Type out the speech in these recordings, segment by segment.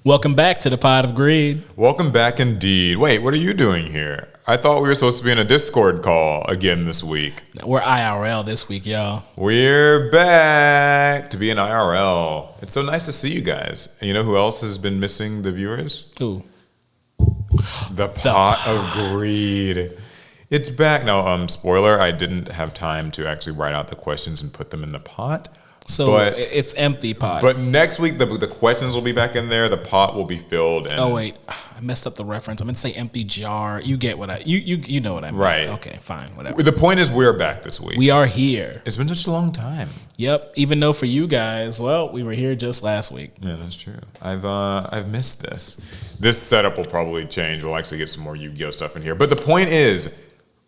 Welcome back to the Pod of Greed. Welcome back indeed. Wait, what are you doing here? I thought we were supposed to be in a Discord call again this week. We're IRL this week, y'all. We're back to be in IRL. It's so nice to see you guys. And you know who else has been missing the viewers? Who? The Pot of Greed. It's back. Now, spoiler, I didn't have time to actually write out the questions and put them in the pot. So it's empty pot. But next week, the questions will be back in there. The pot will be filled. And oh, wait. I messed up the reference. I meant to say empty jar. You get what you know what I mean. Right. Okay, fine. Whatever. The point is we're back this week. We are here. It's been such a long time. Yep. Even though for you guys, well, we were here just last week. Yeah, that's true. I've missed this. This setup will probably change. We'll actually get some more Yu-Gi-Oh stuff in here. But the point is,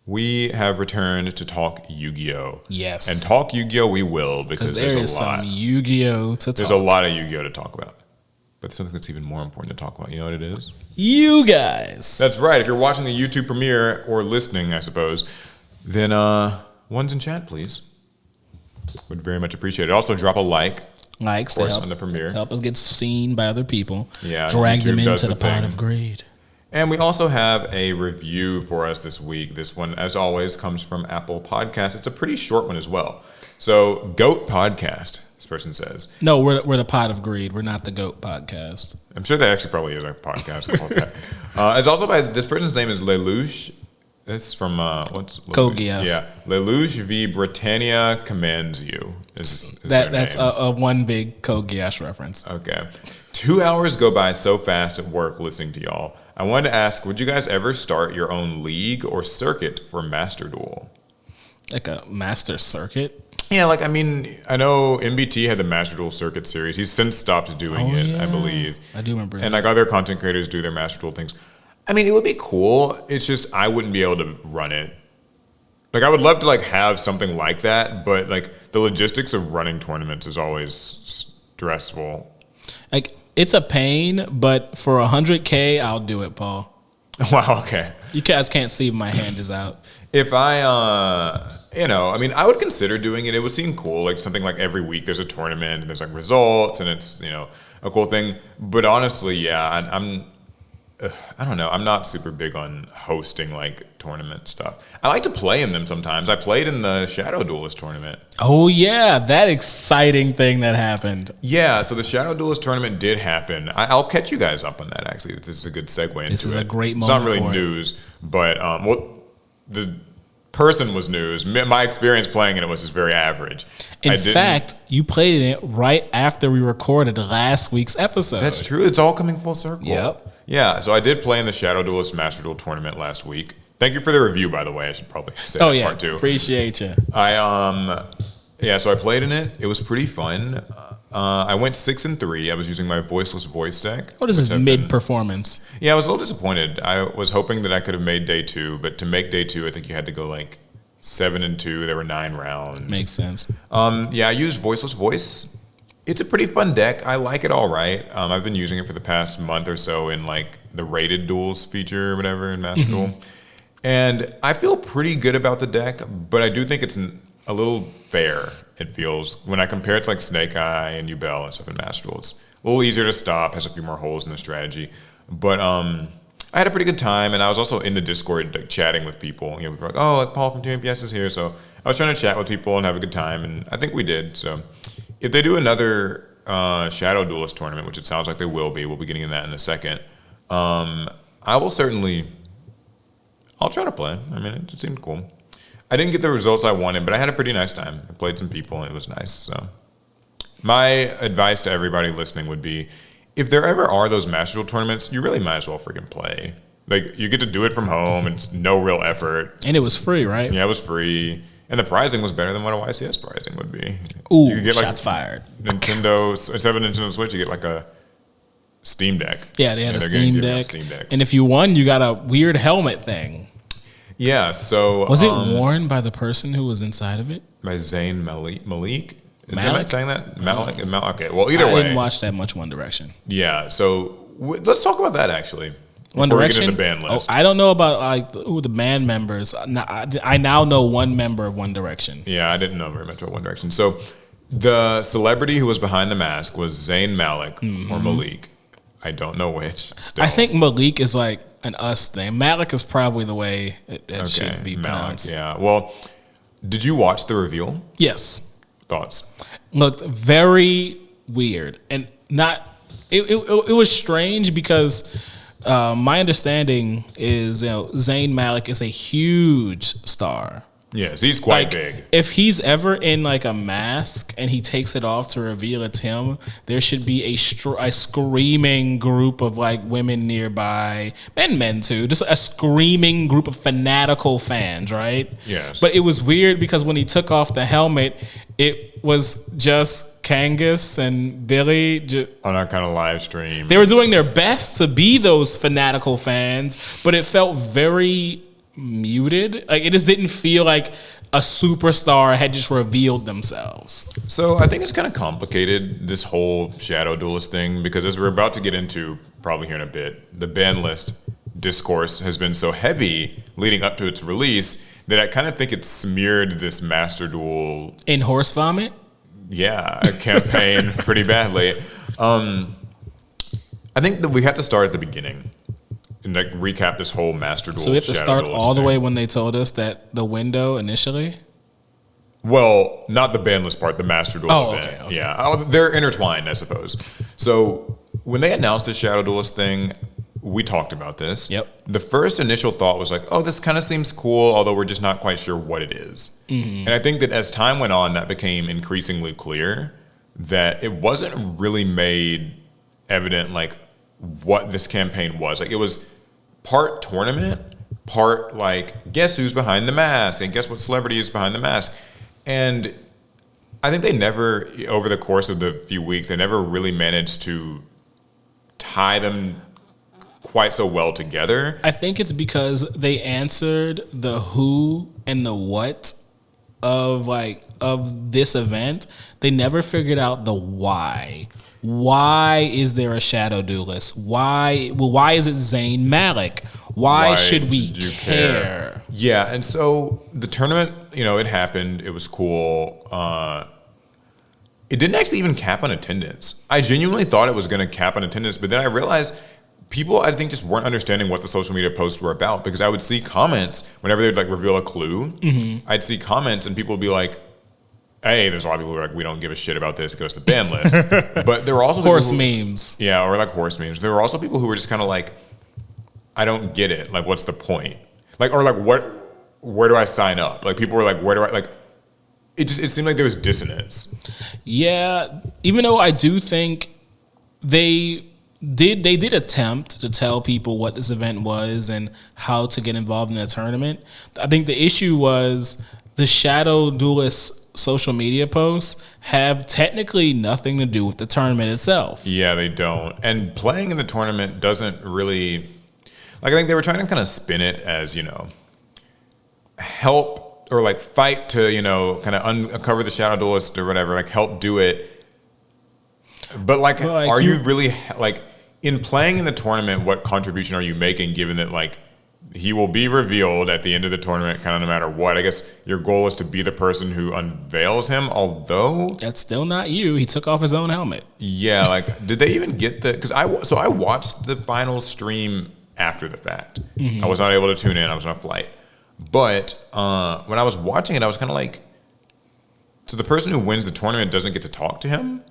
we have returned to talk Yu-Gi-Oh. Yes. And talk Yu-Gi-Oh we will because there is some Yu-Gi-Oh to talk. There's a lot of Yu-Gi-Oh to talk about. But something that's even more important to talk about. You know what it is? You guys. That's right. If you're watching the YouTube premiere or listening, I suppose, then ones in chat, please. Would very much appreciate it. Also, drop a like. Likes of course, to help, on the premiere. Help us get seen by other people. Yeah. Drag YouTube them into the thing. Pot of Greed. And we also have a review for us this week. This one, as always, comes from Apple Podcasts. It's a pretty short one as well. So, GOAT Podcast, this person says. No, we're the Pot of Greed. We're not the GOAT Podcast. I'm sure that actually probably is a podcast called that. It's also by, this person's name is Lelouch. It's from, what's? Kogias. Yeah. Lelouch v. Britannia Commands You. That's a one big Kogias reference. Okay. 2 hours go by so fast at work listening to y'all. I wanted to ask, would you guys ever start your own league or circuit for Master Duel? Like a Master Circuit? Yeah, I know MBT had the Master Duel Circuit series. He's since stopped doing it, yeah. I believe. I do remember that. And other content creators do their Master Duel things. I mean, it would be cool. It's just I wouldn't be able to run it. I would love to have something like that, but the logistics of running tournaments is always stressful. It's a pain, but for $100K, I'll do it, Paul. Wow, okay. You guys can't see my hand is out. If I, I would consider doing it. It would seem cool, something every week there's a tournament and there's results and it's, a cool thing. But honestly, yeah, I don't know. I'm not super big on hosting tournament stuff. I like to play in them sometimes. I played in the Shadow Duelist tournament. Oh yeah, that exciting thing that happened. Yeah, so the Shadow Duelist tournament did happen. I'll catch you guys up on that. Actually, this is a good segue into it. This is a great moment. It's not really news, but the person was news. My experience playing in it was just very average. In fact, you played in it right after we recorded last week's episode. That's true. It's all coming full circle. Yep. Yeah, so I did play in the Shadow Duelist Master Duel tournament last week. Thank you for the review, by the way. I should probably say that part too. Appreciate you. So I played in it. It was pretty fun. I went 6-3. I was using my voiceless voice deck. What is this mid-performance? Yeah, I was a little disappointed. I was hoping that I could have made day 2, but to make day 2, I think you had to go 7-2. There were 9 rounds. Makes sense. I used voiceless voice. It's a pretty fun deck. I like it all right. I've been using it for the past month or so in the rated duels feature or whatever in Master Duel. And I feel pretty good about the deck, but I do think it's a little fair, it feels. When I compare it to Snake Eye and Yubel and stuff in Master Duel, it's a little easier to stop, has a few more holes in the strategy. But I had a pretty good time, and I was also in the Discord chatting with people. People were Paul from Team FPS is here. So I was trying to chat with people and have a good time, and I think we did. So if they do another Shadow Duelist tournament, which it sounds like they will be, we'll be getting into that in a second, I will certainly... I'll try to play. I mean, it seemed cool. I didn't get the results I wanted, but I had a pretty nice time. I played some people, and it was nice. So, my advice to everybody listening would be, if there ever are those Master Duel tournaments, you really might as well freaking play. You get to do it from home, and it's no real effort. And it was free, right? Yeah, it was free. And the pricing was better than what a YCS pricing would be. Ooh, you get shots fired. Nintendo, instead of a Nintendo Switch, you get a Steam Deck. Yeah, they had a Steam Deck. And if you won, you got a weird helmet thing. Yeah, so... Was it worn by the person who was inside of it? By Zayn Malik? Malik? Am I saying that? Malik? Okay, well, either way. I didn't watch that much One Direction. Yeah, so let's talk about that, actually. One Direction? We get into the band list. I don't know about the band members. I now know one member of One Direction. Yeah, I didn't know very much about One Direction. So the celebrity who was behind the mask was Zayn Malik, or Malik. I don't know which. Still. I think Malik is like an us thing. Malik is probably the way it should be pronounced. Malik, yeah. Well, did you watch the reveal? Yes. Thoughts? Looked very weird and not. It was strange because my understanding is Zayn Malik is a huge star. Yes, he's quite big. If he's ever in like a mask and he takes it off to reveal it's him, there should be a screaming group of like women nearby, and men too, just a screaming group of fanatical fans, right? Yes. But it was weird because when he took off the helmet, it was just Kangas and Billy. On our kind of live stream. They were doing their best to be those fanatical fans, but it felt very muted. Like it just didn't feel like a superstar had just revealed themselves. So I think it's kind of complicated, this whole Shadow Duelist thing, because as we're about to get into probably here in a bit, the Banlist discourse has been so heavy leading up to its release that I kind of think it smeared this Master Duel in horse vomit. Yeah, a campaign pretty badly. I think that we have to start at the beginning. And like recap this whole Master Duel. So we have to start all the thing. way when they told us that the window initially? Well, not the Banlist part, the Master Duel event. Okay. Yeah, they're intertwined, I suppose. So when they announced the Shadow Duelist thing, we talked about this. Yep. The first initial thought was like, oh, this kind of seems cool, although we're just not quite sure what it is. Mm-hmm. And I think that as time went on, that became increasingly clear that it wasn't really made evident like what this campaign was. Like it was part tournament, part like guess who's behind the mask and guess what celebrity is behind the mask. And I think they never, over the course of the few weeks, they never really managed to tie them quite so well together. I think it's because they answered the who and the what of this event. They never figured out the why. Why is there a Shadow Duelist? Why is it Zayn Malik? Why should we care? Yeah, and so the tournament, it happened. It was cool. It didn't actually even cap on attendance. I genuinely thought it was going to cap on attendance, but then I realized people, I think, just weren't understanding what the social media posts were about, because I would see comments whenever they'd like reveal a clue. Mm-hmm. I'd see comments and people would be like, hey, there's a lot of people who are like, we don't give a shit about this, it goes to the ban list. But there were also horse memes. Yeah, or like horse memes. There were also people who were just kind of like, I don't get it. Like, what's the point? Like, or like, where do I sign up? Like, people were like, where do I, like, it seemed like there was dissonance. Yeah, even though I do think they did attempt to tell people what this event was and how to get involved in the tournament. I think the issue was the Shadow Duelist social media posts have technically nothing to do with the tournament itself. Yeah, they don't. And playing in the tournament doesn't really, like, I think they were trying to kind of spin it as, help or like fight to, kind of uncover the Shadow Duelist or whatever, like help do it. But like are you really, like, in playing in the tournament, what contribution are you making, given that like he will be revealed at the end of the tournament kind of no matter what? I guess your goal is to be the person who unveils him, although that's still not you. He took off his own helmet. Yeah, like did they even get because I watched the final stream after the fact. Mm-hmm. I was not able to tune in. I was on a flight. But when I was watching it, I was kind of like, so the person who wins the tournament doesn't get to talk to him?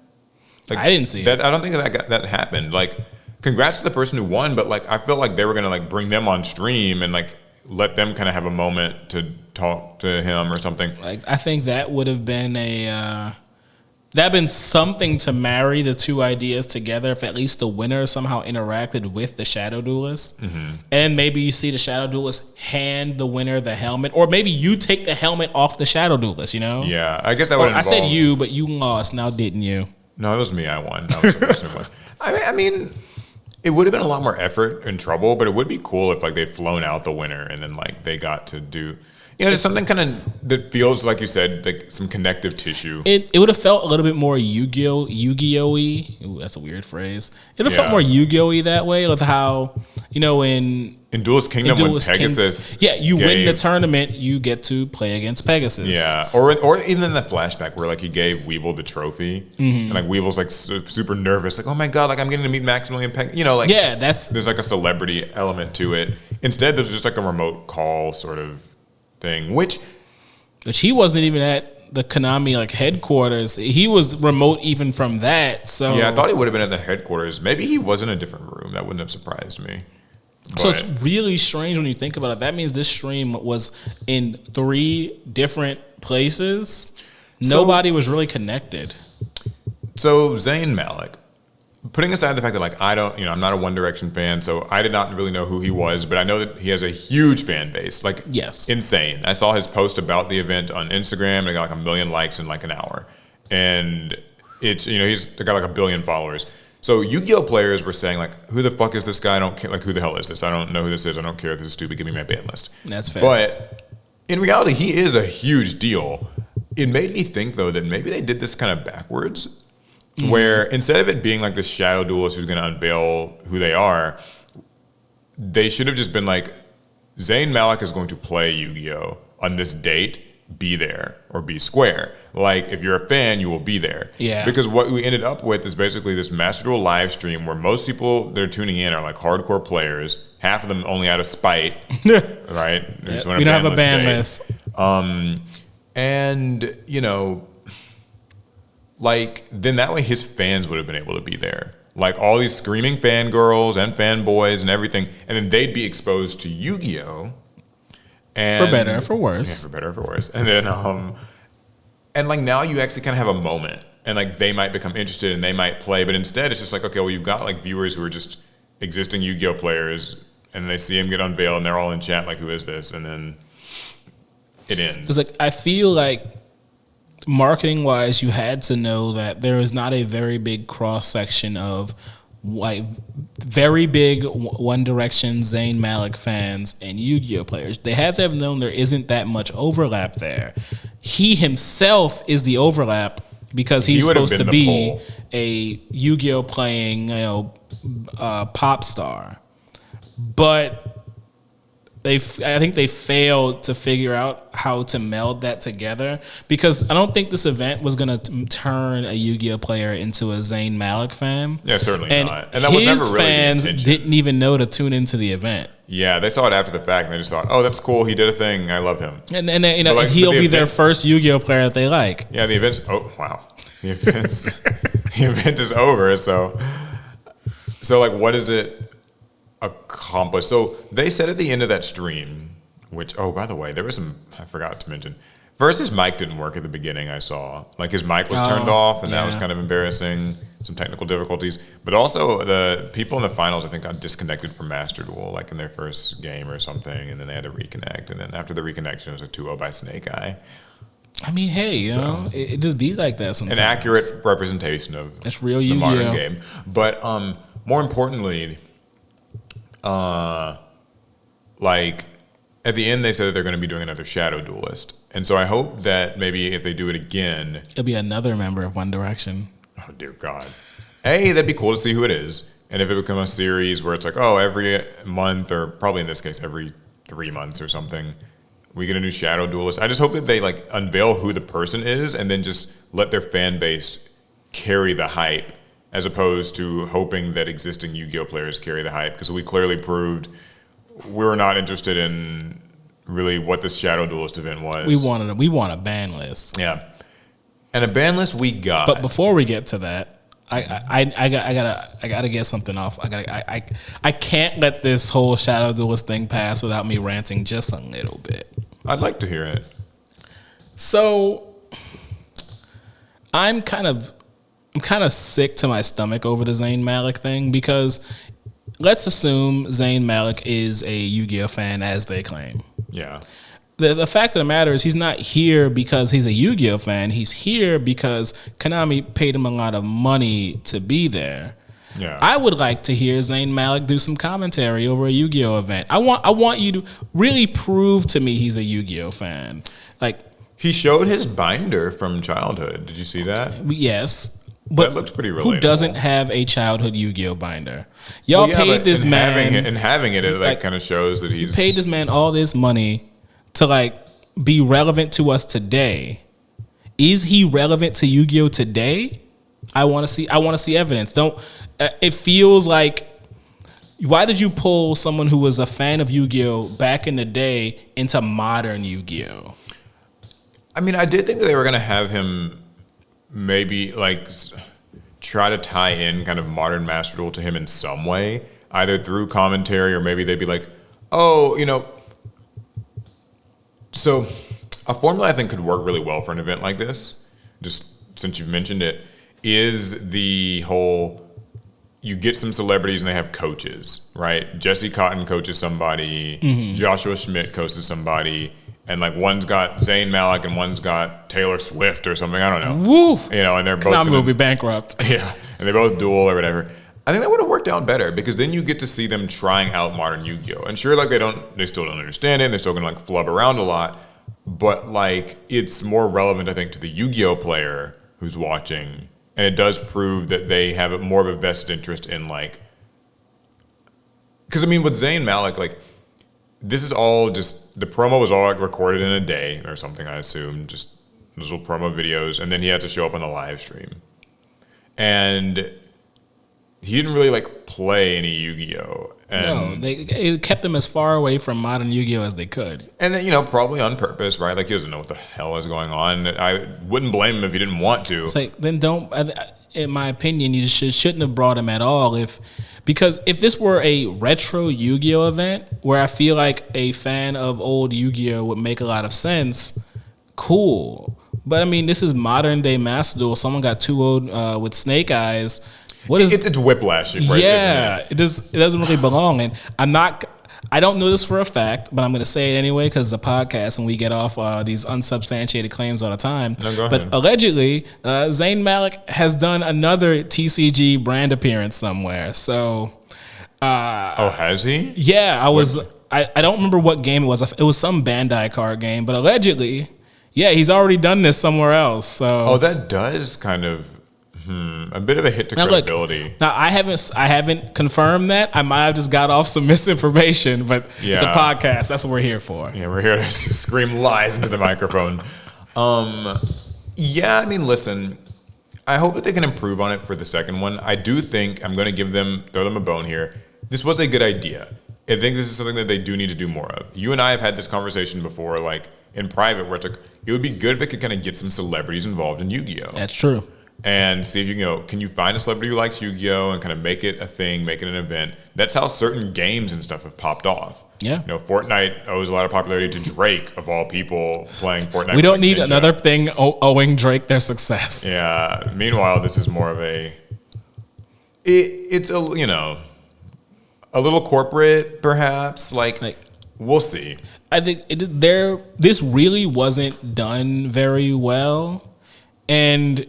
Like, I didn't see that. I don't think that happened. Like, congrats to the person who won, but like I felt like they were gonna like bring them on stream and like let them kind of have a moment to talk to him or something. Like, I think that would have been something to marry the two ideas together, if at least the winner somehow interacted with the Shadow Duelist. Mm-hmm. And maybe you see the Shadow Duelist hand the winner the helmet, or maybe you take the helmet off the Shadow Duelist, Yeah, I guess that would involve... I said you, but you lost, now didn't you? No, it was me, I won. I was the person who won. I mean, it would have been a lot more effort and trouble, but it would be cool if like they'd flown out the winner and then like they got to do... just something kind of that feels, like you said, like some connective tissue. It would have felt a little bit more Yu-Gi-Oh-y. Ooh, that's a weird phrase. It would have felt more Yu-Gi-Oh-y that way, with how, in in Duelist Kingdom when Pegasus. You win the tournament, you get to play against Pegasus. Yeah, or even in the flashback where like he gave Weevil the trophy, and like Weevil's like super nervous, like, oh my god, like I'm getting to meet Maximilian Pegasus. You know, like there's like a celebrity element to it. Instead, there's just like a remote call sort of thing, which he wasn't even at the Konami like headquarters. He was remote even from that. So yeah, I thought he would have been at the headquarters. Maybe he was in a different room. That wouldn't have surprised me. So it's really strange when you think about it. That means this stream was in 3 different places. Nobody was really connected. So Zayn Malik, putting aside the fact that like I'm not a One Direction fan, so I did not really know who he was, but I know that he has a huge fan base, like insane. I saw his post about the event on Instagram, and it got like 1 million likes in like an hour, and it's he's got like 1 billion followers. So Yu-Gi-Oh players were saying like, who the fuck is this guy? I don't care. Like, who the hell is this? I don't know who this is. I don't care if this is stupid. Give me my ban list. That's fair. But in reality, he is a huge deal. It made me think though that maybe they did this kind of backwards, where instead of it being like this shadow duelist who's going to unveil who they are, they should have just been like, Zayn Malik is going to play Yu-Gi-Oh on this date. Be there or be square. Like, if you're a fan, you will be there. Yeah. Because what we ended up with is basically this Master Duel live stream where most people that are tuning in are like hardcore players. Half of them only out of spite, right? Yep. We don't have a ban list. And like then that way his fans would have been able to be there. Like all these screaming fangirls and fanboys and everything, and then they'd be exposed to Yu-Gi-Oh. And, for better or for worse. Yeah, for better or for worse. And then, and like now you actually kind of have a moment, and like they might become interested and they might play, but instead it's just like, okay, well you've got like viewers who are just existing Yu-Gi-Oh players, and they see him get unveiled, and they're all in chat like, who is this? And then it ends. Because like I feel like marketing wise, you had to know that there is not a very big cross section of like very big One Direction Zayn Malik fans and Yu-Gi-Oh players. They had to have known there isn't that much overlap there. He himself is the overlap because he's supposed to be a Yu-Gi-Oh playing pop star. But I think they failed to figure out how to meld that together, because I don't think this event was going to turn a Yu-Gi-Oh player into a Zayn Malik fan. Yeah, certainly not. And that was never really fans didn't even know to tune into the event. Yeah, they saw it after the fact, and they just thought, "Oh, that's cool. He did a thing. I love him." And he'll be their first Yu-Gi-Oh player that they like. Yeah, the event's the event is over. So like, what is it accomplished? So they said at the end of that stream, which, oh, by the way, there was some, I forgot to mention. First, his mic didn't work at the beginning, I saw. Like, his mic was turned off, and that was kind of embarrassing. Some technical difficulties. But also, the people in the finals, I think, got disconnected from Master Duel, like in their first game or something, and then they had to reconnect. And then after the reconnection, it was a 2-0 by Snake Eye. I mean, hey, you know, it just be like that sometimes. An accurate representation of that's real the Yu-Gi-Oh modern game. But more importantly, like at the end they said that they're going to be doing another Shadow Duelist, and so I hope that maybe if they do it again, it'll be another member of One Direction. Oh dear God! Hey, that'd be cool to see who it is, and if it becomes a series where it's like, oh, every month, or probably in this case every 3 months or something, we get a new Shadow Duelist. I just hope that they like unveil who the person is, and then just let their fan base carry the hype, as opposed to hoping that existing Yu-Gi-Oh players carry the hype, because we clearly proved we were not interested in really what this Shadow Duelist event was. We want a ban list. Yeah, and a ban list we got. But before we get to that, I gotta get something off. I can't let this whole Shadow Duelist thing pass without me ranting just a little bit. I'd like to hear it. So I'm kind of sick to my stomach over the Zayn Malik thing, because let's assume Zayn Malik is a Yu-Gi-Oh fan, as they claim. Yeah. The fact of the matter is he's not here because he's a Yu-Gi-Oh fan. He's here because Konami paid him a lot of money to be there. Yeah. I would like to hear Zayn Malik do some commentary over a Yu-Gi-Oh event. I want you to really prove to me he's a Yu-Gi-Oh fan. Like, he showed his binder from childhood. Did you see that? Yes. But that looked pretty relatable. who doesn't have a childhood Yu-Gi-Oh binder? Y'all paid this man, having it like kind of shows that he's paid this man all this money to like be relevant to us today. Is he relevant to Yu-Gi-Oh today? I want to see evidence. Don't. It feels like, why did you pull someone who was a fan of Yu-Gi-Oh back in the day into modern Yu-Gi-Oh? I mean, I did think that they were gonna have him maybe like try to tie in kind of modern Master Duel to him in some way, either through commentary or maybe they'd be like, oh, you know. So a formula I think could work really well for an event like this, just since you've mentioned it, is the whole, you get some celebrities and they have coaches, right? Jesse Cotton coaches somebody, Joshua Schmidt coaches somebody, and like one's got Zayn Malik and one's got Taylor Swift or something. I don't know. Woo! You know, and they're both Konami will be bankrupt. Yeah, and they both duel or whatever. I think that would have worked out better because then you get to see them trying out modern Yu-Gi-Oh. And sure, like they still don't understand it. And they're still gonna like flub around a lot, but like it's more relevant, I think, to the Yu-Gi-Oh player who's watching, and it does prove that they have more of a vested interest in like. Because I mean, with Zayn Malik, like. This is all just, the promo was all like recorded in a day or something, I assume, just those little promo videos, and then he had to show up on the live stream. And he didn't really like play any Yu-Gi-Oh! And It kept them as far away from modern Yu-Gi-Oh! As they could. And then, you know, probably on purpose, right? Like he doesn't know what the hell is going on. I wouldn't blame him if he didn't want to. It's like, then in my opinion, you shouldn't have brought him at all. Because if this were a retro Yu-Gi-Oh event where I feel like a fan of old Yu-Gi-Oh would make a lot of sense, cool. But I mean, this is modern day Master Duel. Someone got too old with snake eyes. What is it's whiplash, right? Yeah, it doesn't really belong. And I don't know this for a fact, but I'm going to say it anyway because it's a podcast and we get off these unsubstantiated claims all the time. No, go but ahead. Allegedly, Zayn Malik has done another TCG brand appearance somewhere. So, has he? Yeah, I don't remember what game it was. It was some Bandai card game, but allegedly, yeah, he's already done this somewhere else. So, that does kind of. A bit of a hit to credibility. Look, now I haven't confirmed that. I might have just got off some misinformation, but it's a podcast. That's what we're here for. Yeah, we're here to scream lies into the microphone. Yeah, I mean, listen, I hope that they can improve on it for the second one. I do think I'm going to throw them a bone here. This was a good idea. I think this is something that they do need to do more of. You and I have had this conversation before, like in private, where it's like, it would be good if they could kind of get some celebrities involved in Yu-Gi-Oh! That's true. And see if can you find a celebrity who likes Yu-Gi-Oh! And kind of make it a thing, make it an event. That's how certain games and stuff have popped off. Yeah. You know, Fortnite owes a lot of popularity to Drake, of all people, playing Fortnite. We don't need another thing owing Drake their success. Yeah. Meanwhile, this is more of it's a little corporate, perhaps. Like we'll see. I think this really wasn't done very well, and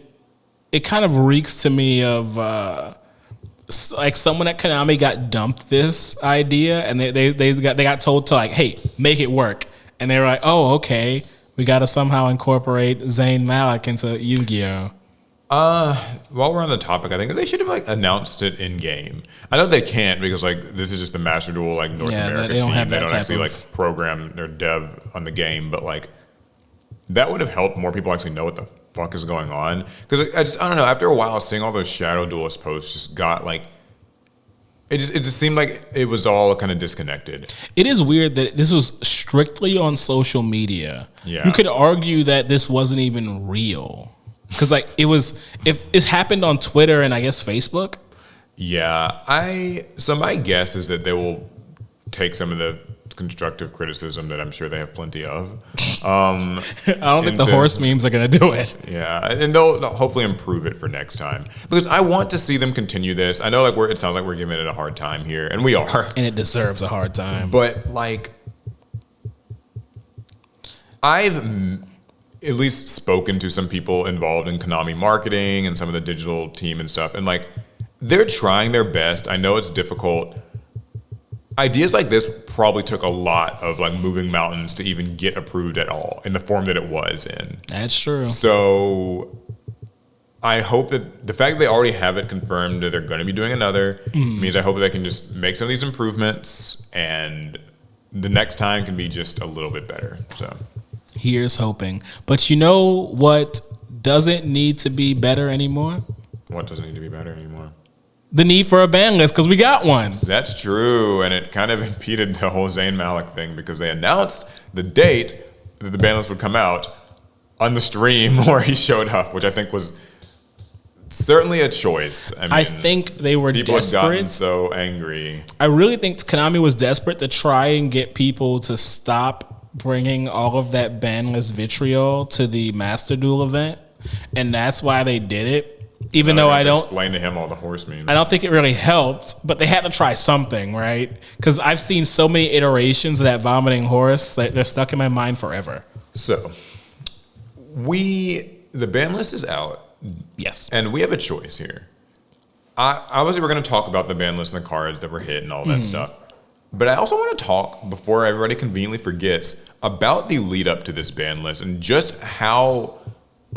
it kind of reeks to me of like someone at Konami got dumped this idea, and they got told to like, hey, make it work, and they were like, oh, okay, we got to somehow incorporate Zayn Malik into Yu-Gi-Oh. While we're on the topic, I think they should have like announced it in game. I know they can't because like this is just the Master Duel like North America they don't team. have They that don't actually like program their dev on the game, but like that would have helped more people actually know what the fuck is going on. Because I don't know. After a while, seeing all those Shadow Duelist posts just got like. It just seemed like it was all kind of disconnected. It is weird that this was strictly on social media. Yeah. You could argue that this wasn't even real. Because like if it happened on Twitter and I guess Facebook. Yeah, so my guess is that they will take some of the constructive criticism that I'm sure they have plenty of. I don't think the horse memes are going to do it. Yeah, and they'll hopefully improve it for next time. Because I want to see them continue this. I know like it sounds like we're giving it a hard time here, and we are. And it deserves a hard time. But like, I've at least spoken to some people involved in Konami marketing and some of the digital team and stuff, and like, they're trying their best. I know it's difficult. Ideas like this probably took a lot of like moving mountains to even get approved at all in the form that it was in. That's true. So I hope that the fact that they already have it confirmed that they're going to be doing another means I hope that they can just make some of these improvements and the next time can be just a little bit better. So here's hoping. But you know what doesn't need to be better anymore? What doesn't need to be better anymore? The need for a ban list, because we got one. That's true, and it kind of impeded the whole Zayn Malik thing because they announced the date that the ban list would come out on the stream where he showed up, which I think was certainly a choice. I mean, I think they were people desperate. had gotten so angry. I really think Konami was desperate to try and get people to stop bringing all of that ban list vitriol to the Master Duel event, and that's why they did it. Even though I don't explain to him all the horse memes. I don't think it really helped, but they had to try something, right? Because I've seen so many iterations of that vomiting horse that they're stuck in my mind forever. So, the ban list is out. Yes. And we have a choice here. Obviously, we're going to talk about the ban list and the cards that were hit and all that stuff. But I also want to talk, before everybody conveniently forgets, about the lead up to this ban list and just how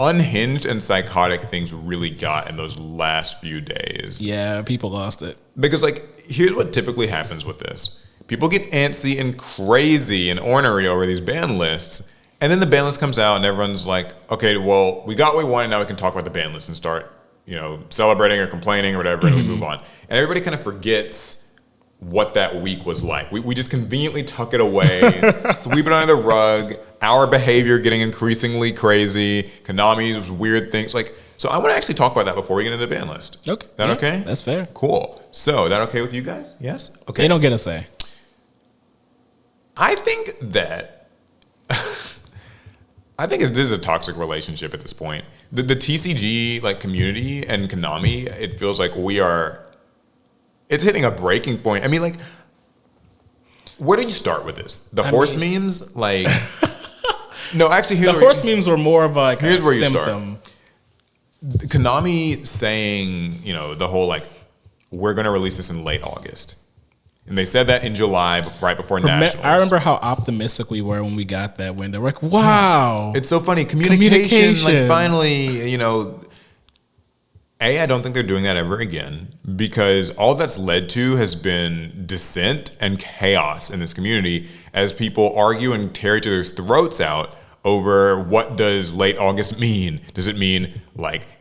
unhinged and psychotic things really got in those last few days. Yeah, people lost it. Because, here's what typically happens with this. People get antsy and crazy and ornery over these ban lists, and then the ban list comes out and everyone's like, okay, well, we got what we wanted, now we can talk about the ban list and start, celebrating or complaining or whatever, and we move on. And everybody kind of forgets what that week was like. We just conveniently tuck it away, sweep it under the rug, our behavior getting increasingly crazy, Konami's weird things. So I want to actually talk about that before we get into the ban list. Okay. That okay? That's fair. Cool. So, is that okay with you guys? Yes? Okay. They don't get a say. I think that... I think this is a toxic relationship at this point. The TCG community and Konami, it feels like it's hitting a breaking point. I mean, where do you start with this? The horse memes? No, actually, here's the horse memes were more of here's a where you symptom. Start. Konami saying, the whole we're going to release this in late August. And they said that in July, right before Nationals. I remember how optimistic we were when we got that window. We're like, wow. It's so funny. Communication. Finally, I don't think they're doing that ever again because all that's led to has been dissent and chaos in this community as people argue and tear each other's throats out over what does late August mean. Does it mean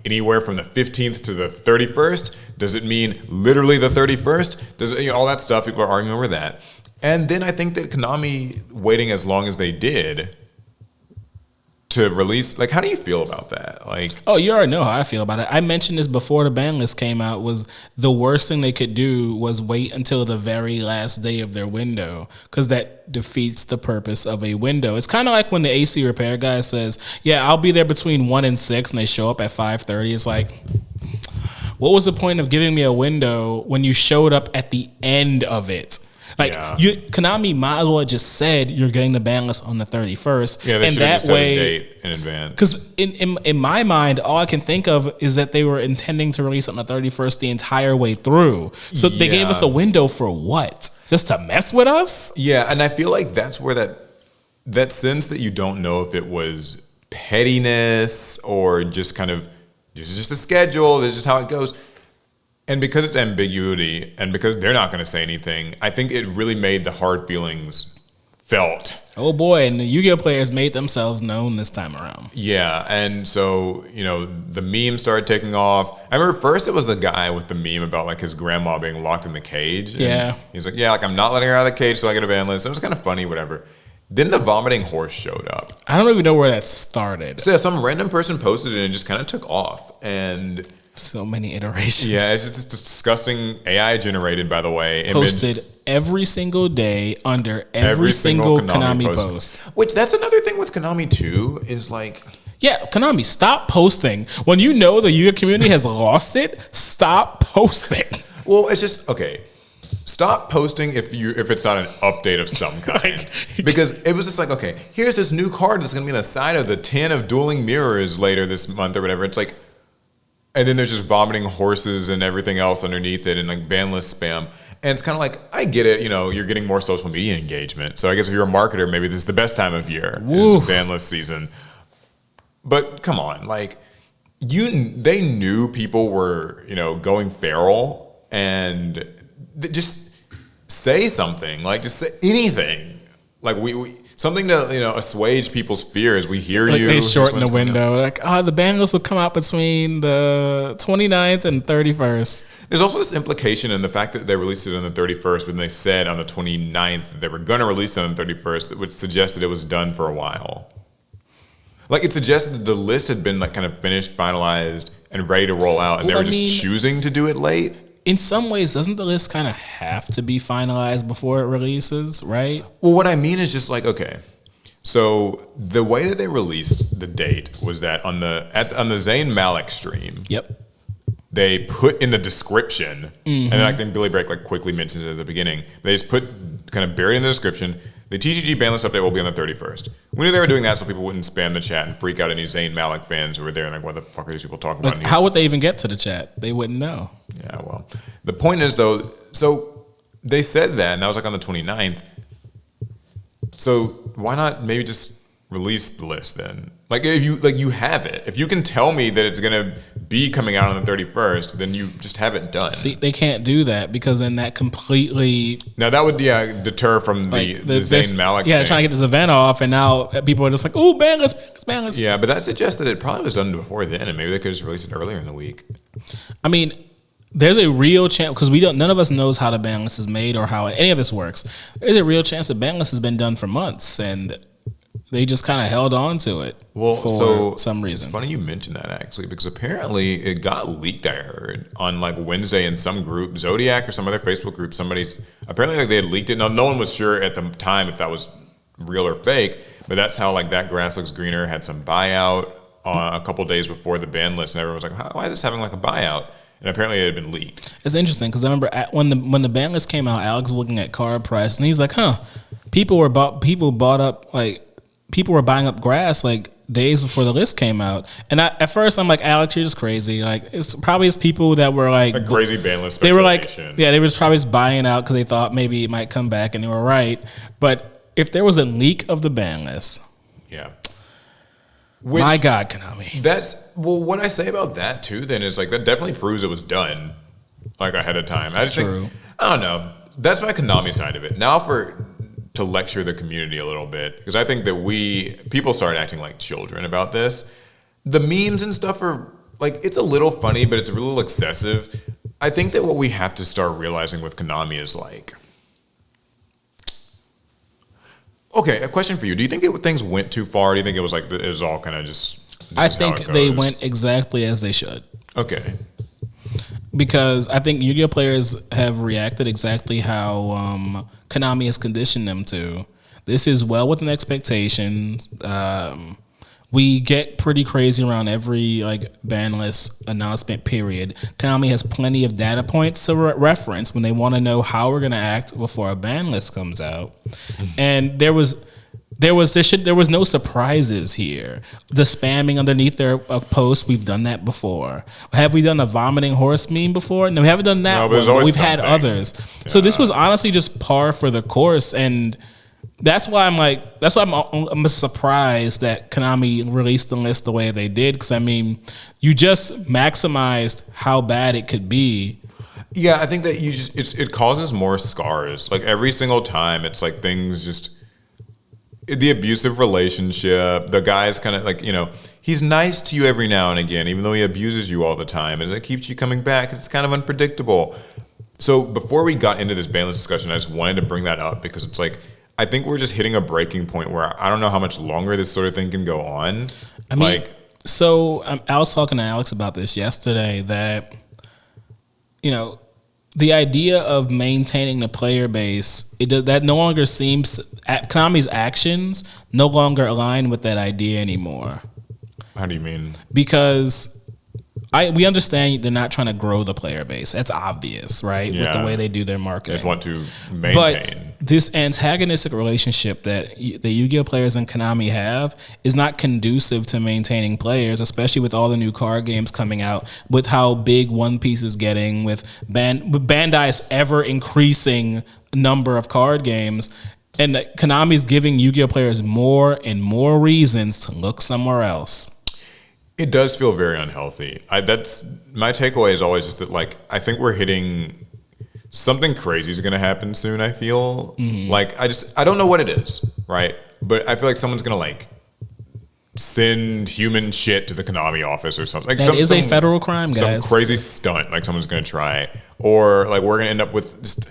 anywhere from the 15th to the 31st? Does it mean literally the 31st? Does it, all that stuff, people are arguing over that. And then I think that Konami waiting as long as they did to release, how do you feel about that? Oh, you already know how I feel about it. I mentioned this before the ban list came out, was the worst thing they could do was wait until the very last day of their window, because that defeats the purpose of a window. It's kind of like when the AC repair guy says, yeah, I'll be there between 1 and 6, and they show up at 5:30. It's like, what was the point of giving me a window when you showed up at the end of it? Konami might as well have just said you're getting the ban list on the 31st. Yeah, they should have just set a date in advance. Because in my mind, all I can think of is that they were intending to release on the 31st the entire way through. So they gave us a window for what? Just to mess with us? Yeah, and I feel like that's where that sense that you don't know if it was pettiness or just kind of, this is just the schedule, this is how it goes. And because it's ambiguity and because they're not going to say anything, I think it really made the hard feelings felt. Oh boy, and the Yu-Gi-Oh players made themselves known this time around. Yeah, and so, the meme started taking off. I remember first it was the guy with the meme about his grandma being locked in the cage. Yeah. He's like, I'm not letting her out of the cage so I get a ban list. It was kind of funny, whatever. Then the vomiting horse showed up. I don't even know where that started. So some random person posted it and it just kind of took off. And so many iterations. Yeah, it's just this disgusting AI generated, by the way. Posted every single day under every single Konami post. Which, that's another thing with Konami too, is yeah, Konami, stop posting. When you know the Yu-Gi-Oh community has lost it, stop posting. Well, it's just, okay. Stop posting if it's not an update of some kind. Because it was just okay, here's this new card that's going to be on the side of the 10 of dueling mirrors later this month or whatever. It's and then there's just vomiting horses and everything else underneath it and ban list spam. And it's kind of I get it, you're getting more social media engagement. So I guess if you're a marketer, maybe this is the best time of year, is ban list season. But come on, they knew people were, going feral, and just say something, like just say anything, like we something to assuage people's fears. We hear like you. They shorten the window. Like, the Banlist will come out between the 29th and 31st. There's also this implication in the fact that they released it on the 31st when they said on the 29th that they were going to release it on the 31st, which suggested it was done for a while. Like, it suggested that the list had been like kind of finished, finalized, and ready to roll out, and they were just choosing to do it late. In some ways, doesn't the list kind of have to be finalized before it releases, right? Well, what I mean is just like, okay, so the way that they released the date was that on the Zayn Malik stream, yep, they put in the description, and then Billy Break quickly mentions it at the beginning. They just put kind of buried in the description, the TCG Banlist update will be on the 31st. We knew they were doing that so people wouldn't spam the chat and freak out any Zayn Malik fans who were there and like, what the fuck are these people talking about? How would they even get to the chat? They wouldn't know. Yeah, well, the point is though, so they said that, and that was like on the 29th. So why not maybe just release the list then? Like, if you have it. If you can tell me that it's gonna be coming out on the 31st, then you just have it done. See, they can't do that because then that completely. Now that would deter from the Zayn Malik. Yeah, thing. trying to get this event off, and now people are just like, "Oh, Banlist." Yeah, but that suggests that it probably was done before then, and maybe they could just release it earlier in the week. I mean, there's a real chance because none of us knows how the Banlist is made or how any of this works. There's a real chance the Banlist has been done for months and they just kind of held on to it for some reason. It's funny you mentioned that actually, because apparently it got leaked. I heard on Wednesday in some group, Zodiac or some other Facebook group. Apparently they had leaked it. Now no one was sure at the time if that was real or fake, but that's how that Grass Looks Greener had some buyout a couple days before the ban list, and everyone was like, why is this having a buyout? And apparently it had been leaked. It's interesting because I remember when the ban list came out, Alex was looking at card price and he's like, people were buying up Grass days before the list came out. And at first I'm like, Alex, you're just crazy. It's probably people that were crazy ban list they were speculation. they were probably just buying out because they thought maybe it might come back, and they were right. But if there was a leak of the ban list, yeah. My God, Konami. What I say about that too then is that definitely proves it was done ahead of time. I just think, I don't know. That's my Konami side of it. Now to lecture the community a little bit, because I think that people started acting like children about this. The memes and stuff are it's a little funny, but it's a little excessive. I think that what we have to start realizing with Konami is okay, a question for you. Do you think things went too far? Do you think it was all kind of just I think they went exactly as they should. Okay. Because I think Yu-Gi-Oh players have reacted exactly how Konami has conditioned them to. This is well within expectations. We get pretty crazy around every ban list announcement period. Konami has plenty of data points to reference when they want to know how we're going to act before a ban list comes out. And there was no surprises here. The spamming underneath their posts, we've done that before. Have we done a vomiting horse meme before? No, we haven't done that one, but we've had others. Yeah. So this was honestly just par for the course, and that's why I'm surprised that Konami released the list the way they did, because you just maximized how bad it could be. Yeah, I think that it causes more scars. Every single time, it's things just. The abusive relationship, the guy's kind of he's nice to you every now and again, even though he abuses you all the time, and it keeps you coming back. It's kind of unpredictable. So before we got into this ban list discussion, I just wanted to bring that up because it's I think we're just hitting a breaking point where I don't know how much longer this sort of thing can go on. I was talking to Alex about this yesterday that, the idea of maintaining the player base, that no longer seems, Konami's actions no longer align with that idea anymore. How do you mean? Because we understand they're not trying to grow the player base. That's obvious, right? Yeah. With the way they do their marketing. They just want to maintain. But this antagonistic relationship that the Yu-Gi-Oh players and Konami have is not conducive to maintaining players, especially with all the new card games coming out, with how big One Piece is getting, with Bandai's ever increasing number of card games. And Konami's giving Yu-Gi-Oh players more and more reasons to look somewhere else. It does feel very unhealthy. That's my takeaway is always just that like I think we're hitting something crazy is going to happen soon. I feel like I don't know what it is, right? But I feel like someone's going to like send human shit to the Konami office or something. Like that is a federal crime, guys. Some crazy stunt like someone's going to try, or like we're going to end up with just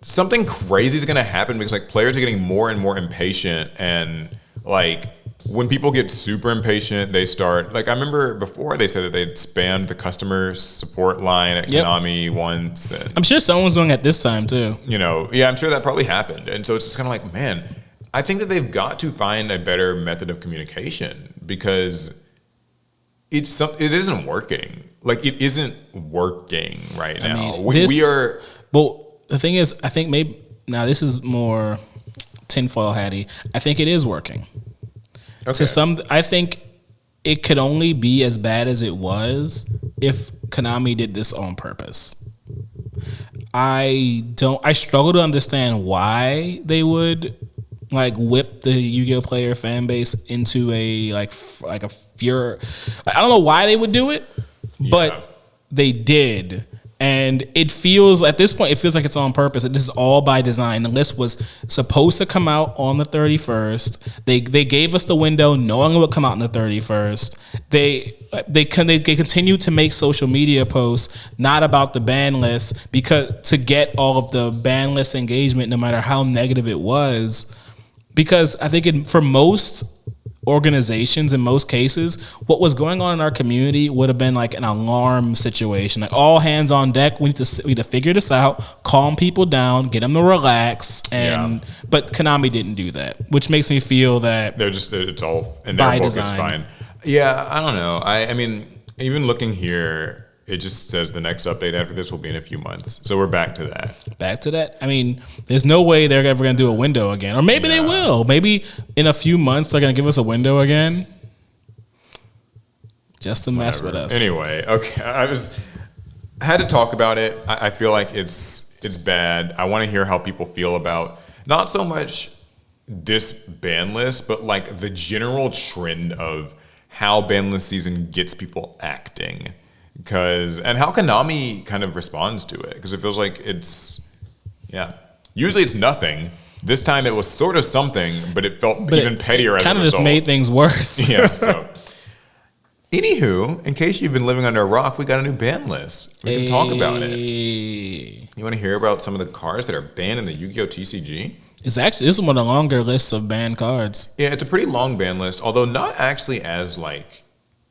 something crazy is going to happen because like players are getting more and more impatient and like. When people get super impatient, they start like I remember before they said that they'd spammed the customer support line at Konami once. And, I'm sure someone's doing it this time too. You know, yeah, I'm sure that probably happened. And so it's just kind of like, man, I think that they've got to find a better method of communication because it isn't working. Like it isn't working right now. We are. Well, the thing is, I think maybe now this is more tinfoil hatty. I think it is working. Okay. I think it could only be as bad as it was if Konami did this on purpose. I struggle to understand why they would like whip the Yu-Gi-Oh player fan base into a like a fear. I don't know why they would do it, but they did. And it feels, at this point, it feels like it's on purpose. This is all by design. The list was supposed to come out on the 31st. They gave us the window knowing it would come out on the 31st. They continue to make social media posts not about the ban list because to get all of the ban list engagement, no matter how negative it was. Because I think for most organizations, in most cases, what was going on in our community would have been like an alarm situation, like all hands on deck. We need to figure this out, calm people down, get them to relax. But Konami didn't do that, which makes me feel that it's all in their book. It's fine. Yeah, I don't know. I mean, even looking here, it just says the next update after this will be in a few months. So we're back to that. I mean, there's no way they're ever going to do a window again. Or maybe they will. Maybe in a few months they're going to give us a window again. Just to mess with us. Anyway, okay. I had to talk about it. I feel like it's bad. I want to hear how people feel about not so much this ban list, but like the general trend of how ban list season gets people acting. And how Konami kind of responds to it, because it feels like usually it's nothing. This time it was sort of something, but it felt even pettier as a result. Kind of just made things worse. Yeah. So, anywho, in case you've been living under a rock, we got a new ban list. We can talk about it. You want to hear about some of the cards that are banned in the Yu-Gi-Oh TCG? This is one of the longer lists of banned cards. Yeah, it's a pretty long ban list, although not actually as like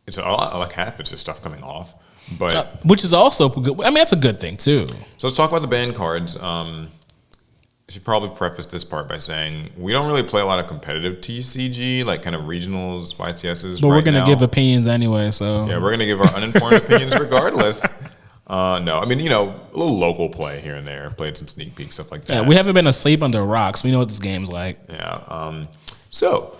it's a lot like half it's just stuff coming off. But which is also good. I mean, that's a good thing too. So let's talk about the banned cards. I should probably preface this part by saying we don't really play a lot of competitive TCG, like kind of regionals, YCSs. But we're gonna give opinions anyway. So yeah, we're gonna give our uninformed opinions regardless. No, I mean, a little local play here and there. Played some sneak peek stuff like that. Yeah, we haven't been asleep under rocks. We know what this game's like. Yeah. So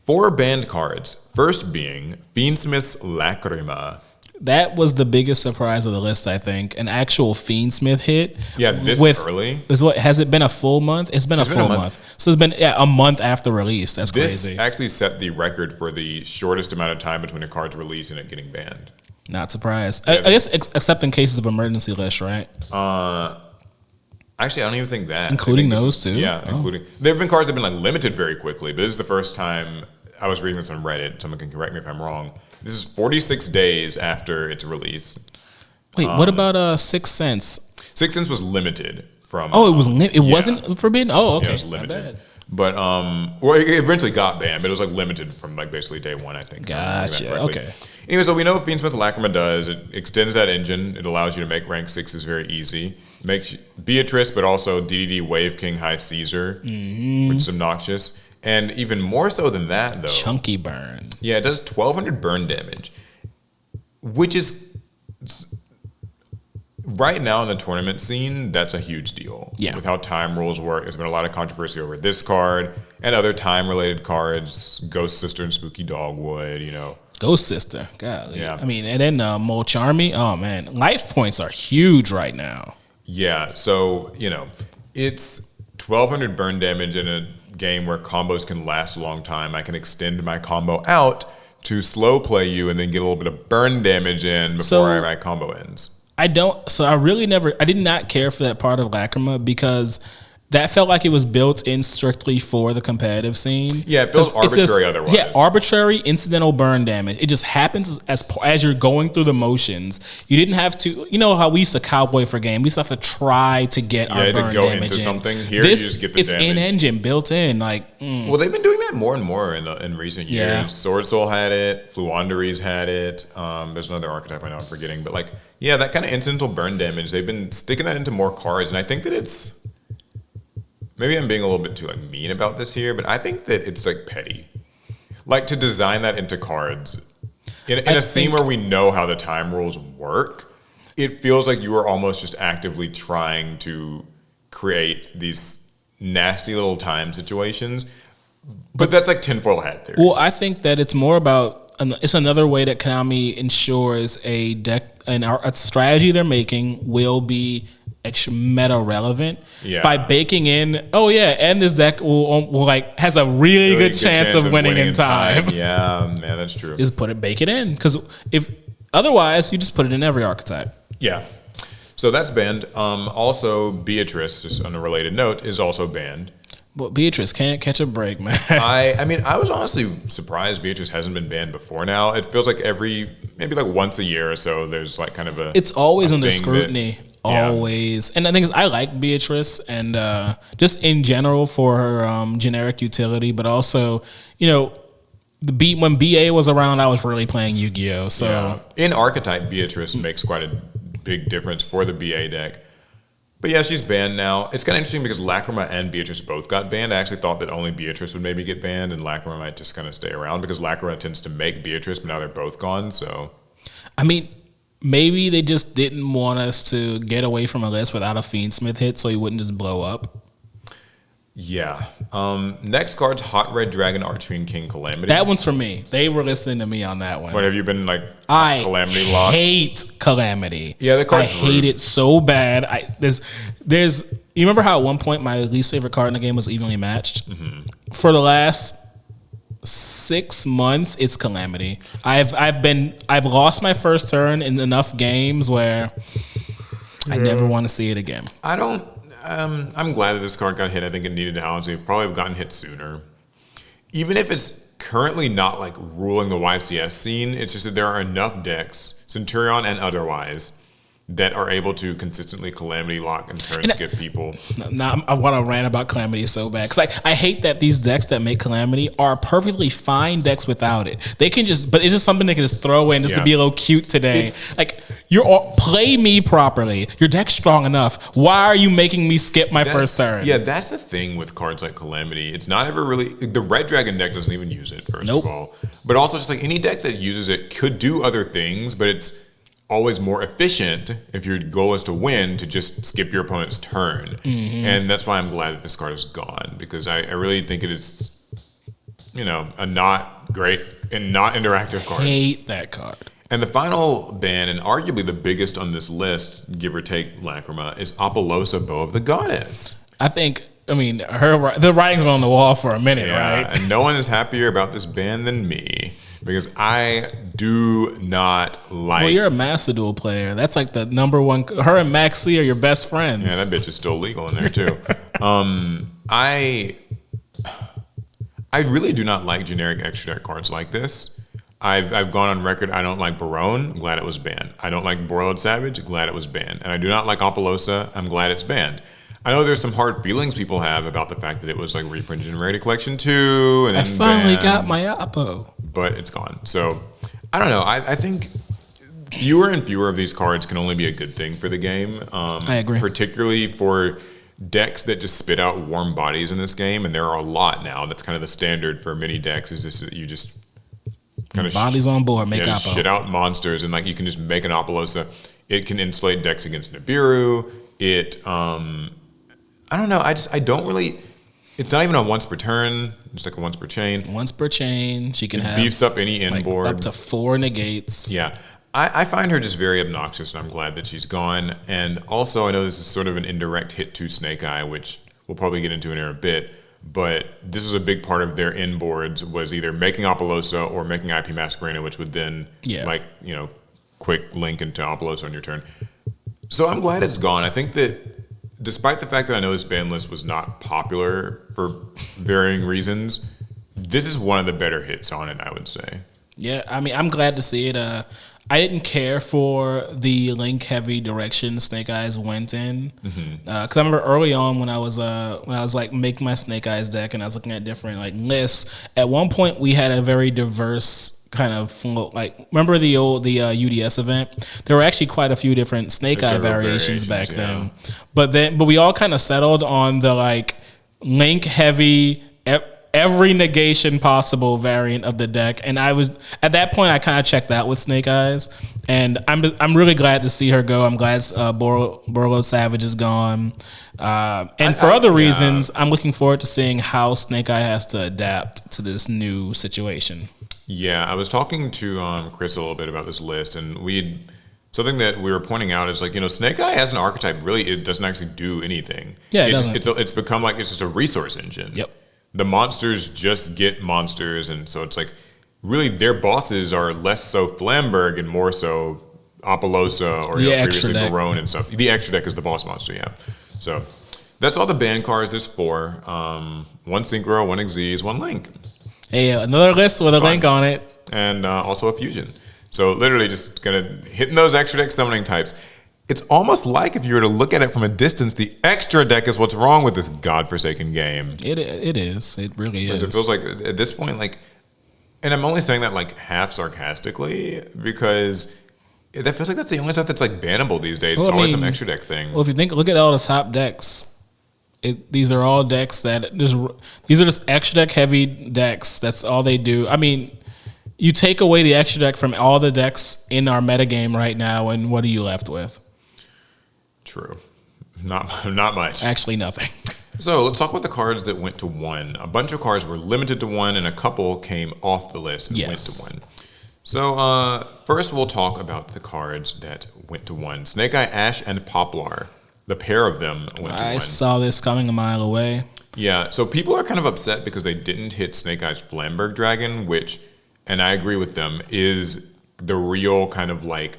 4 banned cards. First being Fiendsmith's Lacrima. That was the biggest surprise of the list, I think. An actual Fiendsmith hit. Yeah, early. Has it been a full month? It's been a full month. So it's been a month after release. That's crazy. This actually set the record for the shortest amount of time between a card's release and it getting banned. Not surprised. I guess except in cases of emergency list, right? Actually, I don't even think that. Including those too? Yeah, including. There have been cards that have been like limited very quickly, but this is the first time I was reading this on Reddit. Someone can correct me if I'm wrong. This is 46 days after its release. Wait, what about Sixth Sense? Sixth Sense was limited from. Oh, it was it wasn't forbidden. Oh, okay. Yeah, it was limited. But it eventually got banned, but it was like limited from like basically day one, I think. Gotcha. Okay. Anyway, so we know what Fiendsmith Lacrima does. It extends that engine. It allows you to make rank 6s very easy. Makes Beatrice, but also DDD Wave King High Caesar, which is obnoxious. And even more so than that, though. Chunky burn. Yeah, it does 1,200 burn damage, which is right now in the tournament scene, that's a huge deal. Yeah. With how time rules work, there's been a lot of controversy over this card and other time-related cards, Ghost Sister and Spooky Dogwood, Ghost Sister, golly. Yeah. I mean, and then Mole Charmy. Oh man, life points are huge right now. Yeah, so it's 1,200 burn damage in a game where combos can last a long time. I can extend my combo out to slow play you and then get a little bit of burn damage in before my combo ends. I did not care for that part of Lacrima because that felt like it was built in strictly for the competitive scene. Yeah, it feels arbitrary otherwise. Yeah, arbitrary incidental burn damage. It just happens as you're going through the motions. You didn't have to, you know how we used to cowboy for game. We used to have to try to get our burn to go damage into in. something. Here, you just get the it's damage. in-engine, built in. Well, they've been doing that more and more in recent years. Yeah. Sword Soul had it. Fluandere's had it. There's another archetype I know I'm forgetting. But that kind of incidental burn damage, they've been sticking that into more cards. And I think that it's... Maybe I'm being a little bit too mean about this here, but I think that it's petty. To design that into cards in a scene where we know how the time rules work, it feels like you are almost just actively trying to create these nasty little time situations. But that's tinfoil hat theory. Well, I think that it's more about it's another way that Konami ensures a deck and a strategy they're making will be extra meta relevant by baking in. And this deck will has a really good chance of winning in time. Yeah, man, that's true. Just bake it in because if otherwise you just put it in every archetype. Yeah. So that's banned. Also, Beatrice, just on a related note, is also banned. But Beatrice can't catch a break, man. I was honestly surprised Beatrice hasn't been banned before now. It feels like maybe once a year or so, there's kind of a... It's always under scrutiny. Always. And the thing is, I like Beatrice and just in general for her generic utility, but also, when BA was around, I was really playing Yu-Gi-Oh! So in archetype, Beatrice makes quite a big difference for the BA deck. But yeah, she's banned now. It's kind of interesting because Lacrima and Beatrice both got banned. I actually thought that only Beatrice would maybe get banned and Lacrima might just kind of stay around because Lacrima tends to make Beatrice, but now they're both gone, so... Maybe they just didn't want us to get away from a list without a Fiendsmith hit so he wouldn't just blow up. Yeah. Next card's Hot Red Dragon Archfiend King Calamity. That one's for me. They were listening to me on that one. What, have you been Calamity locked? I hate Calamity. Yeah, the card's hate it so bad. There's you remember how at one point my least favorite card in the game was evenly matched? Mm-hmm. For the last 6 months, it's Calamity. I've lost my first turn in enough games where I never want to see it again. I'm glad that this card got hit. I think it needed to honestly probably have gotten hit sooner. Even if it's currently not ruling the YCS scene, it's just that there are enough decks, Centurion and otherwise, that are able to consistently Calamity lock and turn skip people. I want to rant about Calamity so bad because I hate that these decks that make Calamity are perfectly fine decks without it. They can but it's just something they can just throw in just to be a little cute today. Play me properly. Your deck's strong enough. Why are you making me skip my first turn? Yeah, that's the thing with cards like Calamity. It's not ever really... The Red Dragon deck doesn't even use it, first of all. But also just any deck that uses it could do other things, but it's always more efficient if your goal is to win to just skip your opponent's turn. Mm-hmm. And that's why I'm glad that this card is gone because I really think it is, a not great and not interactive card. I hate that card. And the final ban, and arguably the biggest on this list, give or take Lacrima, is Apollosa, Bow of the Goddess. The writing's been on the wall for a minute, right? And no one is happier about this ban than me. Because I do not like... Well, you're a Master Duel player. That's the number one... Her and Maxi are your best friends. Yeah, that bitch is still legal in there, too. I really do not like generic extra deck cards like this. I've gone on record, I don't like Barone. I'm glad it was banned. I don't like Boiled Savage. Glad it was banned. And I do not like Apollosa. I'm glad it's banned. I know there's some hard feelings people have about the fact that it was reprinted in Rarity Collection 2. And I finally got my Oppo. But it's gone. So, I don't know. I think fewer and fewer of these cards can only be a good thing for the game. I agree. Particularly for decks that just spit out warm bodies in this game. And there are a lot now. That's kind of the standard for many decks is just that you just kind of... Bodies on board, make Oppo. Shit out monsters. And you can just make an Apollosa. It can insulate decks against Nibiru. I don't know. I don't really... It's not even a once per turn. Just a once per chain. Once per chain. She can have... beefs up any inboard. Up to 4 negates. Yeah. I find her just very obnoxious, and I'm glad that she's gone. And also, I know this is sort of an indirect hit to Snake Eye, which we'll probably get into in a bit. but this was a big part of their inboards was either making Apollosa or making IP Masquerena, which would then quick link into Apollosa on your turn. So I'm glad it's gone. I think that despite the fact that I know this ban list was not popular for varying reasons, this is one of the better hits on it, I would say. Yeah, I mean, I'm glad to see it. I didn't care for the link-heavy direction Snake Eyes went in, because I remember early on when I was like making my Snake Eyes deck and I was looking at different like lists. At one point, we had a very diverse kind of flow. Like, remember the UDS event? There were actually quite a few different Snake Eye variations back then. But we all kind of settled on the like link-heavy. Every negation possible variant of the deck, and I was at that point I kind of checked out with Snake Eyes, and I'm really glad to see her go. I'm glad Borlo Savage is gone, and for other reasons, I'm looking forward to seeing how Snake Eye has to adapt to this new situation. Yeah, I was talking to Chris a little bit about this list, and something that we were pointing out is like, Snake Eye as an archetype really it doesn't actually do anything. Yeah, it's become like it's just a resource engine. Yep. The monsters just get monsters, and so it's like really their bosses are less so Flamberg and more so Apollosa or previously Barone and stuff. The extra deck is the boss monster, yeah. So that's all the ban cards. There's 4. 1 Synchro, 1 Xyz, 1 Link. Hey, another list with a link on it. And also a fusion. So literally just kind of hitting those extra deck summoning types. It's almost like if you were to look at it from a distance, the extra deck is what's wrong with this godforsaken game. It is. It really is. It feels like at this point, like, and I'm only saying that like half sarcastically because that feels like that's the only stuff that's like bannable these days. It's always some extra deck thing. Well, if you look at all the top decks, these are all decks these are just extra deck heavy decks. That's all they do. I mean, you take away the extra deck from all the decks in our metagame right now, and what are you left with? True. Not much. Actually, nothing. So let's talk about the cards that went to 1. A bunch of cards were limited to 1, and a couple came off the list and went to 1. So first we'll talk about the cards that went to 1. Snake Eye Ash and Poplar. The pair of them went to 1. I saw this coming a mile away. Yeah, so people are kind of upset because they didn't hit Snake Eye's Flamberg Dragon, which, and I agree with them, is the real kind of like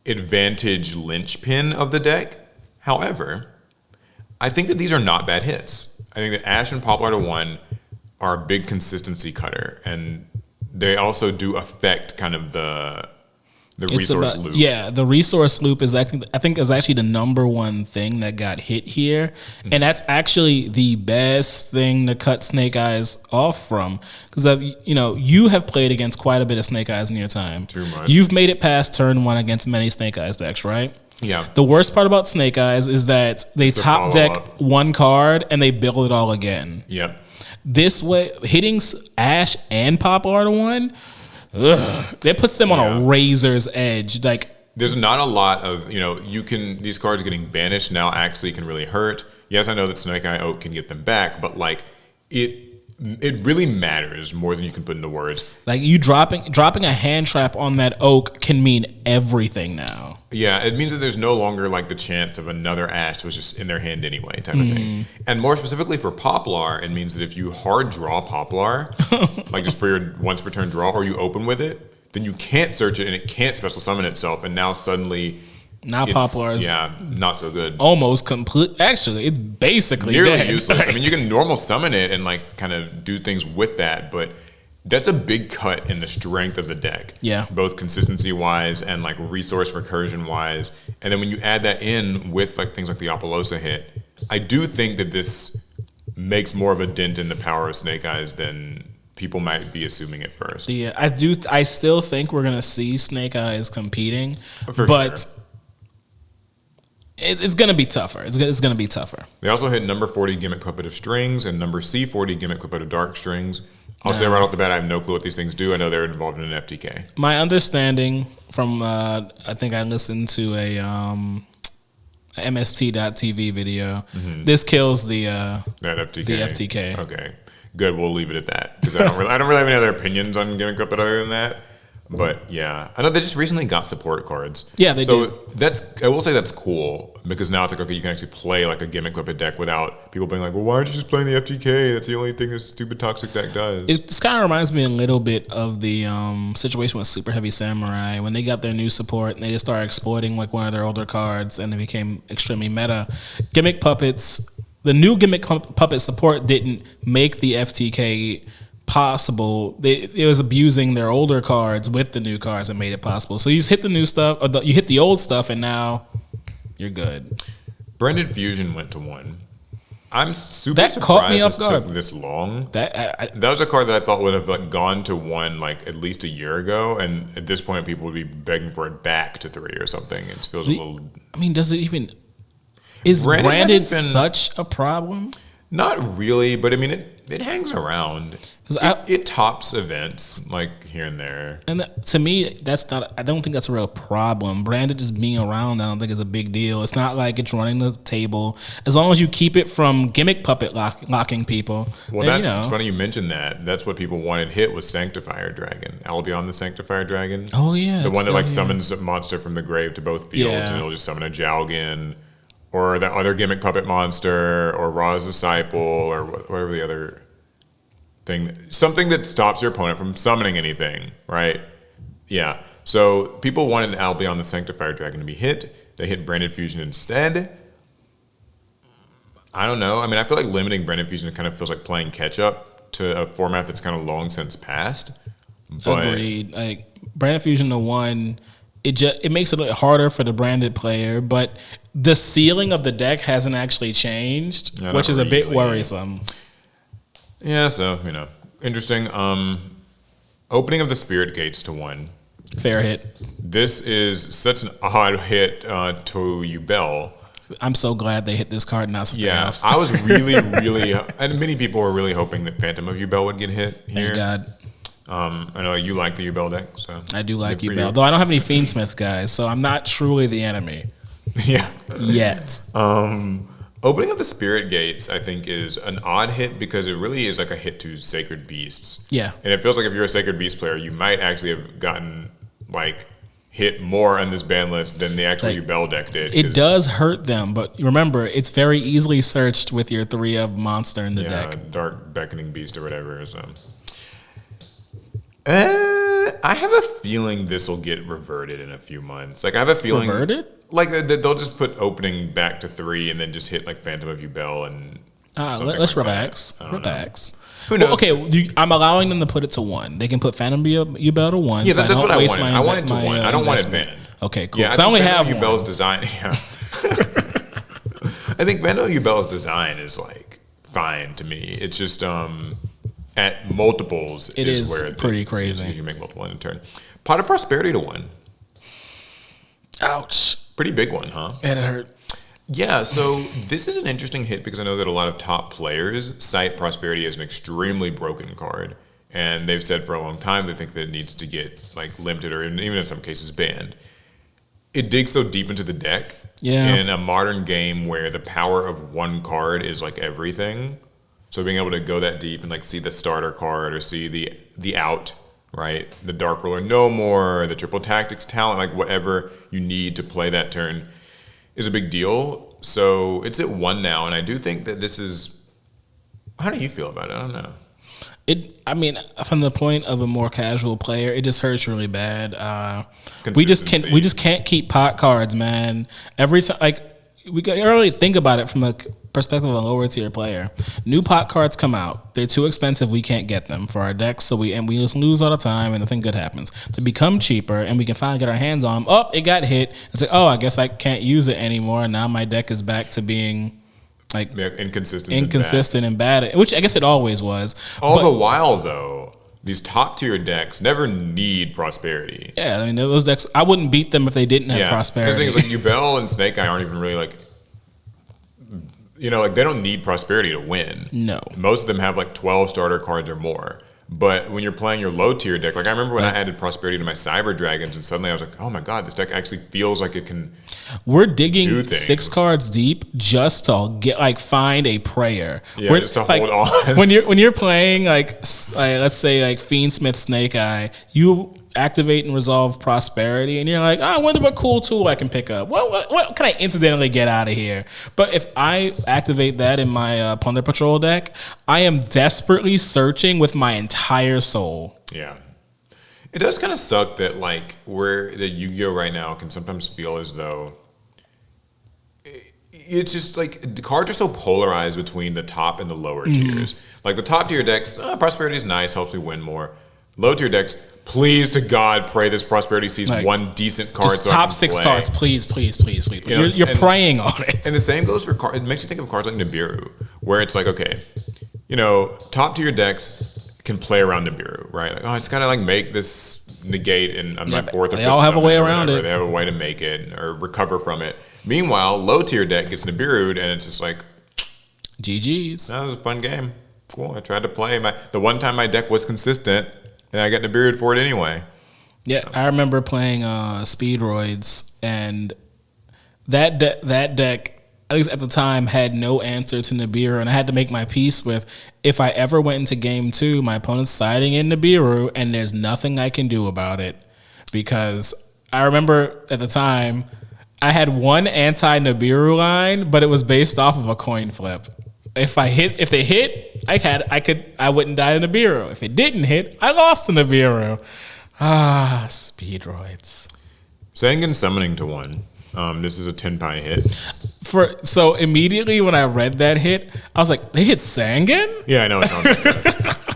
advantage linchpin of the deck. However, I think that these are not bad hits. I think that Ash and Poplar to 1 are a big consistency cutter, and they also do affect kind of the resource loop. Yeah, the resource loop is actually the number one thing that got hit here, and that's actually the best thing to cut Snake Eyes off from, because you have played against quite a bit of Snake Eyes in your time. Too much. You've made it past turn 1 against many Snake Eyes decks, right? Yeah. The worst part about Snake Eyes is that they top deck 1 card and they build it all again. Yep. This way, hitting Ash and Poplar to 1. That puts them on a razor's edge. Like, there's not a lot of these cards getting banished now actually can really hurt. Yes, I know that Snake Eye Oak can get them back, but like it really matters more than you can put into words. Like, you dropping a hand trap on that oak can mean everything now. Yeah, it means that there's no longer like the chance of another Ash that was just in their hand anyway type of thing. And more specifically for Poplar, it means that if you hard draw Poplar, like just for your once per turn draw, or you open with it, then you can't search it and it can't special summon itself, and now suddenly Poplar is not so good. Almost complete. Actually, it's basically nearly dead. Useless. I mean, you can normal summon it and like kind of do things with that, but that's a big cut in the strength of the deck. Yeah. Both consistency wise and like resource recursion wise. And then when you add that in with like things like the Apollosa hit, I do think that this makes more of a dent in the power of Snake Eyes than people might be assuming at first. Yeah, I still think we're gonna see Snake Eyes competing, sure. It's going to be tougher. It's going to be tougher. They also hit number 40 Gimmick Puppet of Strings and number C40 Gimmick Puppet of Dark Strings. I'll say right off the bat, I have no clue what these things do. I know they're involved in an FTK. My understanding from, I think I listened to a MST.TV video. This kills that FTK. The FTK. Okay, good. We'll leave it at that because I don't really have any other opinions on Gimmick Puppet other than that. But yeah, I know they just recently got support cards. Yeah, they so did. I will say that's cool because now it's like, okay, you can actually play like a gimmick puppet deck without people being like, well, why aren't you just playing the FTK? That's the only thing this stupid toxic deck does. It just kind of reminds me a little bit of the situation with Super Heavy Samurai when they got their new support and they just started exploiting like one of their older cards and it became extremely meta. Gimmick puppets, the new gimmick puppet support didn't make the FTK possible. It was abusing their older cards with the new cards that made it possible. So you just hit the new stuff, or you hit the old stuff, and now you're good. Branded Fusion went to 1. I'm super That surprised caught me off this guard. took this long. That was a card that I thought would have like gone to 1 like at least a year ago, and at this point, people would be begging for it back to 3 or something. It feels a little. I mean, does it even? Is branded such a problem? Not really, but I mean it hangs around. It tops events like here and there. And to me, that's not. I don't think that's a real problem. Branded just being around, I don't think is a big deal. It's not like it's running the table. As long as you keep it from gimmick puppet locking people. Well, then, it's funny you mentioned that. That's what people wanted hit was Sanctifier Dragon. Albion the Sanctifier Dragon. Oh yeah, the one that like summons a monster from the grave to both fields, and it'll just summon a Jowgin. Or the other gimmick puppet monster, or Ra's Disciple, or whatever the other thing. Something that stops your opponent from summoning anything, right? Yeah. So people wanted Albion the Sanctifier Dragon to be hit. They hit Branded Fusion instead. I don't know. I mean, I feel like limiting Branded Fusion kind of feels like playing catch up to a format that's kind of long since passed. But agreed. Like Branded Fusion to 1, it makes it a little harder for the branded player, but the ceiling of the deck hasn't actually changed, which is a bit worrisome. Yeah, so, interesting. Opening of the Spirit Gates to 1. Fair hit. This is such an odd hit to Yubel. I'm so glad they hit this card, not something else. I was really, and many people were really hoping that Phantom of Yubel would get hit here. Thank God. I know you like the Yubel deck, so I do like Yubel, though I don't have any Fiendsmith guys, so I'm not truly the enemy. Yeah. Yet. Opening of the Spirit Gates, I think, is an odd hit because it really is like a hit to Sacred Beasts. Yeah. And it feels like if you're a Sacred Beast player, you might actually have gotten like hit more on this ban list than the actual Yubel deck did. It does hurt them, but remember, it's very easily searched with your 3 of monster in the deck. Dark Beckoning Beast or whatever. So. I have a feeling this will get reverted in a few months. Like I have a feeling reverted. Like they'll just put opening back to 3 and then just hit like Phantom of Yubel and. Let's relax. Relax. Who knows? Well, okay, I'm allowing them to put it to 1. They can put Phantom Yubel to 1. Yeah, that's what I wanted. I want it to 1. I don't want it banned. Okay, cool. Yeah, I only have Yubel's design. Yeah. I think Phantom Yubel's design is like fine to me. It's just at multiples is where pretty crazy. You can make multiple in a turn. Pot of Prosperity to 1. Ouch. Pretty big one, huh? And it hurt. Yeah, so this is an interesting hit because I know that a lot of top players cite Prosperity as an extremely broken card. And they've said for a long time they think that it needs to get like limited or even in some cases banned. It digs so deep into the deck in a modern game where the power of one card is like everything. So being able to go that deep and like see the starter card or see the out, right? The Dark Ruler No More, the Triple Tactics talent, like whatever you need to play that turn is a big deal. So it's at 1 now, and I do think that this is. How do you feel about it? I don't know. I mean, from the point of a more casual player, it just hurts really bad. We just can't keep pot cards, man. Every time, like we can really think about it from a perspective of a lower tier player. New pot cards come out, they're too expensive. We can't get them for our decks, so we just lose all the time, and nothing good happens. They become cheaper, and we can finally get our hands on them. Oh, it got hit. It's like, oh, I guess I can't use it anymore. And now my deck is back to being. Like inconsistent and bad, which I guess it always was. All the while, though, these top tier decks never need Prosperity. Yeah, I mean those decks, I wouldn't beat them if they didn't have Prosperity. Because things like Yubel and Snake Eye aren't even really like, like they don't need Prosperity to win. No, most of them have like 12 starter cards or more. But when you're playing your low tier deck, like I remember when I added Prosperity to my Cyber Dragons, and suddenly I was like, oh my god, this deck actually feels like it can. We're digging 6 cards deep just to get find a prayer. Yeah, just to hold on. when you're playing let's say like Fiendsmith Snake Eye, activate and resolve prosperity, and you're like, I wonder what cool tool I can pick up. What can I incidentally get out of here? But if I activate that in my Plunder Patrol deck, I am desperately searching with my entire soul. Yeah. It does kind of suck that like where the Yu-Gi-Oh right now can sometimes feel as though it's just like the cards are so polarized between the top and the lower tiers. Like the top tier decks, prosperity is nice, helps me win more. Low tier decks, please to God, pray this prosperity sees like, one decent card. Just so top 6 cards, please. You're praying on it. And the same goes for cards. It makes you think of cards like Nibiru, where it's like, okay, top tier decks can play around Nibiru, right? Like, it's gotta like make this negate in my fourth or fifth. They all have a way around it. They have a way to make it or recover from it. Meanwhile, low tier deck gets Nibiru'd, and it's just like, GG's. That was a fun game. Cool. I tried to play the one time my deck was consistent, and I got Nibiru'd for it anyway. Yeah, so. I remember playing Speedroids, and that deck, at least at the time, had no answer to Nibiru, and I had to make my peace with, if I ever went into game 2, my opponent's siding in Nibiru, and there's nothing I can do about it. Because I remember at the time, I had one anti-Nibiru line, but it was based off of a coin flip. If they hit, I wouldn't die to Nibiru. If it didn't hit, I lost to Nibiru. Speedroids. Sangan summoning to 1. This is a Tenpai hit. So immediately when I read that hit, I was like, they hit Sangan? Yeah, I know. It's on there.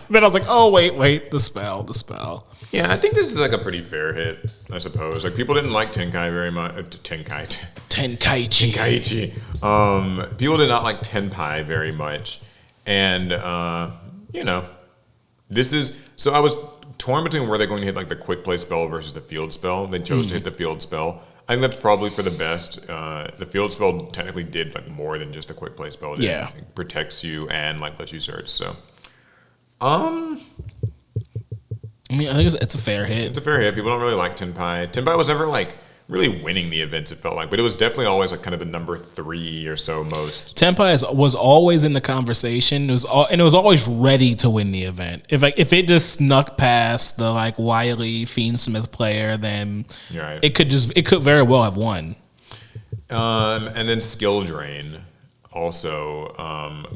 Then I was like, oh, wait, the spell. Yeah, I think this is like a pretty fair hit, I suppose. Like people didn't like Tenkai very much. Tenkaichi. People did not like Tenpai very much. And, this is... So I was torn between where they're going to hit like the quick play spell versus the field spell. They chose to hit the field spell. I think that's probably for the best. The field spell technically did like more than just a quick play spell. It protects you and like lets you search. So, I think it's a fair hit. It's a fair hit. People don't really like Tenpai. Tenpai was never like really winning the events, it felt like, but it was definitely always like kind of the number 3 or so most. Tenpai was always in the conversation. It was always ready to win the event. If it just snuck past the like wily Fiendsmith player, then right. it could very well have won. And then Skill Drain also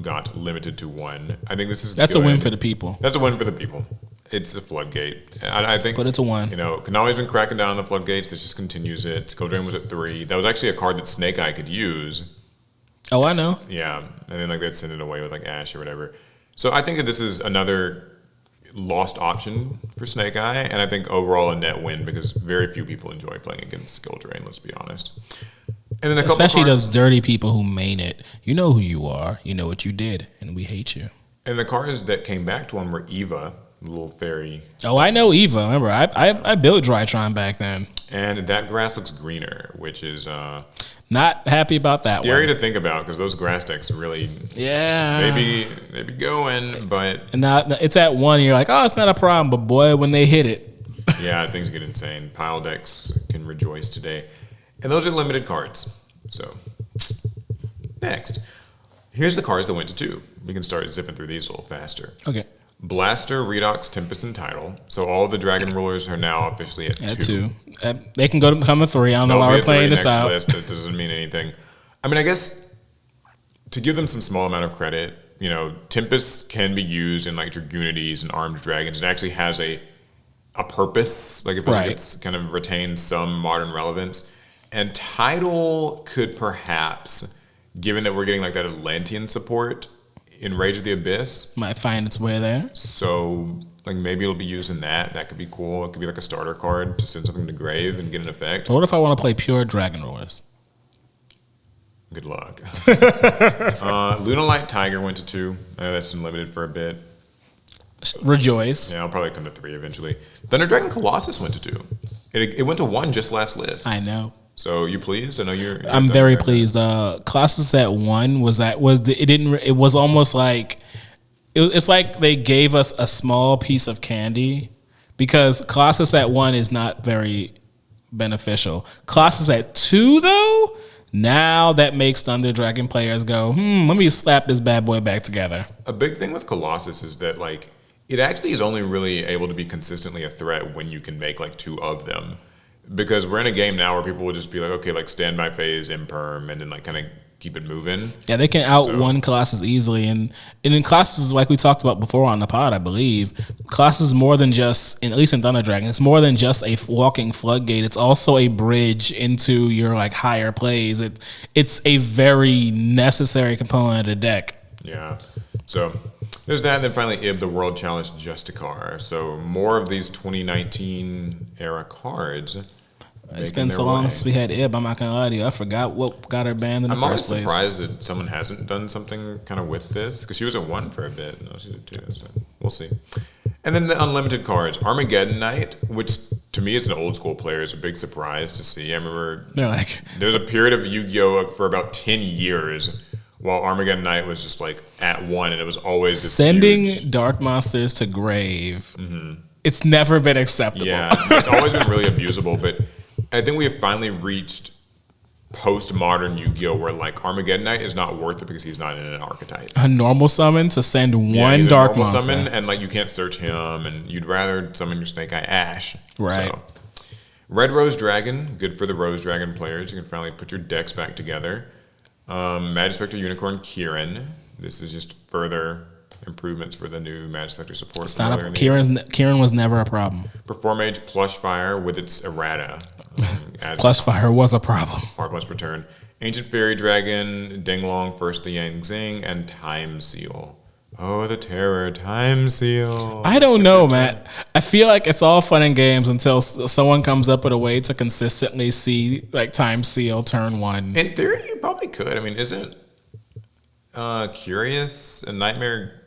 got limited to 1. I think that's a win for the people. That's a win for the people. It's a floodgate. I think, but it's a 1. Konami's been cracking down on the floodgates. This just continues it. Skill Drain was at 3. That was actually a card that Snake Eye could use. Oh, I know. Yeah, and then like they'd send it away with like Ash or whatever. So I think that this is another lost option for Snake Eye, and I think overall a net win because very few people enjoy playing against Skill Drain. Let's be honest. And then especially those dirty people who main it. You know who you are. You know what you did, and we hate you. And the cards that came back to 1 were Eva. Little fairy. Oh, I know Eva. Remember, I built Drytron back then. And that grass looks greener, which is not happy about that. Scary to think about because those grass decks really, maybe going, but and now it's at 1. You're like, oh, it's not a problem, but boy, when they hit it, yeah, things get insane. Pile decks can rejoice today, and those are limited cards. So next, here's the cards that went to 2. We can start zipping through these a little faster. Okay. Blaster, Redox, Tempest, and Tidal. So all the Dragon Rulers are now officially at 2. They can go to become a 3. I don't know why we're playing this out. List. It doesn't mean anything. I mean, I guess to give them some small amount of credit, Tempest can be used in like Dragoonities and Armed Dragons. It actually has a purpose. Like it feels like it's kind of retained some modern relevance. And Tidal could perhaps, given that we're getting like that Atlantean support in Rage of the Abyss, might find its way there. So, like, maybe it'll be used in that. That could be cool. It could be like a starter card to send something to grave and get an effect. What if I want to play pure Dragon Rulers? Good luck. Luna Light Tiger went to 2. That's been limited for a bit. Rejoice. Yeah, I'll probably come to 3 eventually. Thunder Dragon Colossus went to 2. It went to 1 just last list. I know. So you pleased? I know I'm very pleased. Colossus at 1 it was almost like it's like they gave us a small piece of candy because Colossus at 1 is not very beneficial. Colossus at 2 though, now that makes Thunder Dragon players go, let me slap this bad boy back together. A big thing with Colossus is that like it actually is only really able to be consistently a threat when you can make like 2 of them. Because we're in a game now where people will just be like, okay, like standby phase, imperm, and then like kind of keep it moving. Yeah, they can outrun Colossus easily. And in Colossus, like we talked about before on the pod, I believe, Colossus is more than just, at least in Thunder Dragon, it's more than just a walking floodgate. It's also a bridge into your like higher plays. It's a very necessary component of the deck. Yeah. So there's that, and then finally Ib, the World Challenge Justicar. So more of these 2019 era cards. It's been so long since we had Ib. I'm not gonna lie to you. I forgot what got her banned in the first place. I'm always surprised that someone hasn't done something kind of with this, because she was at 1 for a bit. No, she's at 2. So we'll see. And then the unlimited cards, Armageddon Knight, which to me as an old school player is a big surprise to see. I remember there was a period of Yu-Gi-Oh for about 10 years. While Armageddon Knight was just like at 1, and it was always this sending huge... dark monsters to grave. Mm-hmm. It's never been acceptable. Yeah, it's always been really abusable. But I think we have finally reached post-modern Yu-Gi-Oh where like Armageddon Knight is not worth it because he's not in an archetype. A normal summon to send one dark monster. Summon, and like you can't search him, and you'd rather summon your Snake Eye Ash. Right. So. Red Rose Dragon, good for the Rose Dragon players. You can finally put your decks back together. Magispector Unicorn Kieran. This is just further improvements for the new Magispector support. It's not Kieran was never a problem. Performage Plushfire with its errata. Plushfire was a problem. Heartless Return. Ancient Fairy Dragon, Dinglong, First the Yang Zing, and Time Seal. Oh, the terror, Time Seal. I don't know, Matt. I feel like it's all fun and games until someone comes up with a way to consistently see like Time Seal turn 1. In theory, you probably could. I mean, isn't Curious and Nightmare...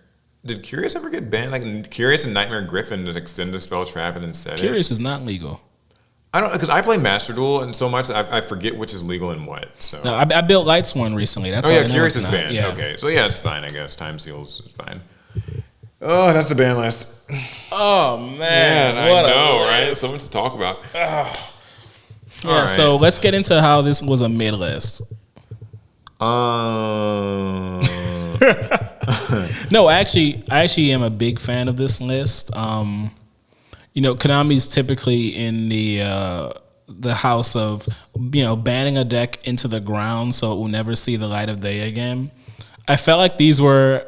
Did Curious ever get banned? Like Curious and Nightmare Griffin to extend the spell trap and then set Curious is not legal. I don't, because I play Master Duel and so much that I forget which is legal and what. So no, I built Lights one recently. That's Curious is banned. Yeah. Okay, so yeah, it's fine. I guess Time Seals is fine. Oh, that's the ban list. Oh man, I know, right? So much to talk about. Yeah. Right. So let's get into how this was a mid list. No, I actually am a big fan of this list. You know, Konami's typically in the house of, you know, banning a deck into the ground so it will never see the light of day again. I felt like these were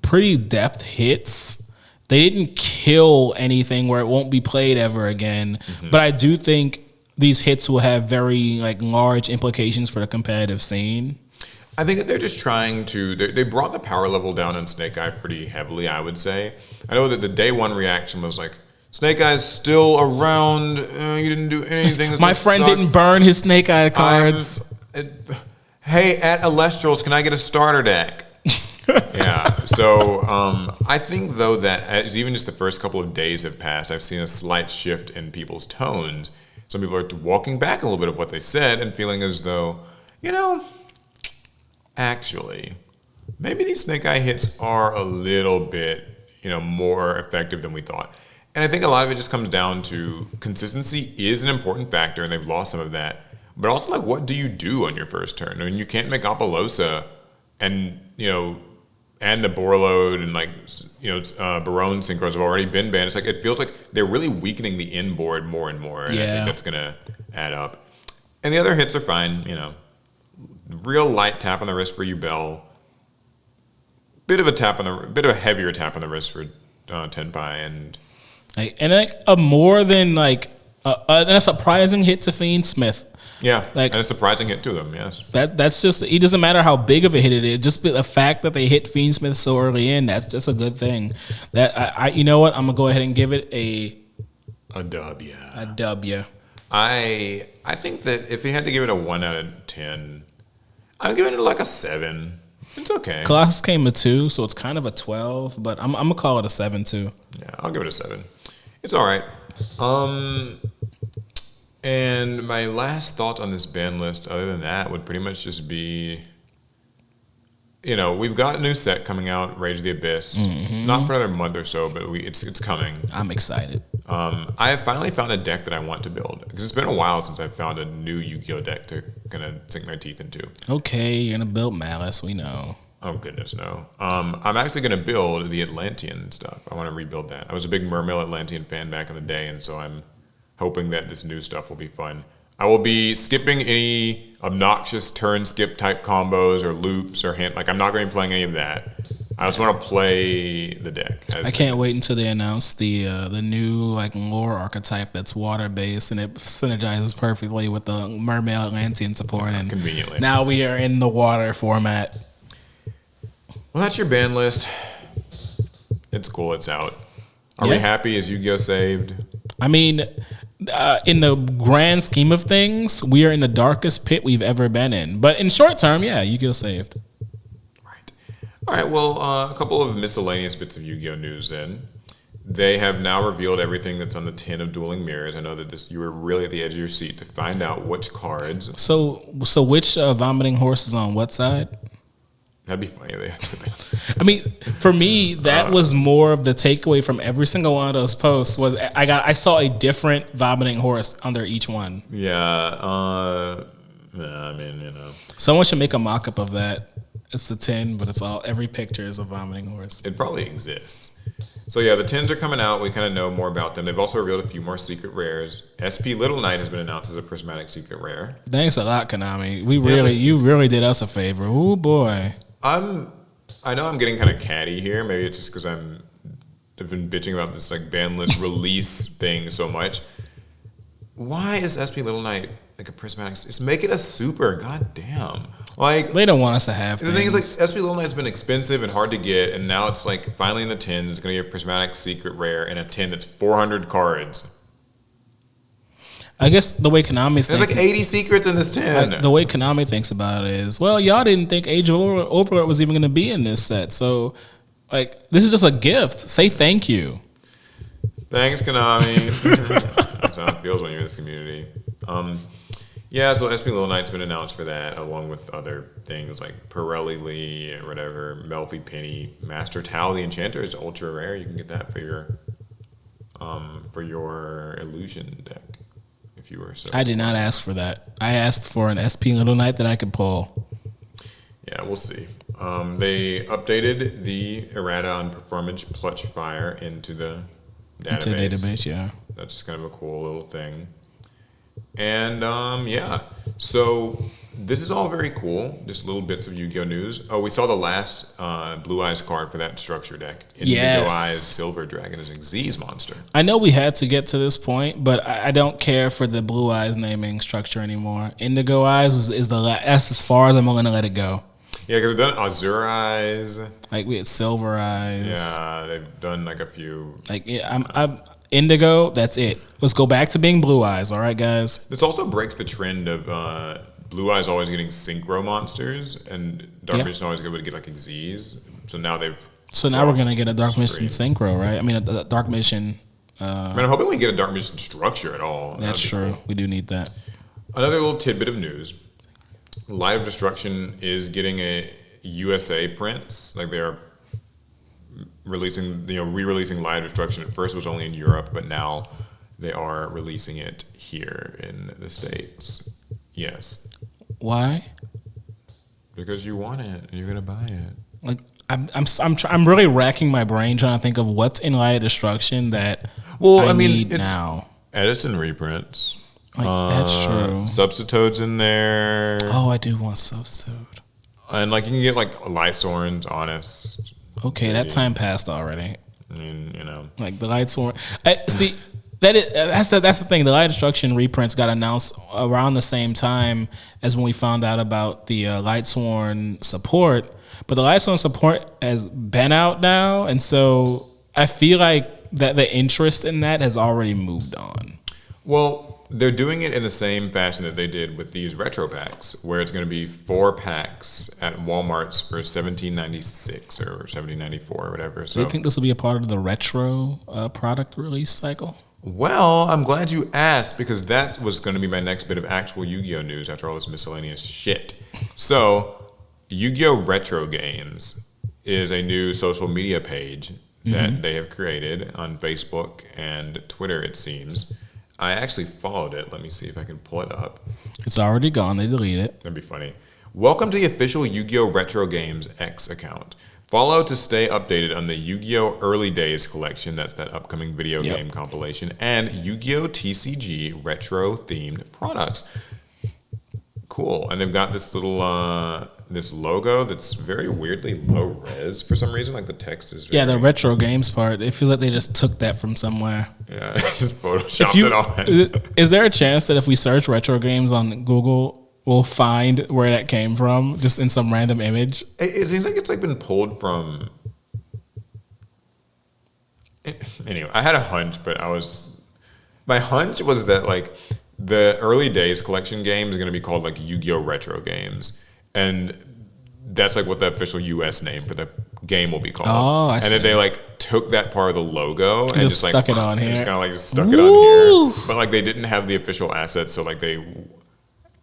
pretty depth hits. They didn't kill anything where it won't be played ever again, but I do think these hits will have very like large implications for the competitive scene. I think that they're just trying to. They brought the power level down on Snake Eye pretty heavily, I would say. I know that the day one reaction was like, Snake Eye's still around. You didn't do anything. My friend didn't burn his Snake Eye cards. Hey, at Alestrals, can I get a starter deck? Yeah. So I think, though, that as even just the first couple of days have passed, I've seen a slight shift in people's tones. Some people are walking back a little bit of what they said and feeling as though, you know, actually, maybe these Snake Eye hits are a little bit, you know, more effective than we thought. And I think a lot of it just comes down to consistency is an important factor, and they've lost some of that. But also, like, what do you do on your first turn? I mean, you can't make Apollosa and, you know, and the Borload and, like, you know, Barone Synchros have already been banned. It's like, it feels like they're really weakening the inboard more and more. And I think that's going to add up. And the other hits are fine, you know. Real light tap on the wrist for Yubel. Bit of a heavier tap on the wrist for Tenpai and like a more than like a surprising hit to Fiend Smith. Yeah, like, and a surprising hit to them. Yes, that's just, it doesn't matter how big of a hit it is. Just the fact that they hit Fiend Smith so early in, that's just a good thing. That I you know what, I'm gonna go ahead and give it a dub. Yeah, a dub. Yeah, I think that if he had to give it a 1 out of 10, I'm giving it like a 7. It's okay. Colossus came a 2, so it's kind of a 12, but I'm gonna call it a 7 too. Yeah, I'll give it a 7. It's all right. And my last thought on this ban list, other than that, would pretty much just be, you know, we've got a new set coming out, Rage of the Abyss. Not for another month or so, but it's coming. I'm excited. I have finally found a deck that I want to build, because it's been a while since I've found a new Yu-Gi-Oh deck to kind of sink my teeth into. Okay, you're gonna build Malice, we know. Oh goodness, no. I'm actually going to build the Atlantean stuff. I want to rebuild that. I was a big Mermail Atlantean fan back in the day, and so I'm hoping that this new stuff will be fun. I will be skipping any obnoxious turn skip type combos or loops or hand. Like I'm not going to be playing any of that. I just want to play the deck. I can't wait until they announce the new like lore archetype that's water based and it synergizes perfectly with the Mermail Atlantean support. And conveniently, now we are in the water format. Well, that's your ban list. It's cool. It's out. Are we happy? Is Yu-Gi-Oh saved? I mean, in the grand scheme of things, we are in the darkest pit we've ever been in. But in short term, yeah, Yu-Gi-Oh saved. Right. All right. Well, a couple of miscellaneous bits of Yu-Gi-Oh news then. They have now revealed everything that's on the tin of Dueling Mirrors. I know that you were really at the edge of your seat to find out which cards. So which vomiting horse is on what side? That'd be funny. I mean, for me, that was more of the takeaway from every single one of those posts. Was I saw a different vomiting horse under each one. Yeah. I mean, you know, someone should make a mock-up of that. It's the tin, but every picture is a vomiting horse. It probably exists. So yeah, the tins are coming out. We kind of know more about them. They've also revealed a few more secret rares. SP Little Knight has been announced as a prismatic secret rare. Thanks a lot, Konami. You really did us a favor. Oh boy. I know I'm getting kind of catty here. Maybe it's just because I've been bitching about this like ban list release thing so much. Why is SP Little Knight like a prismatic? Just make it a super. God damn. Like they don't want us to have. The thing is, like SP Little Knight's been expensive and hard to get, and now it's like finally in the tin. It's gonna get a prismatic secret rare in a tin that's 400 cards. I guess the way Konami's there's like 80 secrets in this tin. The way Konami thinks about it is, well, y'all didn't think Age of Overlord was even going to be in this set, so like this is just a gift. Say thank you. Thanks, Konami. That's how it feels when you're in this community. Yeah, so SP Little Knight's been announced for that, along with other things like Pirelli Lee or whatever, Melfi Penny, Master Tao the Enchanter is ultra rare. You can get that for your illusion deck. If you were so. I did not ask for that. I asked for an SP Little Knight that I could pull. Yeah, we'll see. They updated the errata on Performance Clutch Fire into the database. Yeah. That's just kind of a cool little thing. And yeah, so this is all very cool. Just little bits of Yu-Gi-Oh news. Oh, we saw the last Blue Eyes card for that structure deck. Indigo Eyes Silver Dragon is a Xyz monster. I know we had to get to this point, but I don't care for the Blue Eyes naming structure anymore. Indigo Eyes that's as far as I'm willing to let it go. Yeah, because they've done Azure Eyes. Like we had Silver Eyes. Yeah, they've done like a few. Like I'm Indigo. That's it. Let's go back to being Blue Eyes. All right, guys. This also breaks the trend of Blue Eyes always getting synchro monsters, and Dark Magician always able to get like Xyz. So now we're gonna get a Dark Magician synchro, right? I mean, a Dark Magician. Man, I'm hoping we get a Dark Magician structure at all. That's true. Cool. We do need that. Another little tidbit of news: Light of Destruction is getting a USA prints. Like they are releasing, re-releasing Light of Destruction. At first, it was only in Europe, but now they are releasing it here in the States. Yes. Why? Because you want it and you're gonna buy it. Like I'm really racking my brain trying to think of what's in Light of Destruction that I need it's now. Edison reprints. Like that's true. Substitutes in there. Oh, I do want Substitute. And like you can get like Light Sworns, Honest. Okay, that time passed already. I mean, like the Light Sworn. See. That's the thing. The Light Destruction reprints got announced around the same time as when we found out about the Light Sworn support. But the Light Sworn support has been out now, and so I feel like that the interest in that has already moved on. Well, they're doing it in the same fashion that they did with these retro packs, where it's going to be 4 packs at Walmart's for $17.96 or $17.94 or whatever. So, do you think this will be a part of the retro product release cycle? Well, I'm glad you asked because that was going to be my next bit of actual Yu-Gi-Oh news after all this miscellaneous shit. So, Yu-Gi-Oh Retro Games is a new social media page that they have created on Facebook and Twitter, it seems. I actually followed it. Let me see if I can pull it up. It's already gone. They deleted it. That'd be funny. Welcome to the official Yu-Gi-Oh Retro Games X account. Follow to stay updated on the Yu-Gi-Oh Early Days collection, that's that upcoming video game compilation, and Yu-Gi-Oh TCG retro-themed products. Cool. And they've got this little this logo that's very weirdly low res for some reason. Like the text is the retro games part. It feels like they just took that from somewhere. Yeah, just photoshopped it on. Is there a chance that if we search retro games on Google, we'll find where that came from, just in some random image? It seems like it's like been pulled from. Anyway, I had a hunch, but my hunch was that like the Early Days collection game is going to be called like Yu-Gi-Oh Retro Games, and that's like what the official U.S. name for the game will be called. Oh, I see. And then they like took that part of the logo and just stuck like it on here. just kind of like stuck it on here, but like they didn't have the official assets, so like they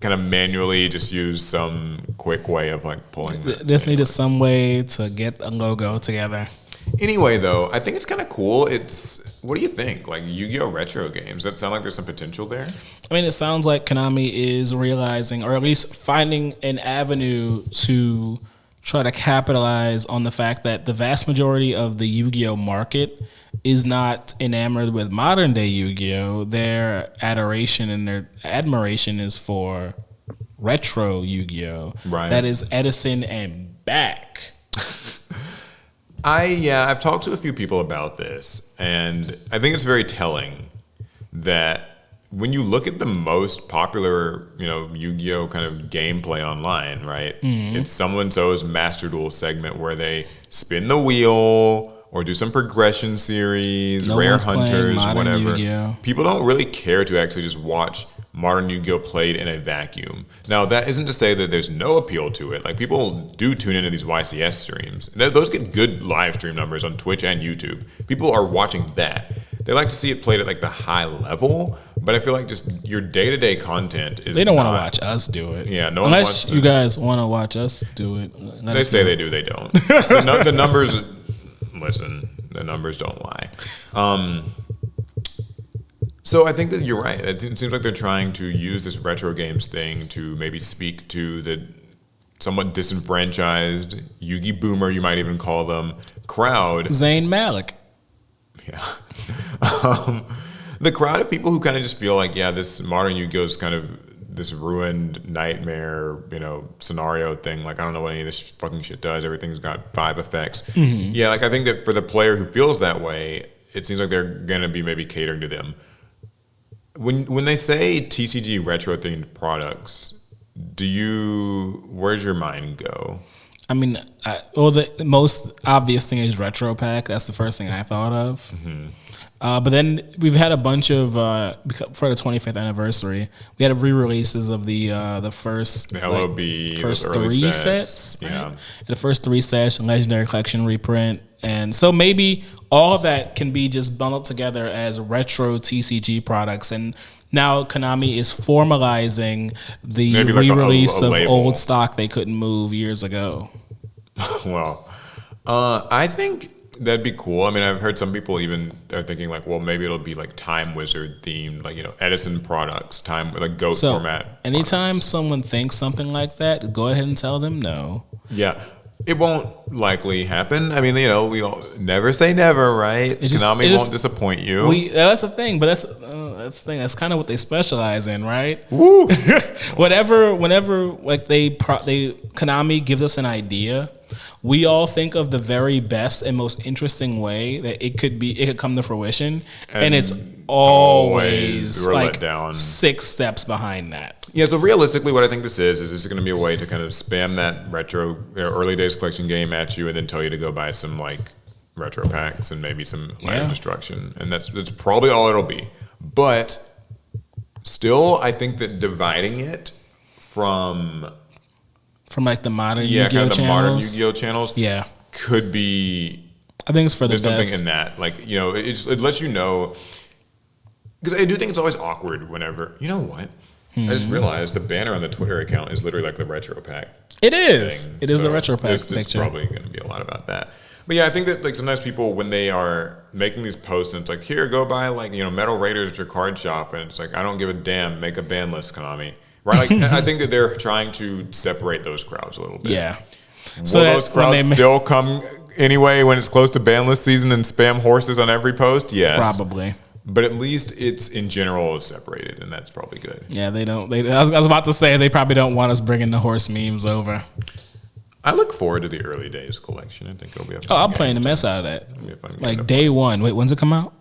kind of manually just used some quick way of like pulling that. Just needed some way to get a logo together. Anyway, though, I think it's kind of cool. What do you think? Like Yu-Gi-Oh retro games, that sound like there's some potential there? I mean, it sounds like Konami is realizing, or at least finding an avenue to try to capitalize on the fact that the vast majority of the Yu-Gi-Oh market is not enamored with modern day Yu-Gi-Oh. Their adoration and their admiration is for retro Yu-Gi-Oh. Right. That is Edison and back. I've talked to a few people about this, and I think it's very telling that when you look at the most popular, Yu-Gi-Oh kind of gameplay online, right? Mm-hmm. It's someone-so's Master Duel segment where they spin the wheel or do some progression series, Rare Hunters, whatever. Yu-Gi-Oh. People don't really care to actually just watch modern Yu-Gi-Oh played in a vacuum. Now, that isn't to say that there's no appeal to it. Like, people do tune into these YCS streams. Those get good live stream numbers on Twitch and YouTube. People are watching that. They like to see it played at like the high level, but I feel like just your day-to-day content is. They don't want to watch us do it. Yeah, no one wants to. Unless you guys want to watch us do it. They say they do, they don't. The numbers, listen, the numbers don't lie. So I think that you're right. It seems like they're trying to use this retro games thing to maybe speak to the somewhat disenfranchised Yu-Gi boomer, you might even call them, crowd. Zayn Malik. Yeah. The crowd of people who kind of just feel like, this modern Yu-Gi-Oh is kind of this ruined nightmare, scenario thing. Like, I don't know what any of this fucking shit does. Everything's got 5 effects. Mm-hmm. Yeah, like I think that for the player who feels that way, it seems like they're going to be maybe catering to them. When they say TCG retro themed products, where's your mind go? I mean, the most obvious thing is Retro Pack. That's the first thing I thought of. Mm-hmm. But then we've had a bunch of for the 25th anniversary. We had re-releases of the first LOB, first early 3 sets. Right? Yeah, the first 3 sets, Legendary Collection reprint, and so maybe all of that can be just bundled together as retro TCG products. And now Konami is formalizing the maybe like re-release of label. old stock they couldn't move years ago. Well, I think that'd be cool. I mean, I've heard some people even are thinking like, well, maybe it'll be like Time Wizard themed, like Edison products, like GOAT format. Anytime products. someone thinks something like that, go ahead and tell them no. Yeah. It won't likely happen. I mean, we all never say never, right? Konami won't disappoint you. That's the thing, but that's the thing. That's kind of what they specialize in, right? Woo! whenever like Konami gives us an idea, we all think of the very best and most interesting way that it could come to fruition, and it's always like let down. 6 steps behind that. Yeah, so realistically what I think this is going to be a way to kind of spam that retro Early Days collection game at you and then tell you to go buy some like retro packs and maybe some item destruction, and that's probably all it'll be. But still, I think that dividing it from like the modern Yu-Gi-Oh kind of the channels. modern Yu-Gi-Oh channels could be. I think it's for the best. There's something in that, like it lets you know, because I do think it's always awkward whenever what. I just realized the banner on the Twitter account is literally like the retro pack. It is. Thing. It is the retro pack picture. It's probably going to be a lot about that. But yeah, I think that like sometimes people, when they are making these posts and it's like, here, go buy like Metal Raiders at your card shop, and it's like, I don't give a damn, make a ban list, Konami. Right? Like, I think that they're trying to separate those crowds a little bit. Yeah. Will those crowds still come anyway when it's close to Banlist season and spam horses on every post? Yes. Probably. But at least it's in general separated, and that's probably good. Yeah, they don't. I was about to say they probably don't want us bringing the horse memes over. I look forward to the early days collection. I think it'll be a fun I'm game. playing the mess out of that. It'll be a fun game Like day one. Wait, when's it come out?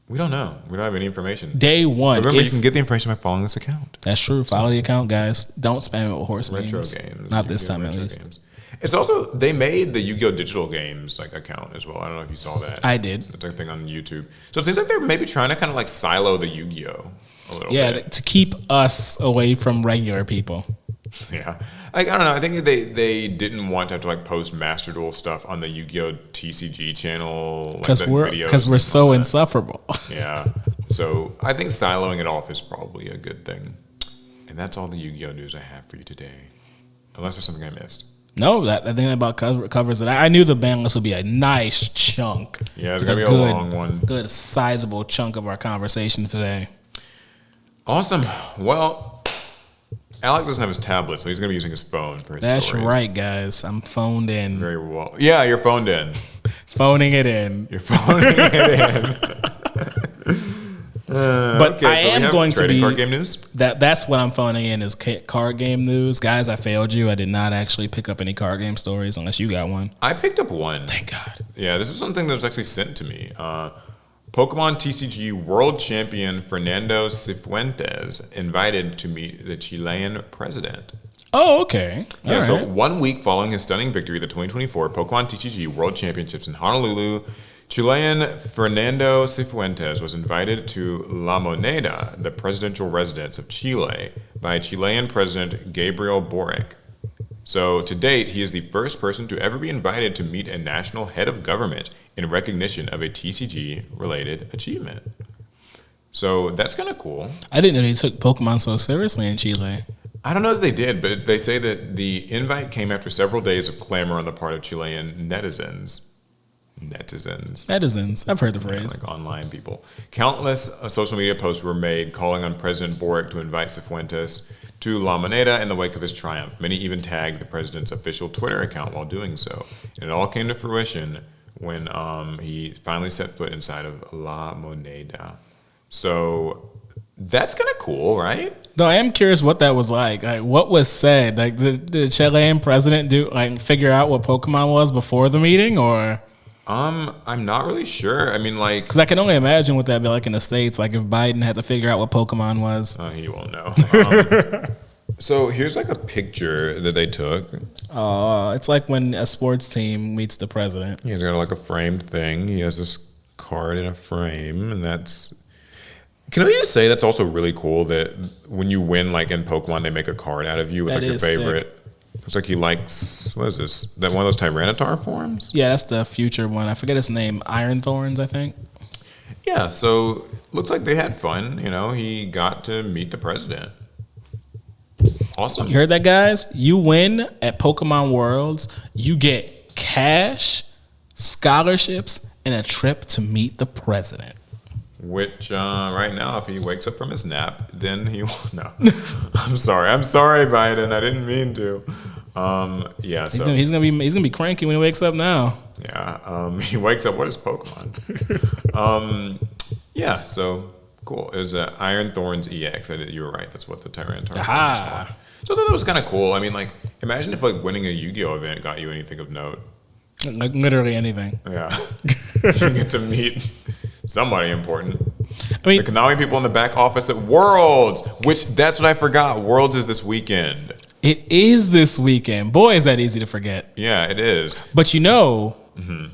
We don't know. We don't have any information. Day one. Remember, you can get the information by following this account. That's true. Follow the account, guys. Don't spam it with horse Retro memes. games. Not this time, at least. Games. It's also, they made the Yu-Gi-Oh digital games like account as well. I don't know if you saw that. I did. It's a thing on YouTube. So it seems like they're maybe trying to kind of like silo the Yu-Gi-Oh a little bit. Yeah, to keep us away from regular people. Yeah. Like, I don't know. I think they didn't want to have to like post Master Duel stuff on the Yu-Gi-Oh TCG channel. Because we're so insufferable. Yeah. So I think siloing it off is probably a good thing. And that's all the Yu-Gi-Oh news I have for you today. Unless there's something I missed. No, I think about covers it. I knew the Banlist would be a nice chunk. Yeah, it's going to be a long one. Good, sizable chunk of our conversation today. Awesome. Well, Alec doesn't have his tablet, so he's going to be using his phone for his That's stories. right, guys. I'm phoned in. Very well. Yeah, you're phoned in. Phoning it in. You're phoning it in. But okay, I so am going to be card game news. That's what I'm phoning in is card game news, guys. I failed you. I did not actually pick up any card game stories unless you got one. I picked up one. Thank God. Yeah, this is something that was actually sent to me. Pokemon TCG World Champion Fernando Cifuentes invited to meet the Chilean president. Oh, okay. Yeah, so 1 week following his stunning victory at the 2024 Pokemon TCG World Championships in Honolulu, Chilean Fernando Cifuentes was invited to La Moneda, the presidential residence of Chile, by Chilean President Gabriel Boric. So, to date, he is the first person to ever be invited to meet a national head of government in recognition of a TCG-related achievement. So, that's kind of cool. I didn't know they took Pokemon so seriously in Chile. I don't know that they did, but they say that the invite came after several days of clamor on the part of Chilean netizens. I've heard the phrase. Like online people. Countless social media posts were made calling on President Boric to invite Cifuentes to La Moneda in the wake of his triumph. Many even tagged the president's official Twitter account while doing so. And it all came to fruition when he finally set foot inside of La Moneda. So that's kind of cool, right? Though I am curious what that was like. Like, what was said? Like, did the Chilean president figure out what Pokemon was before the meeting, or? I'm not really sure. I mean, like, because I can only imagine what that'd be like in the States. Like if Biden had to figure out what Pokemon was. He won't know. So here's like a picture that they took. Oh, it's like when a sports team meets the president. Yeah, they got like a framed thing. He has this card in a frame, and that's. Can I just say that's also really cool that when you win, like in Pokemon, they make a card out of you with That like your is favorite. sick. Looks like he likes, what is this? That one of those Tyranitar forms? Yeah, that's the future one. I forget his name. Iron Thorns, I think. Yeah, so looks like they had fun. You know, he got to meet the president. Awesome. You heard that, guys? You win at Pokemon Worlds. You get cash, scholarships, and a trip to meet the president. Which, right now, if he wakes up from his nap, then he will. No. I'm sorry, Biden. I didn't mean to. Yeah, so. He's gonna be cranky when he wakes up now. Yeah, he wakes up. What is Pokemon? Yeah, so cool. It was Iron Thorns EX. You were right. That's what the Tyranitar is called. So I thought that was kind of cool. I mean, like, imagine if like winning a Yu-Gi-Oh event got you anything of note. Like literally anything. Yeah, you get to meet somebody important. I mean, the Konami people in the back office at Worlds, which that's what I forgot. Worlds is this weekend. It is this weekend. Boy, is that easy to forget. Yeah, it is. But you know,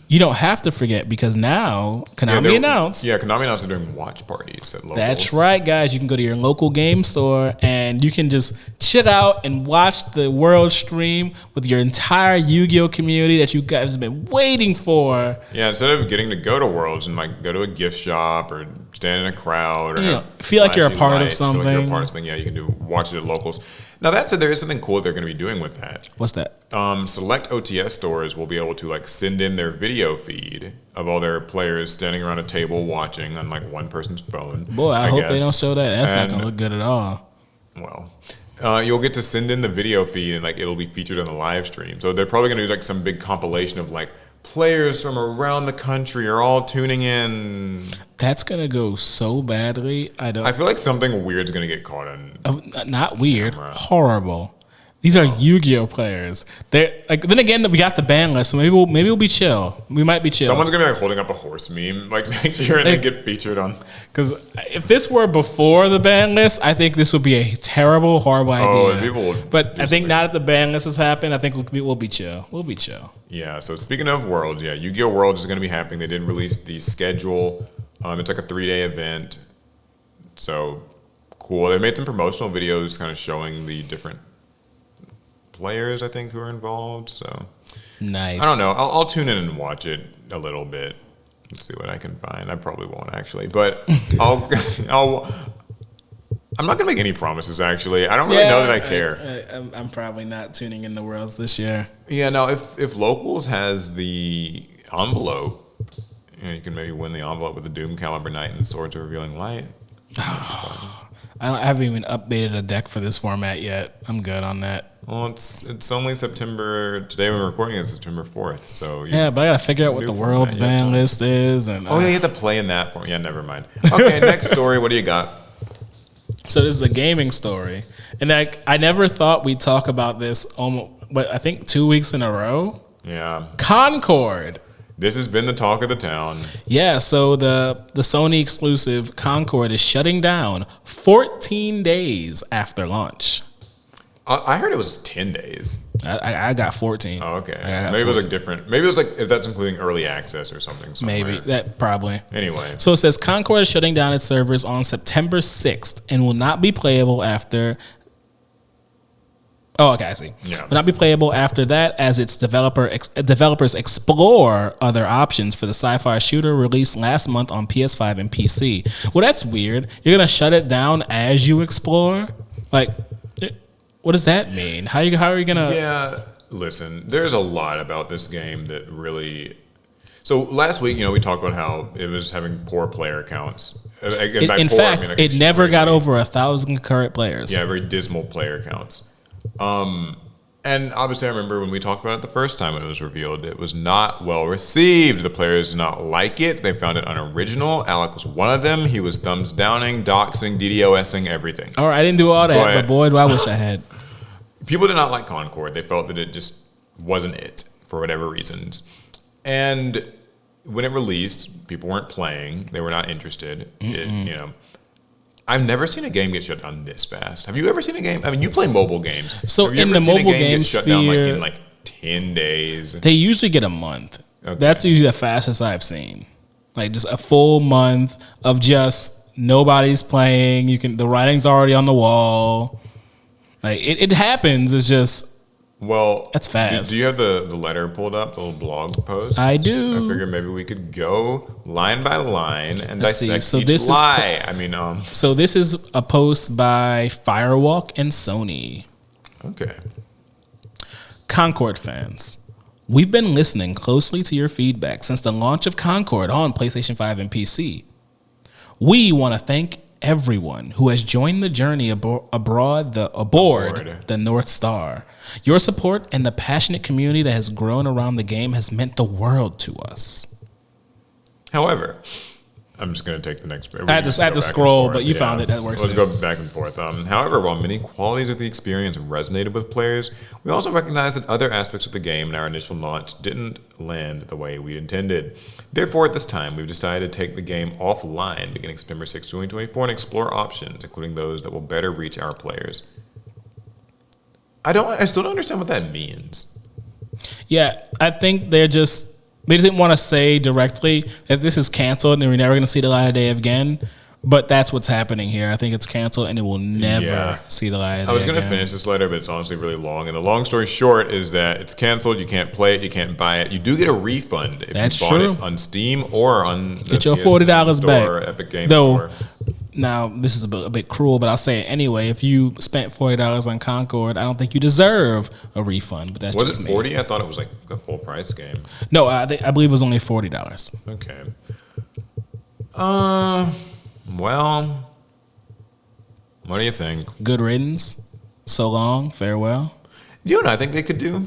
you don't have to forget because now Konami announced. Yeah, Konami announced they're doing watch parties at locals. That's right, guys. You can go to your local game store and you can just chill out and watch the world stream with your entire Yu-Gi-Oh community that you guys have been waiting for. Yeah, instead of getting to go to Worlds and like go to a gift shop or stand in a crowd or feel like you're a part of something. Feel like you're a part of something. Yeah, you can watch it at locals. Now that said, there is something cool they're going to be doing with that. What's that? Select OTS stores will be able to like send in their video feed of all their players standing around a table watching on like one person's phone. Boy, I hope they don't show that. That's not going to look good at all. Well, You'll get to send in the video feed and like it'll be featured on the live stream. So they're probably gonna do like some big compilation of like players from around the country are all tuning in. That's gonna go so badly. I feel like something weird's gonna get caught on. Not weird, horrible. These are Yu-Gi-Oh players. They're like. Then again, we got the ban list, so maybe we'll be chill. We might be chill. Someone's gonna be like holding up a horse meme, like make sure and then get featured on. Because if this were before the ban list, I think this would be a terrible, horrible idea. People would but I think now that the ban list has happened, I think we'll be chill. We'll be chill. Yeah. So speaking of Worlds, yeah, Yu-Gi-Oh Worlds is gonna be happening. They did release the schedule. It's like a 3-day event. So cool. They made some promotional videos, kind of showing the different players I think who are involved. So nice. I don't know. I'll tune in and watch it a little bit. Let's see what I can find. I probably won't actually, but I'm not gonna make any promises. Actually, I don't really know that I care. I'm probably not tuning in the Worlds this year. Yeah. Now, if Locals has the envelope, you can maybe win the envelope with the Doom Caliber Knight and Swords of Revealing Light. I haven't even updated a deck for this format yet. I'm good on that. Well, it's only September. Today when we're recording is September 4th. So yeah, but I gotta figure out what the World's ban list is. And you have to play in that form. Yeah, never mind. Okay, next story. What do you got? So this is a gaming story, and I never thought we'd talk about this but I think 2 weeks in a row. Yeah. Concord. This has been the talk of the town. Yeah, so the Sony exclusive Concord is shutting down 14 days after launch. I heard it was 10 days. I got 14. Oh, okay. Maybe 14. It was like different. Maybe it was like if that's including early access or something. Somewhere. Maybe that probably. Anyway, so it says Concord is shutting down its servers on September 6th and will not be playable after. Oh, okay, I see. Yeah. Will not be playable after that as its developers explore other options for the sci-fi shooter released last month on PS5 and PC. Well, that's weird. You're gonna shut it down as you explore? Like, what does that mean? How are you gonna? Yeah, listen. There's a lot about this game that really. So last week, we talked about how it was having poor player counts. In fact, it never got over 1,000 concurrent players. Yeah, very dismal player counts. And obviously, I remember when we talked about it the first time it was revealed, it was not well received. The players did not like it. They found it unoriginal. Alec was one of them. He was thumbs downing, doxing, DDoSing, everything. All right, I didn't do all that, but boy, do I wish I had. People did not like Concord. They felt that it just wasn't it for whatever reasons. And when it released, people weren't playing. They were not interested. I've never seen a game get shut down this fast. Have you ever seen a game? I mean, you play mobile games. So have you in ever the seen mobile a game game get shut down in 10 days? They usually get a month. Okay. That's usually the fastest I've seen. Like just a full month of just nobody's playing. The writing's already on the wall. Like it happens. It's just that's fast. Do you have the letter pulled up, the little blog post? I do. I figured maybe we could go line by line and Let's dissect see. So each this lie. So this is a post by Firewalk and Sony. Okay. Concord fans, we've been listening closely to your feedback since the launch of Concord on PlayStation 5 and PC. We want to thank everyone who has joined the journey aboard the North Star. Your support and the passionate community that has grown around the game has meant the world to us. However, I'm just going to take the next bit. I had to scroll, but you found it. That works. Let's go back and forth. However, while many qualities of the experience resonated with players, we also recognize that other aspects of the game in our initial launch didn't land the way we intended. Therefore, at this time, we've decided to take the game offline beginning September 6, 2024 and explore options, including those that will better reach our players. I still don't understand what that means. Yeah, I think they didn't want to say directly that this is canceled and we're never going to see the light of day again. But that's what's happening here. I think it's canceled and it will never see the light of day. I was going to finish this letter, but it's honestly really long. And the long story short is that it's canceled. You can't play it. You can't buy it. You do get a refund if you bought it on Steam or on the Get your $40 store, back. Epic Games Store. Now, this is a bit cruel, but I'll say it anyway. If you spent $40 on Concord, I don't think you deserve a refund. But that's was it $40? I thought it was like a full price game. No, I believe it was only $40. Okay. Well, what do you think? Good riddance. So long, farewell. You know what I think they could do?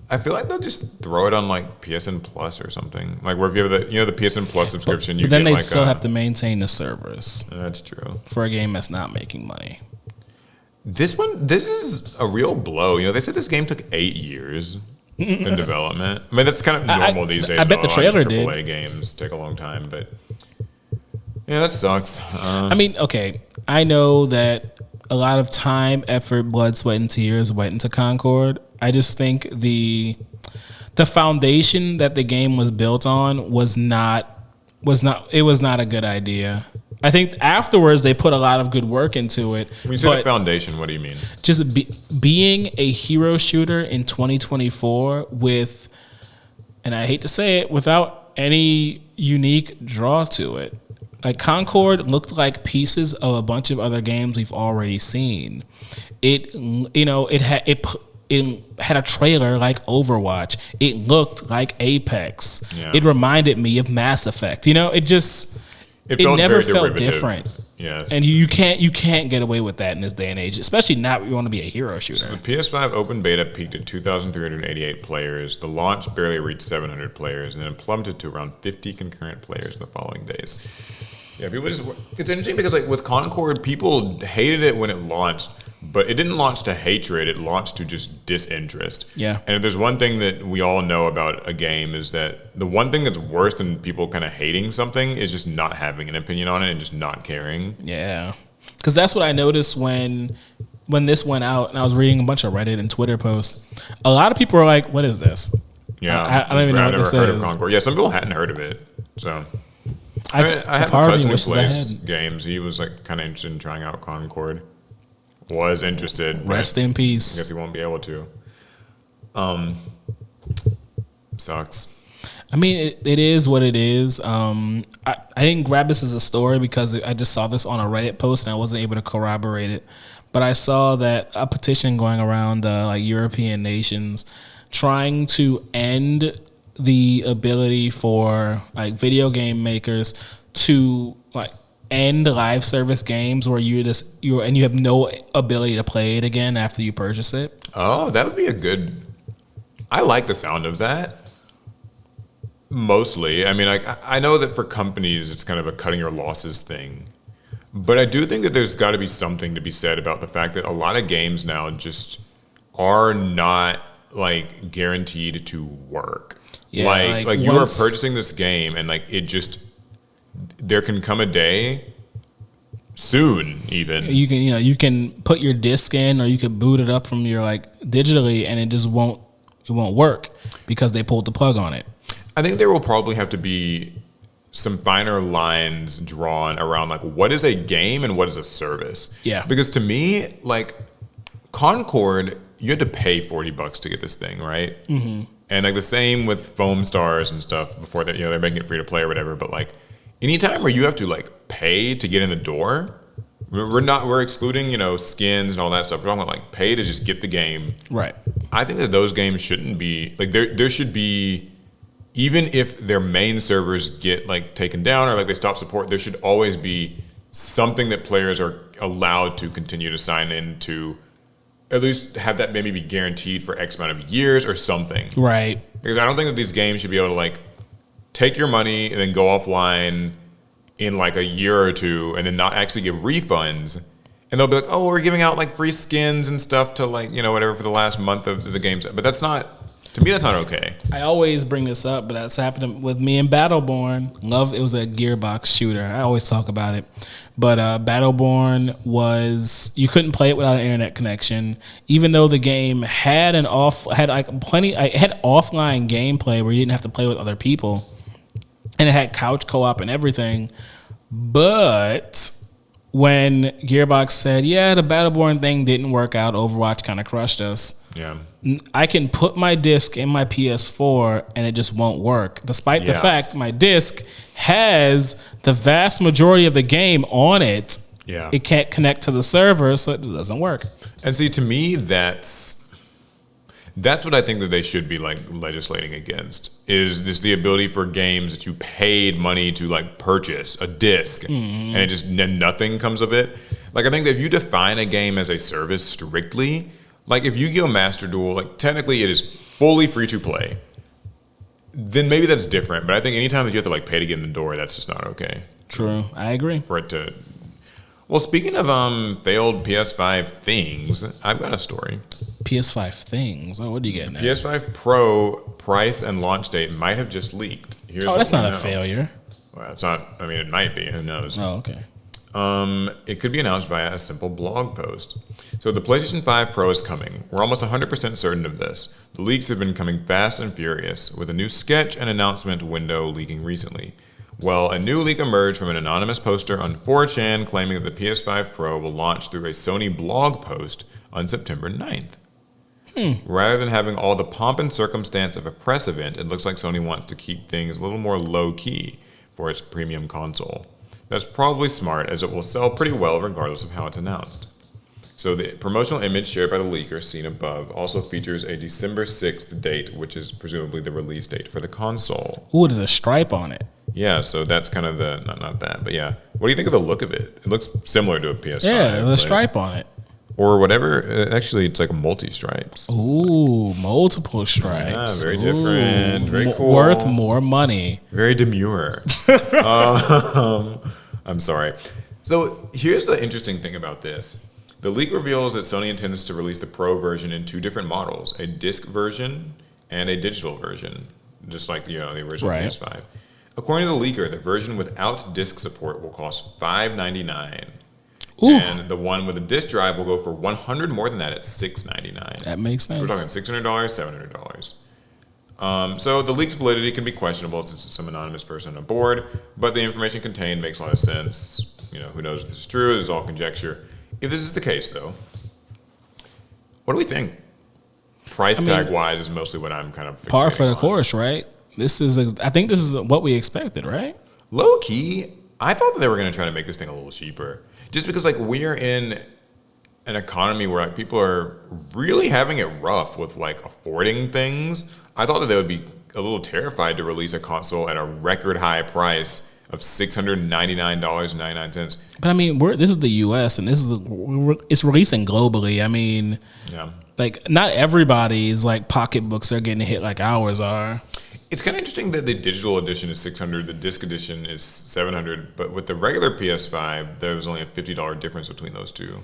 I feel like they'll just throw it on like PSN Plus or something. Like where if you have the PSN Plus subscription, But then they still have to maintain the servers. That's true. For a game that's not making money. This is a real blow. They said this game took 8 years in development. I mean, that's kind of normal these days. I bet the trailer did. AAA games take a long time, but yeah, that sucks. I mean, okay, I know that a lot of time, effort, blood, sweat, and tears went into Concord. I just think the foundation that the game was built on was not a good idea. I think afterwards they put a lot of good work into it. When you say the foundation, what do you mean? Just being a hero shooter in 2024 with, and I hate to say it, without any unique draw to it. Like Concord looked like pieces of a bunch of other games we've already seen. It had a trailer like Overwatch. It looked like Apex. Yeah. It reminded me of Mass Effect. It never felt different. Yes. And you can't get away with that in this day and age, especially not when you want to be a hero shooter. So the PS5 open beta peaked at 2,388 players. The launch barely reached 700 players, and then plummeted to around 50 concurrent players in the following days. Yeah, it's interesting because like with Concord, people hated it when it launched, but it didn't launch to hatred. It launched to just disinterest. Yeah. And if there's one thing that we all know about a game is that the one thing that's worse than people kind of hating something is just not having an opinion on it and just not caring. Yeah. Because that's what I noticed when this went out and I was reading a bunch of Reddit and Twitter posts. A lot of people are like, what is this? Yeah. I don't even know what this I've never heard is. of Concord. Yeah, some people hadn't heard of it. So I have a cousin who plays games. He was like kind of interested in trying out Concord. Was interested. Rest in peace. I guess he won't be able to. Sucks. I mean, it is what it is. I didn't grab this as a story because I just saw this on a Reddit post and I wasn't able to corroborate it. But I saw that a petition going around like European nations trying to end the ability for like video game makers to like end live service games where you have no ability to play it again after you purchase it. Oh, that would be I like the sound of that. Mostly. I mean, like I know that for companies it's kind of a cutting your losses thing. But I do think that there's got to be something to be said about the fact that a lot of games now just are not like guaranteed to work. Yeah, like you are purchasing this game and like it just there can come a day soon even you can put your disc in or you could boot it up from your like digitally and it just won't work because they pulled the plug on it. I think there will probably have to be some finer lines drawn around like what is a game and what is a service. Yeah. Because to me, like Concord, you had to pay $40 to get this thing, right? Mm-hmm. And like the same with Foam Stars and stuff before that, they're making it free to play or whatever. But like anytime where you have to like pay to get in the door, we're excluding, skins and all that stuff. We're talking about like pay to just get the game. Right. I think that those games shouldn't be like there should be, even if their main servers get like taken down or like they stop support, there should always be something that players are allowed to continue to sign into. At least have that maybe be guaranteed for X amount of years or something. Right. Because I don't think that these games should be able to like take your money and then go offline in like a year or two and then not actually give refunds. And they'll be like, oh, we're giving out like free skins and stuff to like, whatever for the last month of the games. But that's not, to me, that's not okay. I always bring this up, but that's happened with me in Battleborn. It was a Gearbox shooter. I always talk about it. But Battleborn you couldn't play it without an internet connection, even though the game had offline gameplay where you didn't have to play with other people, and it had couch co-op and everything. But when Gearbox said, yeah, the Battleborn thing didn't work out, Overwatch kind of crushed us. Yeah. I can put my disc in my PS4 and it just won't work, despite the fact my disc has the vast majority of the game on it. Yeah. It can't connect to the server, so it doesn't work. And see, to me, that's what I think that they should be like legislating against, is just the ability for games that you paid money to like purchase a disc and nothing comes of it. Like, I think that if you define a game as a service strictly, like if Yu-Gi-Oh Master Duel, like technically it is fully free to play, then maybe that's different. But I think anytime that you have to like pay to get in the door, that's just not okay. True. I agree. For it to... Well, speaking of failed PS5 things, I've got a story. PS5 things? Oh, what are you getting at? PS5 Pro price and launch date might have just leaked. Here's that's not a failure. Well, it's not. I mean, it might be. Who knows? Oh, okay. It could be announced via a simple blog post. So the PlayStation 5 Pro is coming. We're almost 100% certain of this. The leaks have been coming fast and furious, with a new sketch and announcement window leaking recently. Well, a new leak emerged from an anonymous poster on 4chan claiming that the PS5 Pro will launch through a Sony blog post on September 9th. Rather than having all the pomp and circumstance of a press event, it looks like Sony wants to keep things a little more low-key for its premium console. That's probably smart, as it will sell pretty well regardless of how it's announced. So the promotional image shared by the leaker, seen above, also features a December 6th date, which is presumably the release date for the console. Ooh, there's a stripe on it. Yeah, so that's kind of the, not that, but yeah. What do you think of the look of it? It looks similar to a PS5. Yeah, there's a stripe on it. Or whatever. Actually, it's like multi-stripes. Ooh, multiple stripes. Yeah, very different. Very cool. Worth more money. Very demure. I'm sorry. So here's the interesting thing about this. The leak reveals that Sony intends to release the Pro version in two different models, a disc version and a digital version, just like the original PS5. According to the leaker, the version without disc support will cost $599. Ooh. And the one with a disc drive will go for $100 more than that at $699. That makes sense. We're talking $600, $700. So the leak's validity can be questionable since it's some anonymous person on board, but the information contained makes a lot of sense. Who knows if this is true? This is all conjecture. If this is the case, though, what do we think? Price tag wise is mostly what I'm kind of fixating par for the on. course, right? I think this is what we expected, right? Low key, I thought that they were going to try to make this thing a little cheaper, just because like we're in an economy where like people are really having it rough with like affording things. I thought that they would be a little terrified to release a console at a record high price of $699.99. But I mean, this is the U.S. and it's releasing globally. I mean, like not everybody's like pocketbooks are getting hit like ours are. It's kind of interesting that the digital edition is $600, the disc edition is $700, but with the regular PS5, there was only a $50 difference between those two.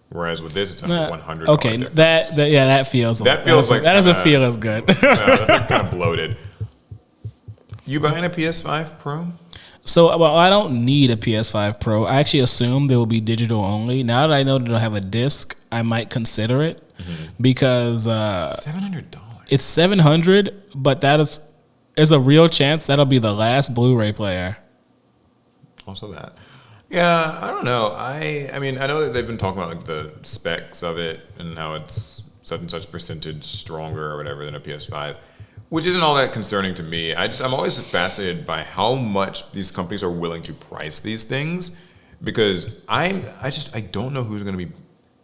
Whereas with this, it's only $100. Okay, difference. that feels like that doesn't feel as good. That's like kind of bloated. You buying a PS5 Pro? So, I don't need a PS5 Pro. I actually assumed it will be digital only. Now that I know that it'll have a disc, I might consider it because $700. It's $700, but there's a real chance that'll be the last Blu-ray player. Also that. Yeah, I don't know. I mean, I know that they've been talking about like the specs of it and how it's such and such percentage stronger or whatever than a PS5. Which isn't all that concerning to me. I'm always fascinated by how much these companies are willing to price these things, because I don't know who's going to be.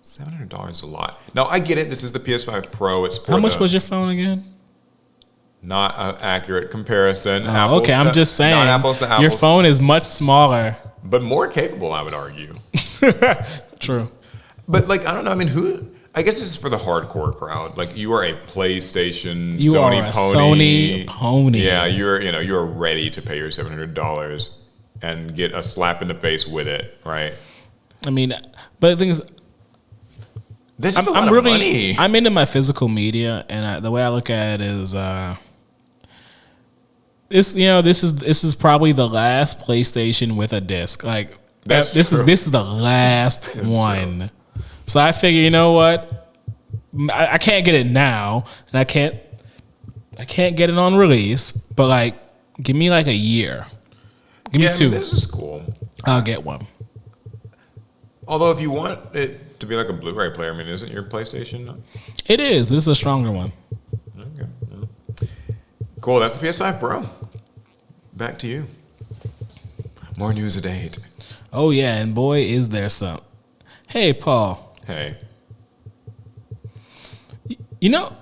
$700 is a lot. Now I get it. This is the PS5 Pro. It's for how much was your phone again? Not an accurate comparison. Oh, okay, I'm just saying. Not apples to apples. Your phone is much smaller, but more capable. I would argue. True. But like I don't know. I mean, who? I guess this is for the hardcore crowd. Like you are a PlayStation, you Sony are a pony. Sony pony. Yeah, you're ready to pay your $700 and get a slap in the face with it, right? I mean, but the thing is, this is a lot of money. I'm into my physical media, and the way I look at it is, this is probably the last PlayStation with a disc. Like this is the last one. True. So I figure, you know what? I can't get it now, and I can't get it on release. But like, give me like a year. Give me 2. This is cool. I'll get one. Although, if you want it to be like a Blu-ray player, I mean, isn't your PlayStation? It is. This is a stronger one. Okay. Cool. That's the PS5 Pro. Back to you. More news at 8. Oh yeah, and boy, is there some. Hey, Paul. Hey.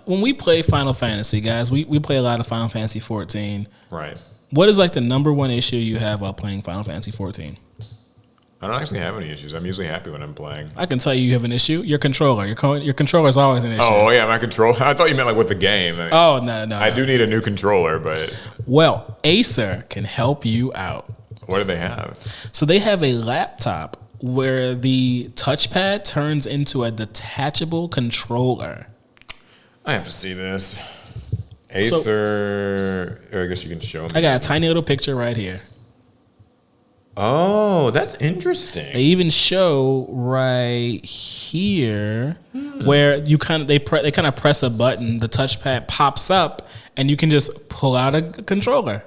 When we play Final Fantasy, guys, we play a lot of Final Fantasy 14. Right. What is like the number one issue you have while playing Final Fantasy 14? I don't actually have any issues. I'm usually happy when I'm playing. I can tell you have an issue. Your controller. Your controller is always an issue. Oh yeah, my controller. I thought you meant like with the game. I mean, Oh no. I do need a new controller, but Well, Acer can help you out. what do they have? So they have a laptop where the touchpad turns into a detachable controller. I have to see this. Acer. Or I guess you can show me. I got a tiny little picture right here. Oh, that's interesting. They even show right here where you they kind of press a button, the touchpad pops up, and you can just pull out a controller.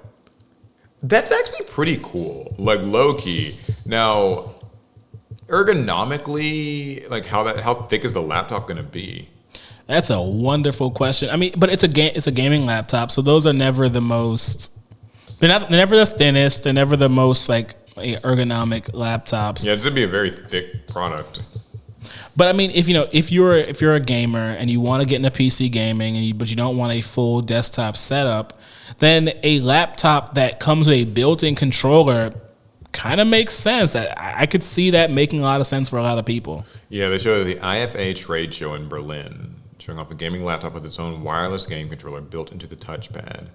That's actually pretty cool. Like low key. Now, ergonomically, like how thick is the laptop going to be? That's a wonderful question. I mean, but it's a gaming laptop, so those are never the most. They're never the thinnest. They're never the most like ergonomic laptops. Yeah, it's gonna be a very thick product. But I mean, if you're a gamer and you want to get into PC gaming, but you don't want a full desktop setup, then a laptop that comes with a built-in controller kind of makes sense. I could see that making a lot of sense for a lot of people. Yeah, they showed the IFA trade show in Berlin, showing off a gaming laptop with its own wireless game controller built into the touchpad.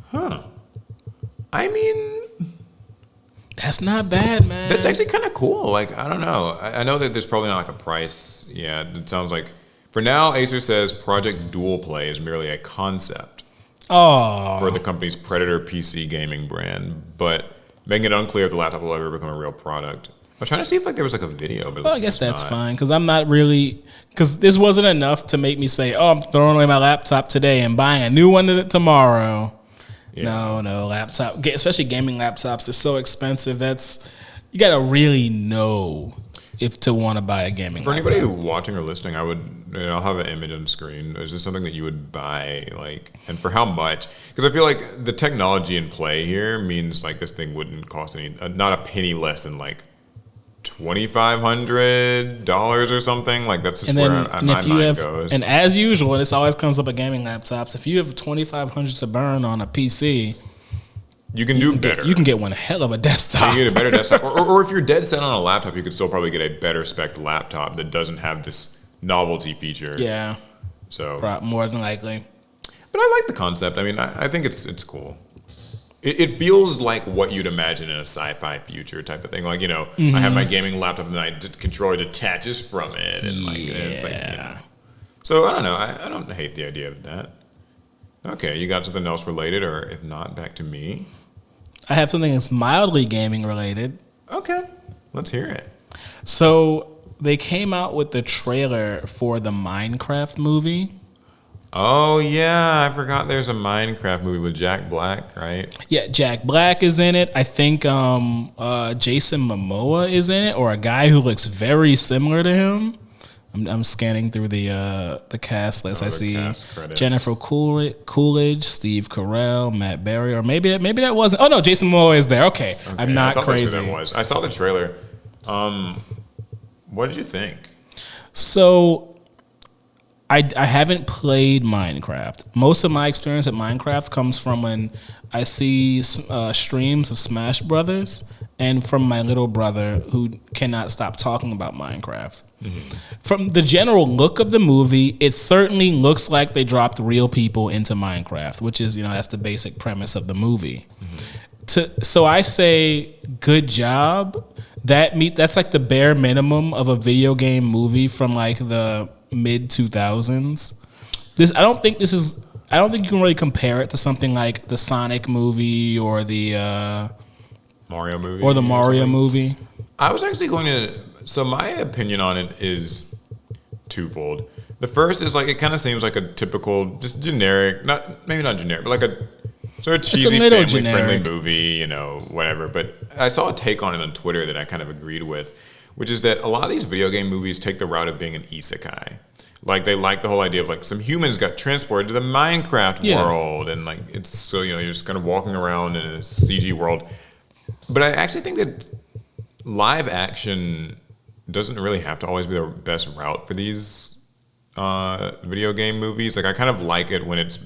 Huh. I mean, that's not bad, man. that's actually kind of cool. Like, I don't know. I know that there's probably not like a price. Yeah, it sounds like for now, Acer says Project Duel Play is merely a concept for the company's Predator PC gaming brand, but making it unclear if the laptop will ever become a real product. I was trying to see if like there was like a video, but well, I guess that's fine because I'm not really because this wasn't enough to make me say, "Oh, I'm throwing away my laptop today and buying a new one tomorrow." Yeah. No, laptop, especially gaming laptops, are so expensive. You got to really know if to want to buy a gaming laptop. For anybody watching or listening, I'll have an image on screen. Is this something that you would buy, like, and for how much? Because I feel like the technology in play here means like this thing wouldn't cost not a penny less than like $2,500 or something. Like that's just where my mind goes. And as usual, and this always comes up at gaming laptops, if you have $2,500 to burn on a PC, you can do better. You can get one hell of a desktop. You get a better desktop, or if you're dead set on a laptop, you could still probably get a better spec laptop that doesn't have this novelty feature. Yeah, so more than likely. But I like the concept. I mean, I think it's cool. It feels like what you'd imagine in a sci-fi future type of thing. Like, I have my gaming laptop and my controller detaches from it. And like, it's like, So I don't know. I don't hate the idea of that. Okay, you got something else related, or if not, back to me. I have something that's mildly gaming related. Okay, let's hear it. So they came out with the trailer for the Minecraft movie. Oh, yeah. I forgot there's a Minecraft movie with Jack Black, right? Yeah, Jack Black is in it. I think Jason Momoa is in it, or a guy who looks very similar to him. I'm scanning through the cast list. I see Jennifer Coolidge, Steve Carell, Matt Berry, or maybe that wasn't. Oh, no, Jason Momoa is there. Okay. I'm not crazy. That's who that was. I saw the trailer. What did you think? So I haven't played Minecraft. Most of my experience at Minecraft comes from when I see streams of Smash Brothers and from my little brother who cannot stop talking about Minecraft. Mm-hmm. From the general look of the movie, it certainly looks like they dropped real people into Minecraft, which is, that's the basic premise of the movie. Mm-hmm. So I say, good job. That's like the bare minimum of a video game movie from like the mid 2000s. I don't think you can really compare it to something like the Sonic movie or the Mario movie or the Mario movie. I was actually going to. So my opinion on it is twofold. The first is like it kind of seems like a typical, just generic, maybe not generic, but like a sort of cheesy family-friendly movie, whatever. But I saw a take on it on Twitter that I kind of agreed with, which is that a lot of these video game movies take the route of being an isekai. Like they like the whole idea of like some humans got transported to the Minecraft world, and like it's so you're just kind of walking around in a CG world. But I actually think that live action doesn't really have to always be the best route for these video game movies. Like I kind of like it when it's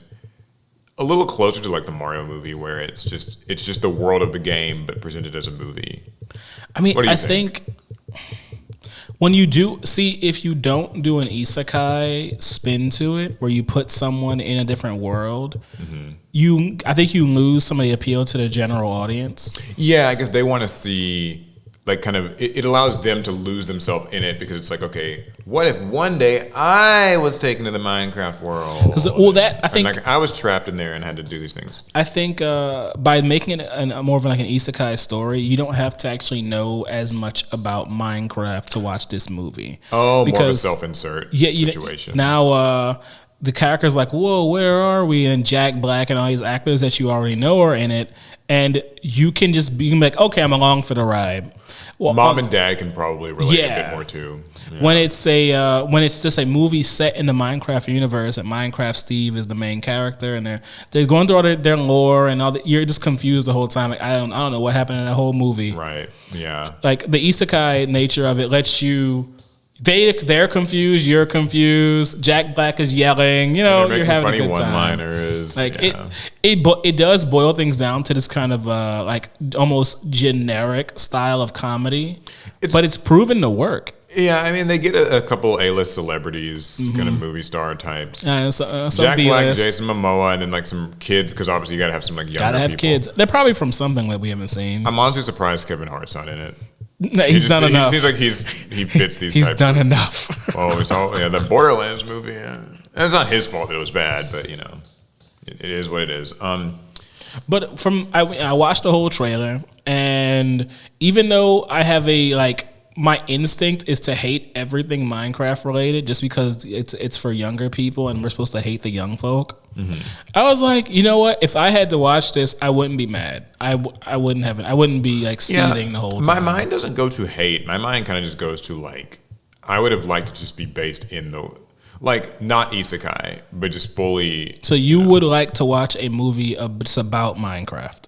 a little closer to like the Mario movie, where it's just the world of the game but presented as a movie. I mean, What do you I think when you do see, if you don't do an isekai spin to it, where you put someone in a different world, I think you lose some of the appeal to the general audience. Yeah, I guess they want to see, like, kind of, it allows them to lose themselves in it, because it's like, okay, what if one day I was taken to the Minecraft world? I think, like, I was trapped in there and had to do these things. I think by making it more of like an isekai story, you don't have to actually know as much about Minecraft to watch this movie. Oh, more of a self-insert situation. Now, the character's like, whoa, where are we? And Jack Black and all these actors that you already know are in it. And you can just be like, okay, I'm along for the ride. Well, Mom and Dad can probably relate a bit more too. Yeah. When it's just a movie set in the Minecraft universe, and Minecraft Steve is the main character, and they're going through all their lore and all that, you're just confused the whole time. Like, I don't know what happened in that whole movie. Right. Yeah. Like, the isekai nature of it lets you. They're confused. You're confused. Jack Black is yelling. You're having a good time. One-liners. Like, it does boil things down to this kind of like almost generic style of comedy, but it's proven to work. Yeah, I mean, they get a couple A-list celebrities, kind of movie star types. Some Jack B-list. Black, Jason Momoa, and then like some kids, because obviously you gotta have some like younger people. Gotta have kids. They're probably from something that we haven't seen. I'm honestly surprised Kevin Hart's not in it. No, he's done enough. He seems like he fits these he's types. He's done enough. It's all the Borderlands movie. Yeah. And it's not his fault that it was bad, but it is what it is. But I watched the whole trailer, and even though I have my instinct is to hate everything Minecraft related, just because it's for younger people and we're supposed to hate the young folk. Mm-hmm. I was like, you know what? If I had to watch this, I wouldn't be mad. I wouldn't be like seething the whole time. My mind doesn't go to hate. My mind kind of just goes to like, I would have liked to just be based in the, like, not isekai, but just fully. So you would like to watch a movie just about Minecraft,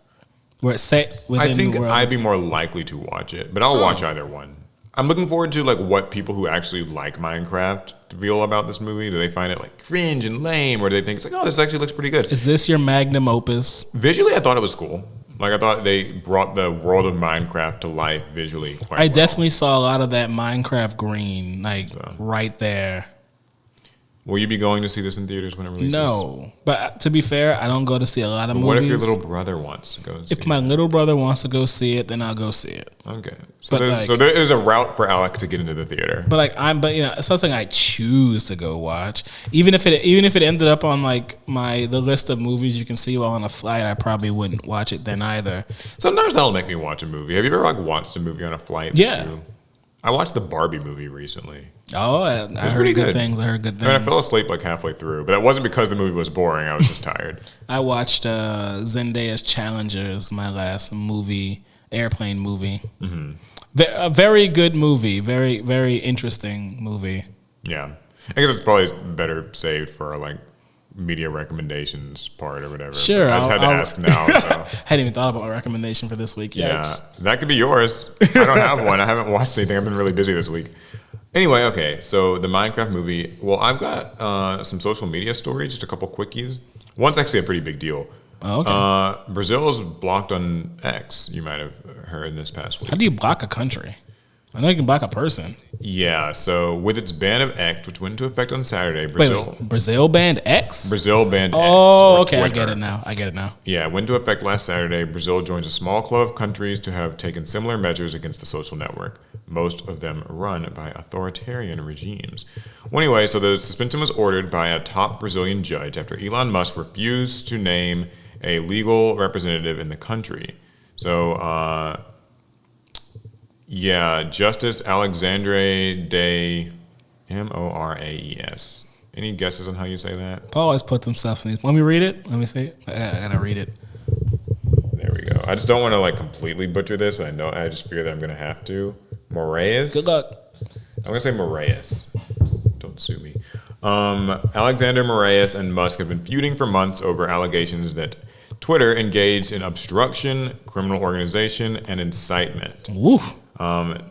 where it's set within I think the world? I'd be more likely to watch it, but I'll watch either one. I'm looking forward to like what people who actually like Minecraft feel about this movie. Do they find it like cringe and lame, or do they think it's like, oh, this actually looks pretty good? Is this your magnum opus? Visually, I thought it was cool. Like, I thought they brought the world of Minecraft to life visually quite well. I definitely saw a lot of that Minecraft green, right there. Will you be going to see this in theaters when it releases? No, but to be fair, I don't go to see a lot of movies. What if your little brother wants to go see it? If my little brother wants to go see it, then I'll go see it. Okay. So there is a route for Alec to get into the theater. But it's not something I choose to go watch. Even if it ended up on like the list of movies you can see while on a flight, I probably wouldn't watch it then either. Sometimes that'll make me watch a movie. Have you ever watched a movie on a flight? Yeah. I watched the Barbie movie recently. Oh, I heard good things. I heard good things. I fell asleep like halfway through, but that wasn't because the movie was boring. I was just tired. I watched Zendaya's Challengers, my last airplane movie. Mm-hmm. A very good movie. Very, very interesting movie. Yeah. I guess it's probably better saved for like media recommendations part or whatever. Sure. I just had to ask now. So. Hadn't even thought about my recommendation for this week. Yikes. Yeah, that could be yours. I don't have one. I haven't watched anything. I've been really busy this week. Anyway, okay, so the Minecraft movie. Well, I've got some social media stories, just a couple quickies. One's actually a pretty big deal. Oh, okay. Brazil is blocked on X. You might have heard this past week. How do you block a country? I know you can block a person. Yeah, so with its ban of X, which went into effect on Saturday, Brazil banned X? Brazil banned X. Oh, okay, I get it now. Yeah, it went into effect last Saturday. Brazil joins a small club of countries to have taken similar measures against the social network, most of them run by authoritarian regimes. Well, anyway, so the suspension was ordered by a top Brazilian judge after Elon Musk refused to name a legal representative in the country. So, Justice Alexandre de Moraes. Any guesses on how you say that? Paul always puts himself in these. Let me read it. Let me see it. I gotta read it. There we go. I just don't want to completely butcher this, but I just figure that I'm gonna have to. Moraes. Good luck. I'm gonna say Moraes. Don't sue me. Alexander Moraes and Musk have been feuding for months over allegations that Twitter engaged in obstruction, criminal organization, and incitement. Woo.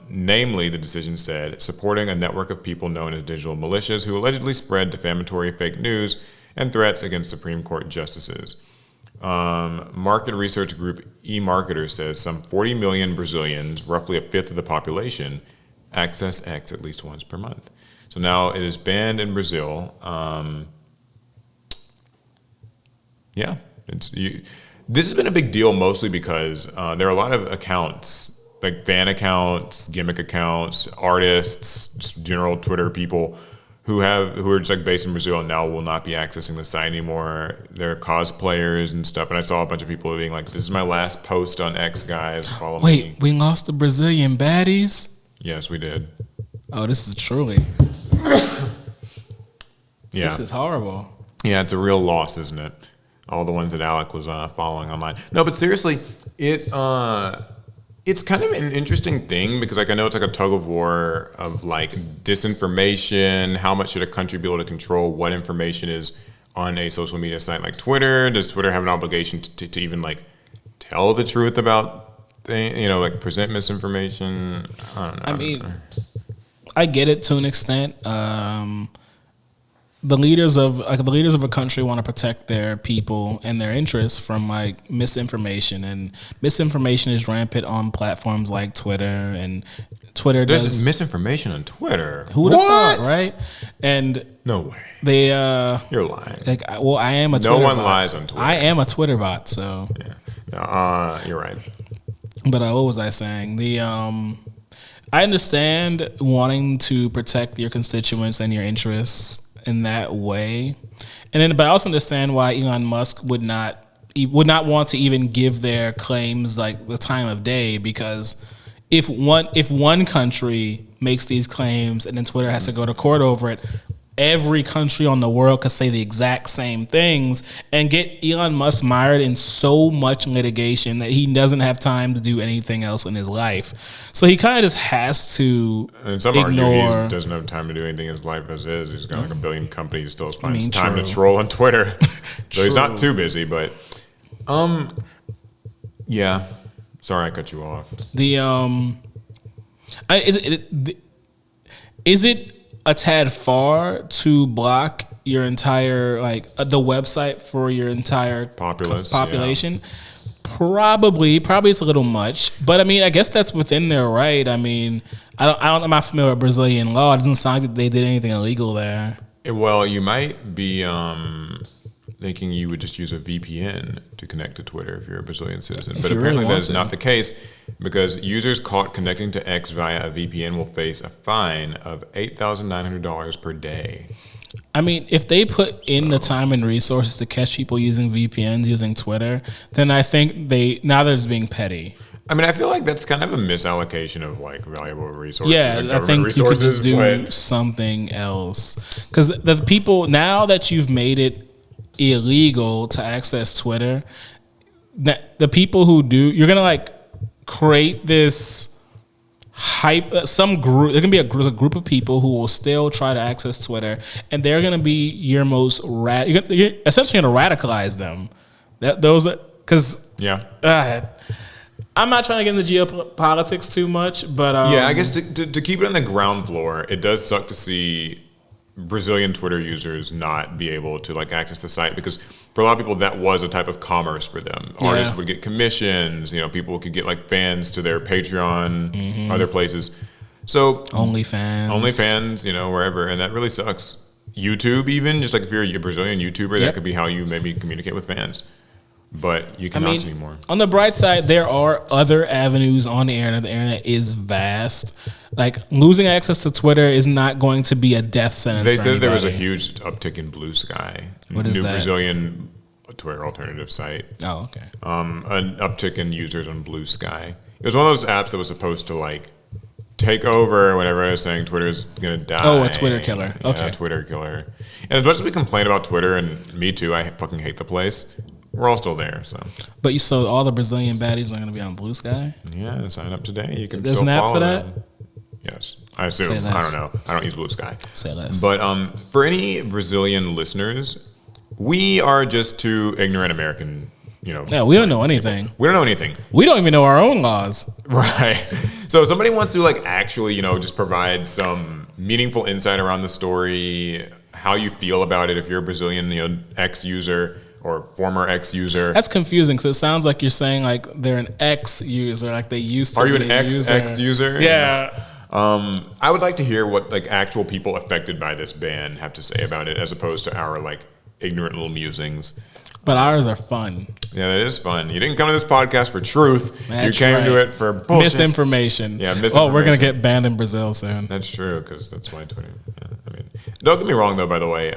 Namely, the decision said, supporting a network of people known as digital militias who allegedly spread defamatory fake news and threats against Supreme Court justices. Market research group eMarketer says some 40 million Brazilians, roughly a fifth of the population, access X at least once per month. So now it is banned in Brazil. This has been a big deal mostly because there are a lot of accounts, like fan accounts, gimmick accounts, artists, just general Twitter people who are just like based in Brazil and now will not be accessing the site anymore. They're cosplayers and stuff. And I saw a bunch of people being like, "This is my last post on X, guys. Follow me." Wait, we lost the Brazilian baddies? Yes, we did. Oh, this is truly. Yeah. This is horrible. Yeah, it's a real loss, isn't it? All the ones that Alec was following online. No, but seriously, it's kind of an interesting thing because like I know it's like a tug of war of like disinformation. How much should a country be able to control what information is on a social media site like Twitter? Does Twitter have an obligation to even like tell the truth about like present misinformation? I don't know. I mean, I get it to an extent. The leaders of a country want to protect their people and their interests from like misinformation, and misinformation is rampant on platforms like Twitter. And Twitter There's misinformation on Twitter. Who would have thought, right? And no way. They you're lying. Like, well, I am a Twitter no one bot. lies on Twitter. I am a Twitter bot, so yeah. No, you're right. But what was I saying? I understand wanting to protect your constituents and your interests in that way, but I also understand why Elon Musk would not want to even give their claims like the time of day, because if one country makes these claims and then Twitter has to go to court over it, every country on the world could say the exact same things and get Elon Musk mired in so much litigation that he doesn't have time to do anything else in his life. So he kind of just has to and some ignore. Argue he doesn't have time to do anything in his life as is. He's got like a billion companies, still finds time to troll on Twitter. So he's not too busy, but yeah. Sorry I cut you off. Is it a tad far to block your entire the website for your entire population? Yeah. Probably it's a little much, but I mean, I guess that's within their right. I mean, I'm not familiar with Brazilian law. It doesn't sound like they did anything illegal there. Well, you might be thinking you would just use a VPN to connect to Twitter if you're a Brazilian citizen. But apparently that is not the case, because users caught connecting to X via a VPN will face a fine of $8,900 per day. I mean, if they put in the time and resources to catch people using VPNs, using Twitter, then I think now they're just being petty. I mean, I feel like that's kind of a misallocation of like valuable resources. Yeah, and I think you could just do something else. Because the people, now that you've made it illegal to access Twitter, that the people who do, you're gonna like create this hype, some group. There can be a group of people who will still try to access Twitter, and they're gonna be your most you're essentially gonna radicalize them. I'm not trying to get into geopolitics too much, but yeah, I guess to keep it on the ground floor, it does suck to see Brazilian Twitter users not be able to like access the site, because for a lot of people that was a type of commerce for them. Yeah. Artists would get commissions, people could get like fans to their Patreon, other places. So OnlyFans, wherever, and that really sucks. YouTube, even just like if you're a Brazilian YouTuber, that could be how you maybe communicate with fans. But you cannot anymore. On the bright side, there are other avenues on the internet. The internet is vast. Like, losing access to Twitter is not going to be a death sentence. They said there was a huge uptick in Blue Sky. What is that? New Brazilian Twitter alternative site. Oh, okay. An uptick in users on Blue Sky. It was one of those apps that was supposed to like take over whenever I was saying Twitter's gonna die. Oh, a Twitter killer. Okay. Yeah, Twitter killer. And as much as we complain about Twitter, and me too, I fucking hate the place. We're all still there, so. But so all the Brazilian baddies are going to be on Blue Sky? Yeah, sign up today. You can. There's an app for that? Them. Yes, I assume. I don't know. I don't use Blue Sky. Say less. But for any Brazilian listeners, we are just two ignorant American. Yeah, we don't know anything. We don't know anything. We don't even know our own laws. Right. So if somebody wants to like actually, just provide some meaningful insight around the story, how you feel about it if you're a Brazilian, ex-user or former ex-user. That's confusing because it sounds like you're saying like they're an ex-user, like they used to. Are you be an user. ex-user? Yeah. I would like to hear what like actual people affected by this ban have to say about it, as opposed to our like ignorant little musings. But ours are fun. Yeah, that is fun. You didn't come to this podcast for truth. That's you came to it for bullshit. Misinformation. Yeah, misinformation. Oh, we're going to get banned in Brazil soon. That's true, because that's why Twitter. Yeah, I mean, don't get me wrong, though, by the way.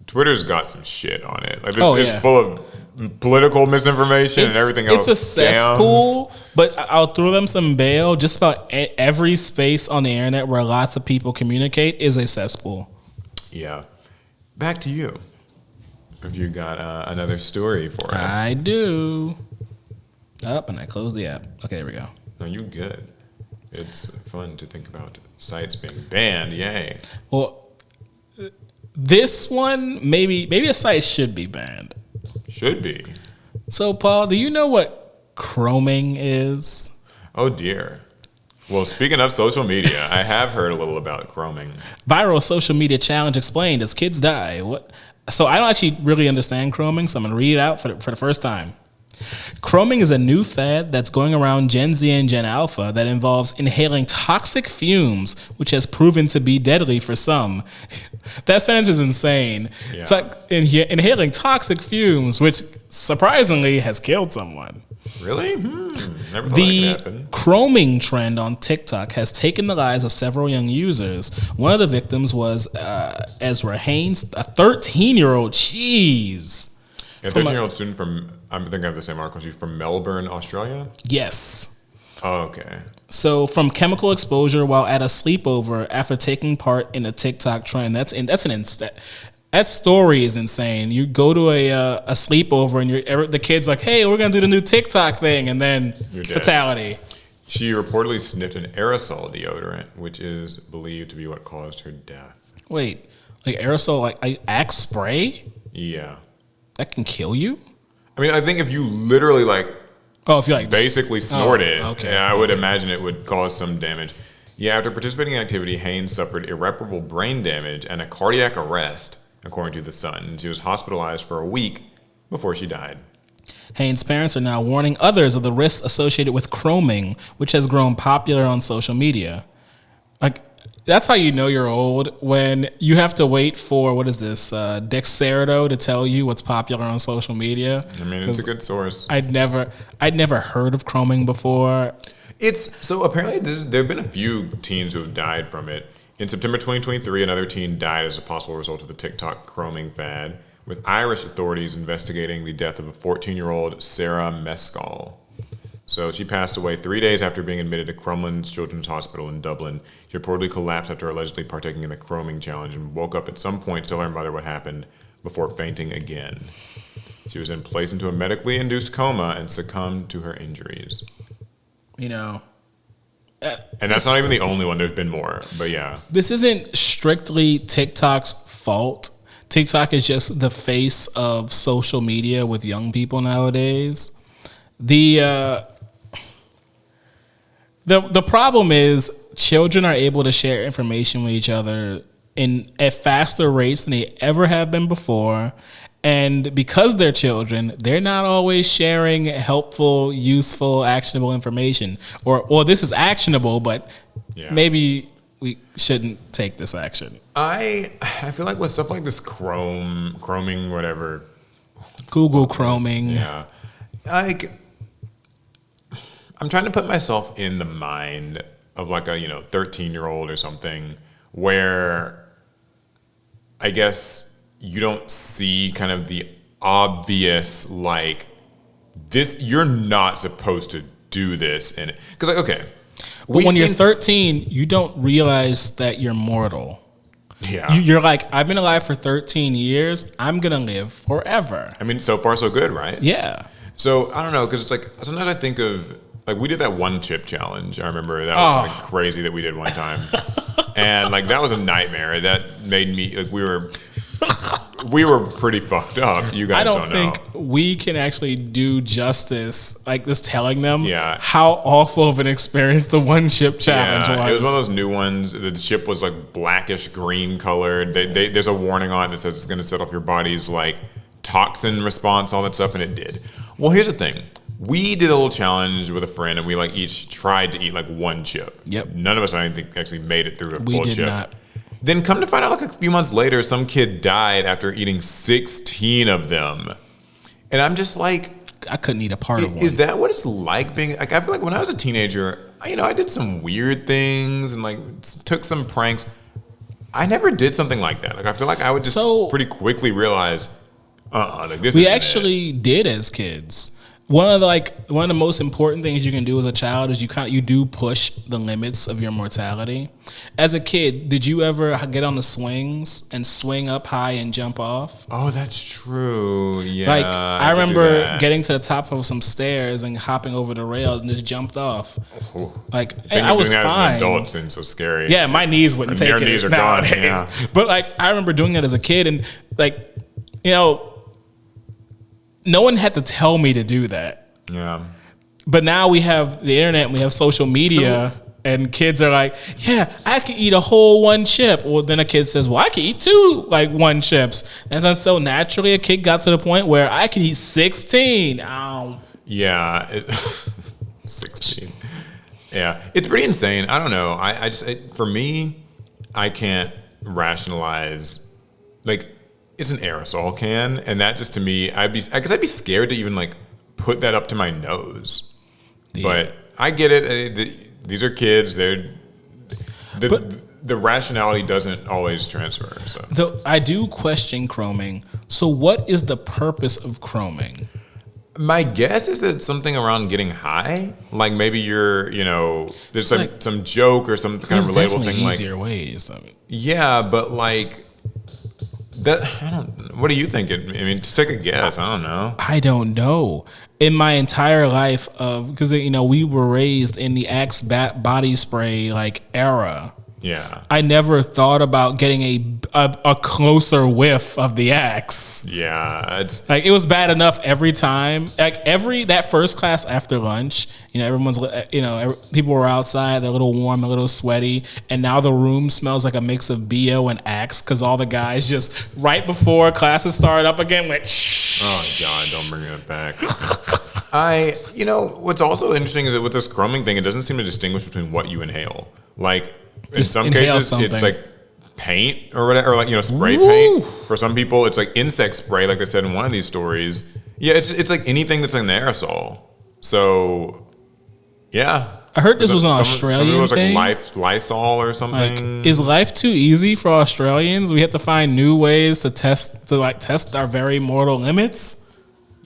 Twitter's got some shit on it. Like, it's full of political misinformation and everything else. It's a cesspool, but I'll throw them some bail. Just about every space on the internet where lots of people communicate is a cesspool. Yeah. Back to you. If you got another story for us. I do. And I closed the app. Okay, there we go. No, you good. It's fun to think about sites being banned. Yay. Well, this one, maybe a site should be banned. Should be. So, Paul, do you know what chroming is? Oh, dear. Well, speaking of social media, I have heard a little about chroming. Viral social media challenge explained as kids die. What? So I don't actually really understand chroming, so I'm going to read it out for the first time. Chroming is a new fad that's going around Gen Z and Gen Alpha that involves inhaling toxic fumes, which has proven to be deadly for some. That sentence is insane. Yeah. It's like inhaling toxic fumes, which surprisingly has killed someone. Really? Never thought the that could happen. chroming trend on TikTok has taken the lives of several young users. One of the victims was Ezra Haynes, a 13-year-old. Jeez. A 13-year-old student from, I think I have the same article as you, from Melbourne, Australia? Yes. Oh, okay. So from chemical exposure while at a sleepover after taking part in a TikTok trend. That story is insane. You go to a sleepover and the kid's like, hey, we're going to do the new TikTok thing. And then fatality. She reportedly sniffed an aerosol deodorant, which is believed to be what caused her death. Wait, like aerosol, like Axe spray? Yeah. That can kill you? I mean, I think if you literally if you like basically snort it, okay. I would imagine it would cause some damage. Yeah, after participating in activity, Haynes suffered irreparable brain damage and a cardiac arrest, according to The Sun. She was hospitalized for a week before she died. Haynes' parents are now warning others of the risks associated with chroming, which has grown popular on social media. Like, that's how you know you're old, when you have to wait for, Dexerto to tell you what's popular on social media. I mean, it's a good source. I'd never heard of chroming before. So apparently there have been a few teens who have died from it. In September 2023, another teen died as a possible result of the TikTok chroming fad, with Irish authorities investigating the death of a 14-year-old Sarah Mescal. So she passed away 3 days after being admitted to Crumlin's Children's Hospital in Dublin. She reportedly collapsed after allegedly partaking in the chroming challenge and woke up at some point to tell her mother what happened before fainting again. She was then placed into a medically induced coma and succumbed to her injuries. And that's not even the only one. There's been more, but yeah. This isn't strictly TikTok's fault. TikTok is just the face of social media with young people nowadays. The problem is children are able to share information with each other at faster rates than they ever have been before. And because they're children, they're not always sharing helpful, useful, actionable information. Or this is actionable, but maybe we shouldn't take this action. I feel like with stuff like this chroming, whatever. Google chroming. Yeah. I'm trying to put myself in the mind of like a 13-year-old or something, where I guess you don't see kind of the obvious this. You're not supposed to do this, and because but when you're 13, you don't realize that you're mortal. Yeah, you're like, I've been alive for 13 years. I'm gonna live forever. I mean, so far so good, right? Yeah. So I don't know, because it's like sometimes I think of we did that one chip challenge. I remember that was something crazy that we did one time, and that was a nightmare. That made me we were we were pretty fucked up. You guys I don't don't know. think we can actually do justice, like just telling them Yeah. how awful of an experience the one chip challenge was. It was one of those new ones. The chip was like blackish green colored. There's a warning on it that says it's going to set off your body's like toxin response, all that stuff, and it did. Well, here's the thing. We did a little challenge with a friend, and we like each tried to eat like one chip. Yep. None of us, I think, actually made it through a We full did chip. not. Then come to find out, like a few months later, some kid died after eating 16 of them, and I'm just like, I couldn't eat a part of one. is that what it's like being like? I feel like when I was a teenager, I did some weird things and like took some pranks. I never did something like that. Like I feel like I would just pretty quickly realize, like this. We isn't actually did as kids. One of the most important things you can do as a child is you do push the limits of your mortality. As a kid, did you ever get on the swings and swing up high and jump off? Oh, that's true. Yeah. Like I remember getting to the top of some stairs and hopping over the rail and just jumped off. Oh. Like I was doing that fine. as an adult seems so scary. Yeah, my knees wouldn't take it. Your knees are nowadays. gone. Yeah. But like I remember doing that as a kid, and like no one had to tell me to do that. Yeah. But now we have the internet and we have social media, and kids are like, yeah, I can eat a whole one chip. Well, then a kid says, well, I can eat two like one chips. And then so naturally a kid got to the point where I can eat 16. Ow. Yeah. 16. Yeah. It's pretty insane. I don't know. For me, I can't rationalize, like, it's an aerosol can, and that just to me, I guess I'd be scared to even like put that up to my nose. Yeah. But I get it. These are kids. The rationality doesn't always transfer. So I do question chroming. So what is the purpose of chroming? My guess is that it's something around getting high. Like maybe there's some joke or some kind of relatable thing. Easier ways. I mean. Yeah, but like. What do you think? Just take a guess. I don't know. I don't know. In my entire life because we were raised in the Axe body spray like era. Yeah. I never thought about getting a closer whiff of the Axe. Yeah, it's like it was bad enough every time. Like that first class after lunch, everyone's people were outside, they're a little warm, a little sweaty, and now the room smells like a mix of BO and Axe because all the guys just right before classes started up again went shh. Oh God, don't bring it back. What's also interesting is that with this chroming thing, it doesn't seem to distinguish between what you inhale. Like in some cases, it's like paint or whatever, or like spray paint. For some people, it's like insect spray, like they said in one of these stories. Yeah, it's like anything that's an aerosol. So, yeah. I heard this was an Australian thing. Like Lysol or something. Like, is life too easy for Australians? We have to find new ways to test our very mortal limits.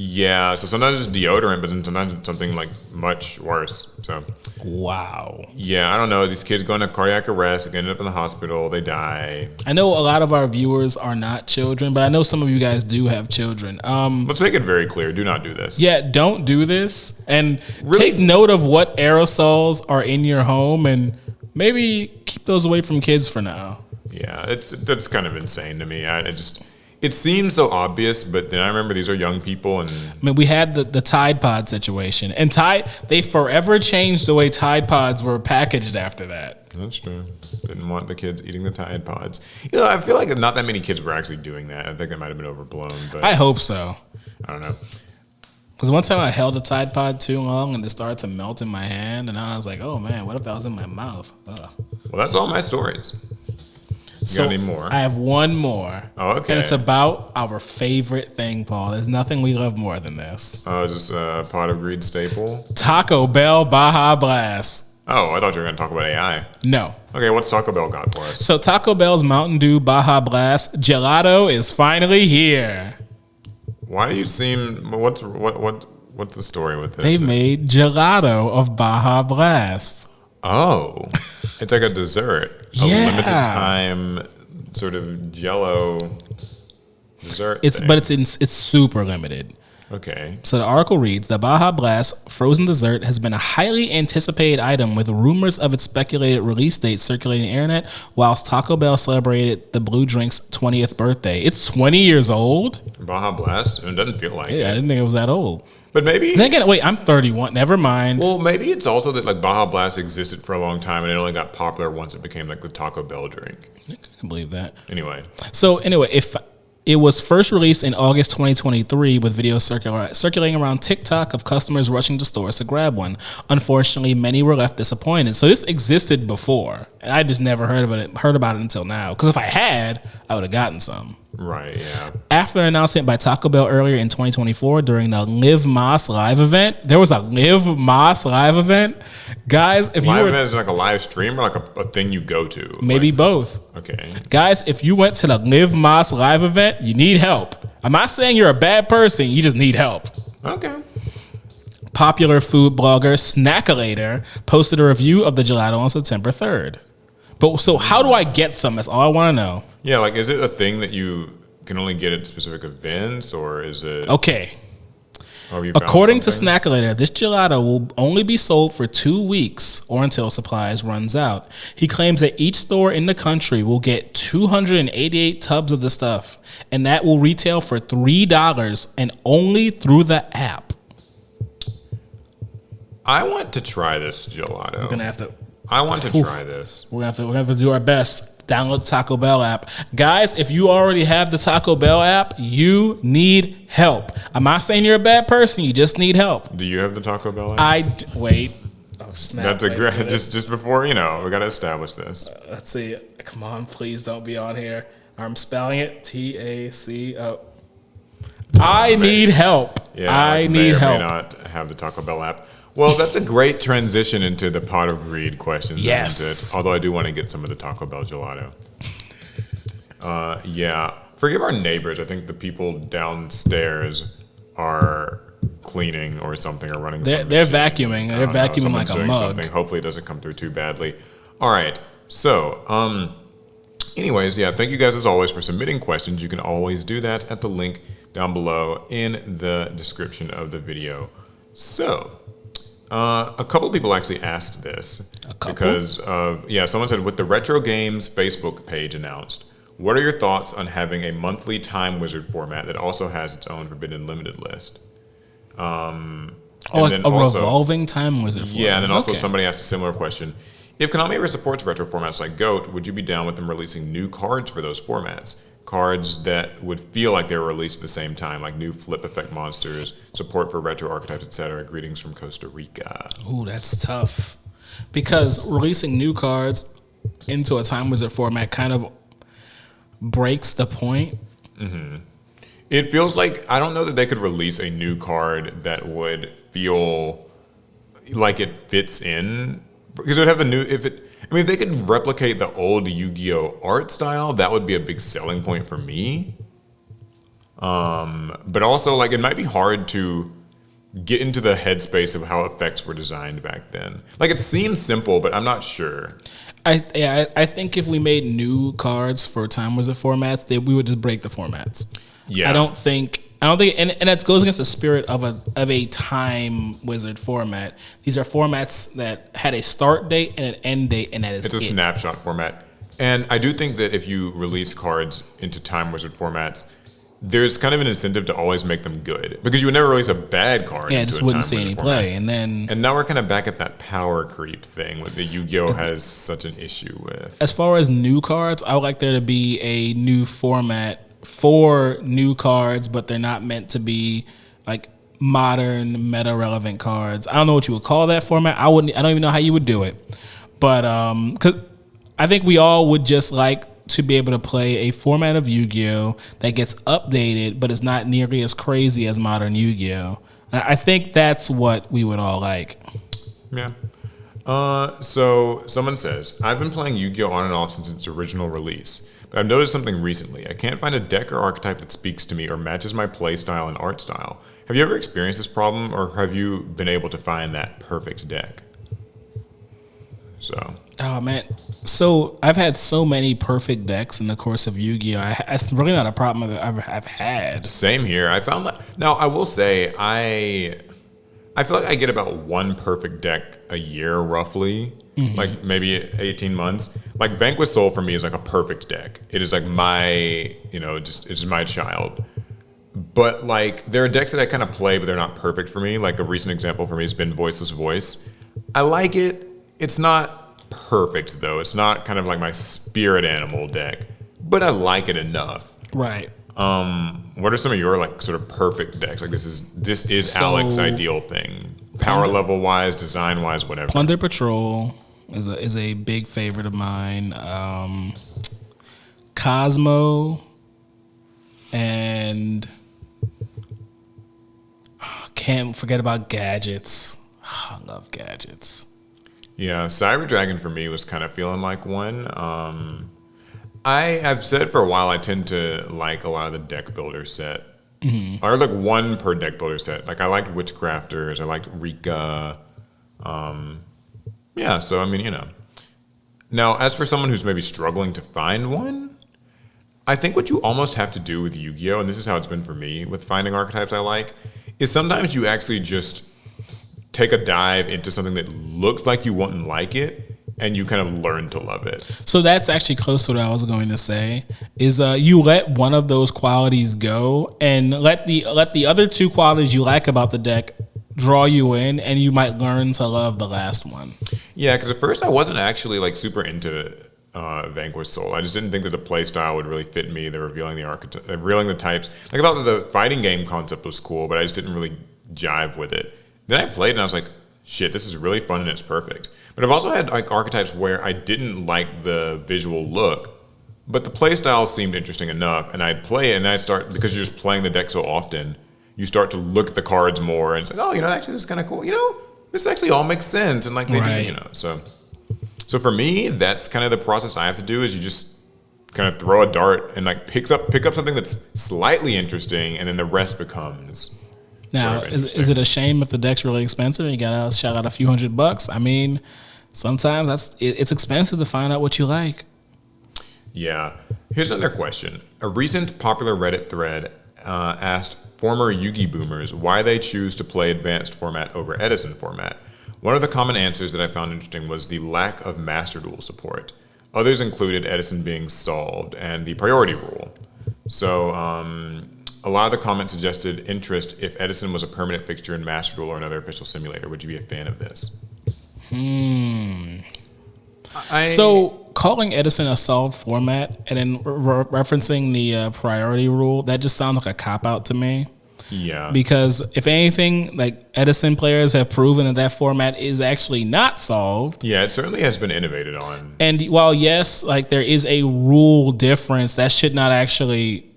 Yeah, so sometimes it's deodorant, but then sometimes it's something like much worse. So, wow. Yeah, I don't know. These kids go into cardiac arrest, they end up in the hospital, they die. I know a lot of our viewers are not children, but I know some of you guys do have children. Let's make it very clear. Do not do this. Yeah, don't do this. And take note of what aerosols are in your home and maybe keep those away from kids for now. Yeah, that's kind of insane to me. It seems so obvious, but then I remember these are young people, and I mean, we had the Tide Pod situation, and they forever changed the way Tide Pods were packaged after that. That's true. Didn't want the kids eating the Tide Pods. I feel like not that many kids were actually doing that. I think that might have been overblown, but I hope so. I don't know. Because one time I held a Tide Pod too long, and it started to melt in my hand, and I was like, "Oh man, what if that was in my mouth?" Ugh. Well, that's all my stories. You got any more? I have one more. Oh, okay. And it's about our favorite thing, Paul. There's nothing we love more than this. Oh, just a pot of greed staple? Taco Bell Baja Blast. Oh, I thought you were going to talk about AI. No. Okay, what's Taco Bell got for us? So Taco Bell's Mountain Dew Baja Blast Gelato is finally here. Why do you seem... What's the story with this? They made gelato of Baja Blast. Oh, it's like a dessert. A limited time sort of Jello dessert. But it's super limited. Okay. So the article reads, the Baja Blast frozen dessert has been a highly anticipated item with rumors of its speculated release date circulating the internet, whilst Taco Bell celebrated the blue drink's 20th birthday. It's 20 years old? Baja Blast? It doesn't feel like it. I didn't think it was that old. But maybe... Then again, wait, I'm 31. Never mind. Well, maybe it's also that like Baja Blast existed for a long time and it only got popular once it became like the Taco Bell drink. I can believe that. Anyway. So anyway, if it was first released in August 2023 with videos circulating around TikTok of customers rushing to stores to grab one. Unfortunately, many were left disappointed. So this existed before, and I just never heard about it until now. Because if I had, I would have gotten some. Right, yeah. After an announcement by Taco Bell earlier in 2024 during the Live Más live event, there was a Live Más live event. Guys, if live you were... event is like a live stream or like a thing you go to? Maybe like, both. Okay. Guys, if you went to the Live Más live event, you need help. I'm not saying you're a bad person, you just need help. Okay. Popular food blogger Snackalator posted a review of the gelato on September 3rd. But so how do I get some? That's all I want to know. Yeah, like is it a thing that you can only get at specific events or is it... Okay. According to Snackalator, this gelato will only be sold for 2 weeks or until supplies runs out. He claims that each store in the country will get 288 tubs of the stuff, and that will retail for $3 and only through the app. I want to try this gelato. We're gonna have to. I want to try this. We're gonna have to do our best. Download the Taco Bell app. Guys, if you already have the Taco Bell app, you need help. I'm not saying you're a bad person. You just need help. Do you have the Taco Bell app? Wait. Oh, snap. That's a great... Just before, we got to establish this. Let's see. Come on, please don't be on here. I'm spelling it Taco. I need help. Yeah, I need help. May not have the Taco Bell app. Well, that's a great transition into the pot of greed questions, yes. isn't it? Although I do want to get some of the Taco Bell gelato. Yeah. Forgive our neighbors. I think the people downstairs are cleaning or something or running something. They're vacuuming. They're vacuuming like a mug. Something. Hopefully it doesn't come through too badly. All right. So, anyways, yeah, thank you guys as always for submitting questions. You can always do that at the link down below in the description of the video. So... a couple of people actually asked this because of, someone said, with the Retro Games Facebook page announced, what are your thoughts on having a monthly Time Wizard format that also has its own Forbidden Limited list? Revolving Time Wizard format. Yeah, and then also somebody asked a similar question. If Konami ever supports retro formats like GOAT, would you be down with them releasing new cards for those formats? Cards that would feel like they were released at the same time, like new flip effect monsters, support for retro archetypes, etc. Greetings from Costa Rica. Ooh, that's tough. Because releasing new cards into a Time Wizard format kind of breaks the point. Mm-hmm. It feels like, I don't know that they could release a new card that would feel like it fits in. Because it would have the new, if they could replicate the old Yu-Gi-Oh art style, that would be a big selling point for me. But also, like, it might be hard to get into the headspace of how effects were designed back then. Like, it seems simple, but I'm not sure. I think if we made new cards for Time Wizard formats, we would just break the formats. Yeah. I don't think, and that goes against the spirit of a Time Wizard format. These are formats that had a start date and an end date, and that is it's a snapshot format. And I do think that if you release cards into Time Wizard formats, there's kind of an incentive to always make them good, because you would never release a bad card. Yeah, just wouldn't see any play, and now we're kind of back at that power creep thing that Yu-Gi-Oh has such an issue with. As far as new cards, I would like there to be a new format for new cards, but they're not meant to be like modern meta relevant cards. I don't know what you would call that format. I don't even know how you would do it, but cause I think we all would just like to be able to play a format of Yu-Gi-Oh that gets updated, but it's not nearly as crazy as modern Yu-Gi-Oh. I think that's what we would all like. Yeah. So someone says, I've been playing Yu-Gi-Oh on and off since its original release, but I've noticed something recently. I can't find a deck or archetype that speaks to me or matches my play style and art style. Have you ever experienced this problem, or have you been able to find that perfect deck? So Oh man, so I've had so many perfect decks in the course of Yu-Gi-Oh. It's really not a problem I've had. Same here. I found that. Now I will say I feel like I get about one perfect deck a year, roughly, like maybe 18 months. Like Vanquish Soul for me is like a perfect deck. It is like my, it's just my child. But like there are decks that I kind of play, but they're not perfect for me. Like a recent example for me has been Voiceless Voice. I like it. It's not perfect though. It's not kind of like my spirit animal deck, but I like it enough. Right. What are some of your like sort of perfect decks? Like this is So, Alec's ideal thing, power level wise, design wise, whatever. Plunder Patrol is a big favorite of mine. Cosmo and can't forget about Gadgets. I love Gadgets. Yeah, Cyber Dragon for me was kind of feeling like one. I have said for a while I tend to like a lot of the deck builder set. Or like one per deck builder set. Like I liked Witchcrafters, I liked Rika. Yeah, so I mean, Now, as for someone who's maybe struggling to find one, I think what you almost have to do with Yu-Gi-Oh, and this is how it's been for me with finding archetypes I like, is sometimes you actually just take a dive into something that looks like you wouldn't like it, and you kind of learn to love it. So that's actually close to what I was going to say. Is you let one of those qualities go, and let the other two qualities you like about the deck draw you in, and you might learn to love the last one. Yeah, because at first I wasn't actually like super into Vanquish Soul. I just didn't think that the play style would really fit me. They're revealing the types. Like I thought that the fighting game concept was cool, but I just didn't really jive with it. Then I played and I was like, shit, this is really fun and it's perfect. But I've also had like archetypes where I didn't like the visual look, but the play style seemed interesting enough, and I'd play it, and I'd start, because you're just playing the deck so often, you start to look at the cards more, and it's like, oh, actually this is kind of cool. This actually all makes sense, and like they do, So for me, that's kind of the process I have to do, is you just kind of throw a dart and like pick up something that's slightly interesting, and then the rest becomes. Now, is it a shame if the deck's really expensive and you gotta shell out a few $100? I mean, sometimes it's expensive to find out what you like. Yeah. Here's another question. A recent popular Reddit thread asked former Yu-Gi boomers why they choose to play advanced format over Edison format. One of the common answers that I found interesting was the lack of Master Duel support. Others included Edison being solved and the priority rule. So, a lot of the comments suggested interest if Edison was a permanent fixture in Master Duel or another official simulator. Would you be a fan of this? So calling Edison a solved format and then referencing the priority rule, that just sounds like a cop-out to me. Yeah. Because if anything, like Edison players have proven that format is actually not solved. Yeah, it certainly has been innovated on. And while yes, like there is a rule difference, that should not actually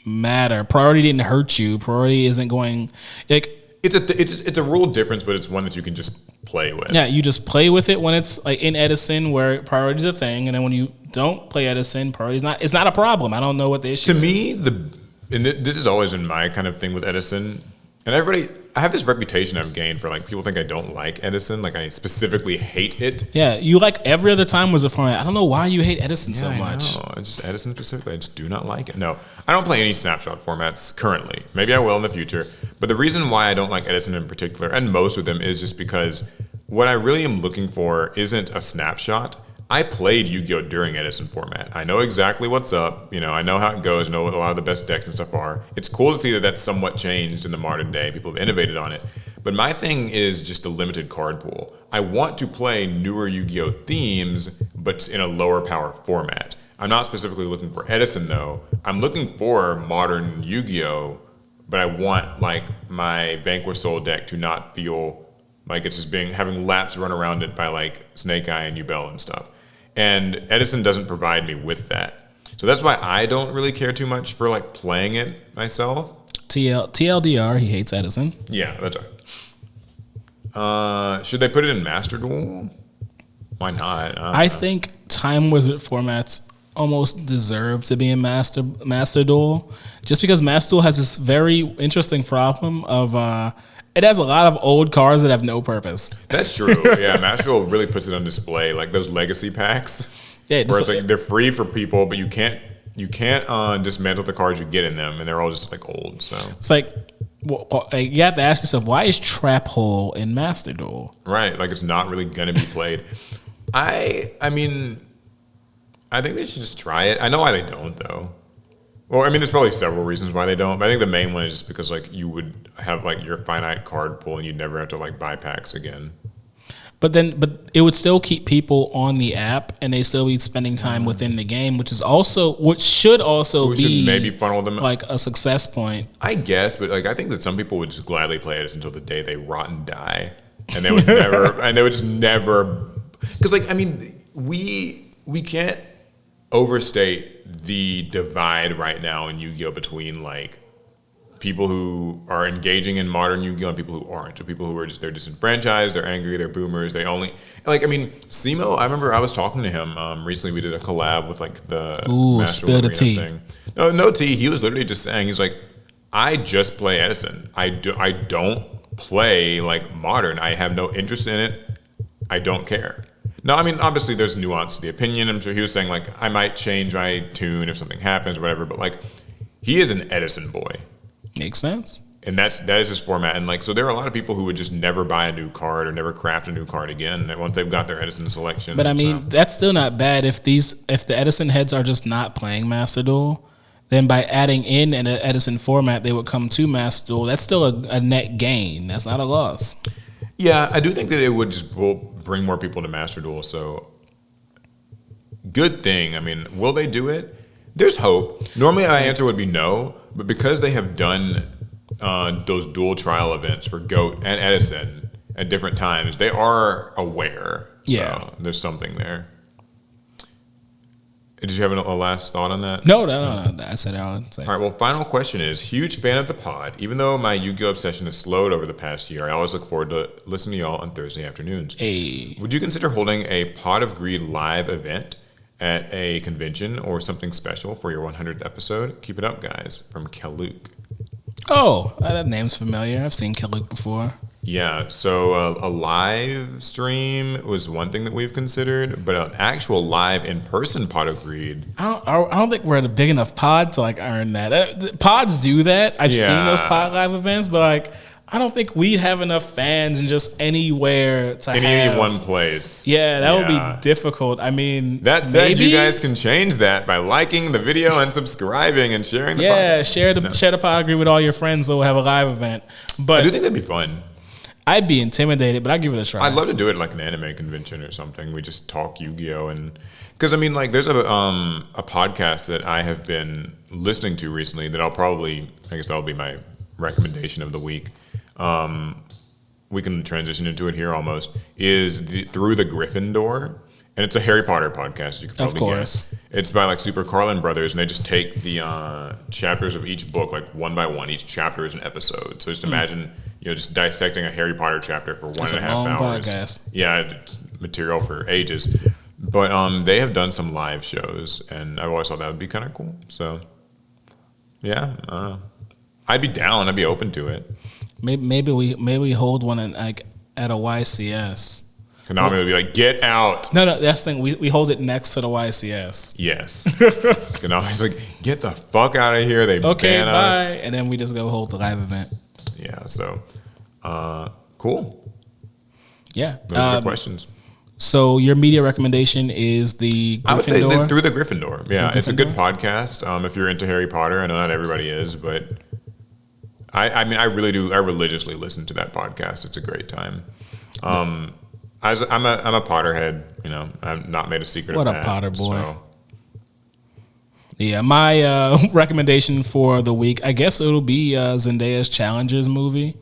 matter. Priority didn't hurt you. Priority isn't going like it's a rule difference, but it's one that you can just play with. Yeah, you just play with it when it's like in Edison, where priority is a thing, and then when you don't play Edison, priority is not. It's not a problem. I don't know what the issue is. To me, this has always been my kind of thing with Edison, and I have this reputation I've gained for like people think I don't like Edison, like I specifically hate it. Yeah, you like every other time was a format. I don't know why you hate Edison so much. No, just Edison specifically, I just do not like it. No, I don't play any snapshot formats currently. Maybe I will in the future. But the reason why I don't like Edison in particular, and most of them, is just because what I really am looking for isn't a snapshot. I played Yu-Gi-Oh during Edison format. I know exactly what's up. I know how it goes. I know what a lot of the best decks and stuff are. It's cool to see that that's somewhat changed in the modern day. People have innovated on it. But my thing is just a limited card pool. I want to play newer Yu-Gi-Oh themes, but in a lower power format. I'm not specifically looking for Edison though. I'm looking for modern Yu-Gi-Oh, but I want like my Vanquish Soul deck to not feel like it's just having laps run around it by like Snake Eye and Yubel and stuff. And Edison doesn't provide me with that. So that's why I don't really care too much for like playing it myself. TLDR, he hates Edison. Yeah, that's right. Should they put it in Master Duel? Why not? I think Time Wizard formats almost deserve to be in Master Duel, just because Master Duel has this very interesting problem of It has a lot of old cards that have no purpose. That's true. Yeah, Master Duel really puts it on display, like those legacy packs. Yeah, where it's like they're free for people, but you can't dismantle the cards you get in them, and they're all just like old. So it's like you have to ask yourself, why is Trap Hole in Master Duel? Right, like it's not really gonna be played. I mean, I think they should just try it. I know why they don't though. Well, I mean, there's probably several reasons why they don't, but I think the main one is just because like you would have like your finite card pool and you'd never have to like buy packs again. But it would still keep people on the app, and they still be spending time within the game, which should also be maybe funnel them like a success point. I guess, but like I think that some people would just gladly play it until the day they rot and die, and they would just never. Because like I mean, we can't overstate the divide right now in Yu-Gi-Oh between like people who are engaging in modern Yu-Gi-Oh and people who aren't. So people who are they're disenfranchised, they're angry, they're boomers. They only like I mean, Simo. I remember I was talking to him recently. We did a collab with like the spill the tea thing. No tea. He was literally just saying he's like, I just play Edison. I don't play like modern. I have no interest in it. I don't care. No, I mean, obviously there's nuance to the opinion. I'm sure he was saying, like, I might change my tune if something happens or whatever, but, like, he is an Edison boy. Makes sense. And that is his format. And, like, so there are a lot of people who would just never buy a new card or never craft a new card again once they've got their Edison selection. But, I mean, that's still not bad. If the Edison heads are just not playing Master Duel, then by adding in an Edison format, they would come to Master Duel. That's still a net gain. That's not a loss. Yeah, I do think that it would just bring more people to Master Duel. So, good thing. I mean, will they do it? There's hope. Normally, my answer would be no, but because they have done those dual trial events for GOAT and Edison at different times, they are aware. Yeah, so there's something there. Did you have a last thought on that? No. I said I would say. All right, well, final question is, huge fan of the pod. Even though my Yu-Gi-Oh obsession has slowed over the past year, I always look forward to listening to y'all on Thursday afternoons. Hey. Would you consider holding a Pot of Greed live event at a convention or something special for your 100th episode? Keep it up, guys. From Kaluk. Oh, that name's familiar. I've seen Kaluk before. Yeah, so a live stream was one thing that we've considered, but an actual live in-person Pot of Greed. I don't think we're at a big enough pod to like earn that. Pods do that. I've seen those pod live events, but like I don't think we'd have enough fans in just anywhere to have. Any one place. Yeah, that would be difficult. I mean, that said, you guys can change that by liking the video and subscribing and sharing the podcast. Share the Pod of Greed with all your friends so we'll have a live event. But I do think that'd be fun. I'd be intimidated, but I'd give it a try. I'd love to do it like an anime convention or something. We just talk Yu-Gi-Oh! And because I mean, like, there's a podcast that I have been listening to recently that I guess that'll be my recommendation of the week. We can transition into it here almost. Is Through the Gryffindor, and it's a Harry Potter podcast. You can probably guess. It's by like Super Carlin Brothers, and they just take the chapters of each book like one by one. Each chapter is an episode. So just imagine. Just dissecting a Harry Potter chapter for 1.5 hours. Podcast. Yeah, it's material for ages. But they have done some live shows, and I've always thought that would be kind of cool. So, yeah, I'd be down. I'd be open to it. Maybe we hold one at a YCS. Konami would be like, get out. No, that's the thing. We hold it next to the YCS. Yes. Konami's like, get the fuck out of here. They ban us. Bye. And then we just go hold the live event. Yeah, so cool. Yeah. Those are the questions. So your media recommendation is the Gryffindor? I would say Through the Gryffindor. Yeah, it's a good podcast. If you're into Harry Potter, I know not everybody is, but I mean, I really do. I religiously listen to that podcast. It's a great time. I'm a Potterhead. I've not made a secret of that. What a Potter boy. So. Yeah, my recommendation for the week, I guess it'll be Zendaya's Challengers movie.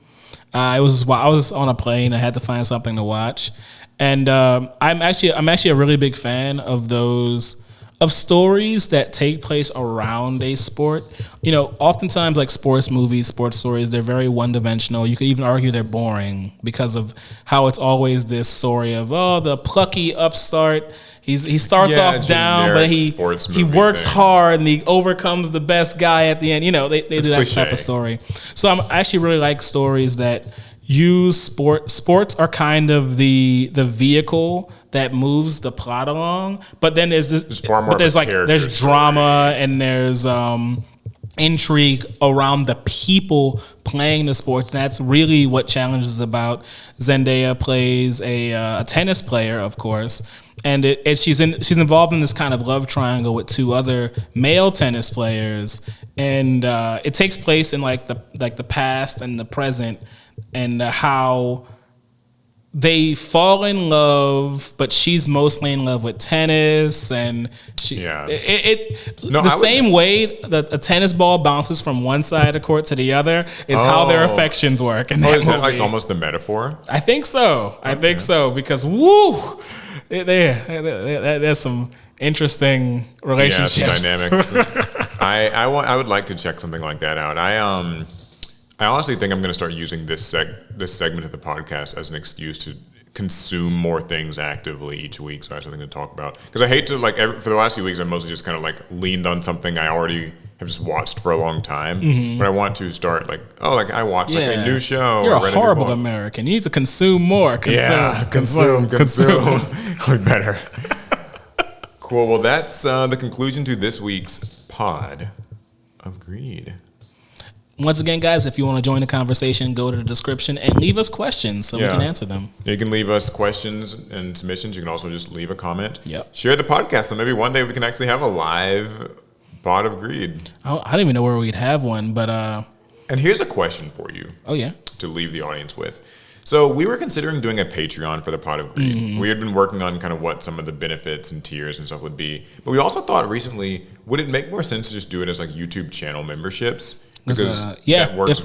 I was on a plane. I had to find something to watch, and I'm actually a really big fan of those stories that take place around a sport. Oftentimes like sports movies, sports stories, they're very one-dimensional. You could even argue they're boring because of how it's always this story of the plucky upstart. He starts off down, but he works hard and he overcomes the best guy at the end. They do that type of story. So I actually really like stories that use sports are kind of the vehicle that moves the plot along, but then there's far more there's drama and there's intrigue around the people playing the sports. And that's really what Challenge is about. Zendaya plays a tennis player, of course, and she's involved in this kind of love triangle with two other male tennis players, and it takes place in like the past and the present, and how they fall in love, but she's mostly in love with tennis, and same way that a tennis ball bounces from one side of the court to the other is how their affections work. In that is movie. That like almost the metaphor? I think so. I think so, because there's some interesting relationships. Yeah, dynamics. I would like to check something like that out. I honestly think I'm going to start using this segment of the podcast as an excuse to consume more things actively each week, so I have something to talk about. Because I hate to for the last few weeks, I've mostly just kind of like leaned on something I already have just watched for a long time. But I want to start I watched like a new show. You're a horrible American. You need to consume more. Consume. We better. Cool. Well, that's the conclusion to this week's Pod of Greed. Once again, guys, if you want to join the conversation, go to the description and leave us questions so we can answer them. You can leave us questions and submissions. You can also just leave a comment. Yep. Share the podcast, so maybe one day we can actually have a live Pod of Greed. I don't even know where we'd have one, but... And here's a question for you. Oh, yeah? To leave the audience with. So we were considering doing a Patreon for the Pod of Greed. Mm-hmm. We had been working on kind of what some of the benefits and tiers and stuff would be. But we also thought recently, would it make more sense to just do it as like YouTube channel memberships? Because that works.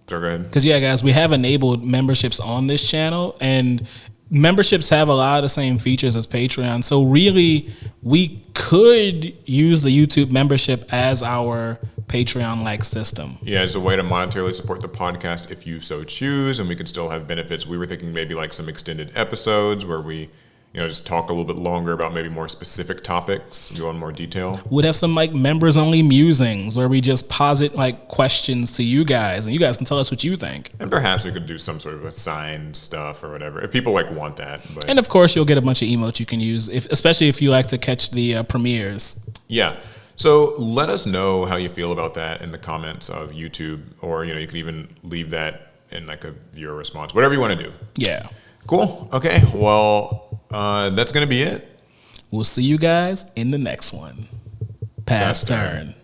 Go ahead. Because, guys, we have enabled memberships on this channel, and memberships have a lot of the same features as Patreon. So really, we could use the YouTube membership as our Patreon-like system. Yeah, as a way to monetarily support the podcast if you so choose, and we could still have benefits. We were thinking maybe like some extended episodes where we just talk a little bit longer about maybe more specific topics, go in more detail. We'd have some like members only musings where we just posit like questions to you guys, and you guys can tell us what you think. And perhaps we could do some sort of assigned stuff or whatever, if people want that. But. And of course, you'll get a bunch of emotes you can use, especially if you like to catch the premieres. Yeah. So let us know how you feel about that in the comments of YouTube, or you can even leave that in like a viewer response, whatever you want to do. Yeah. Cool. Okay. Well, that's going to be it. We'll see you guys in the next one. Pass turn.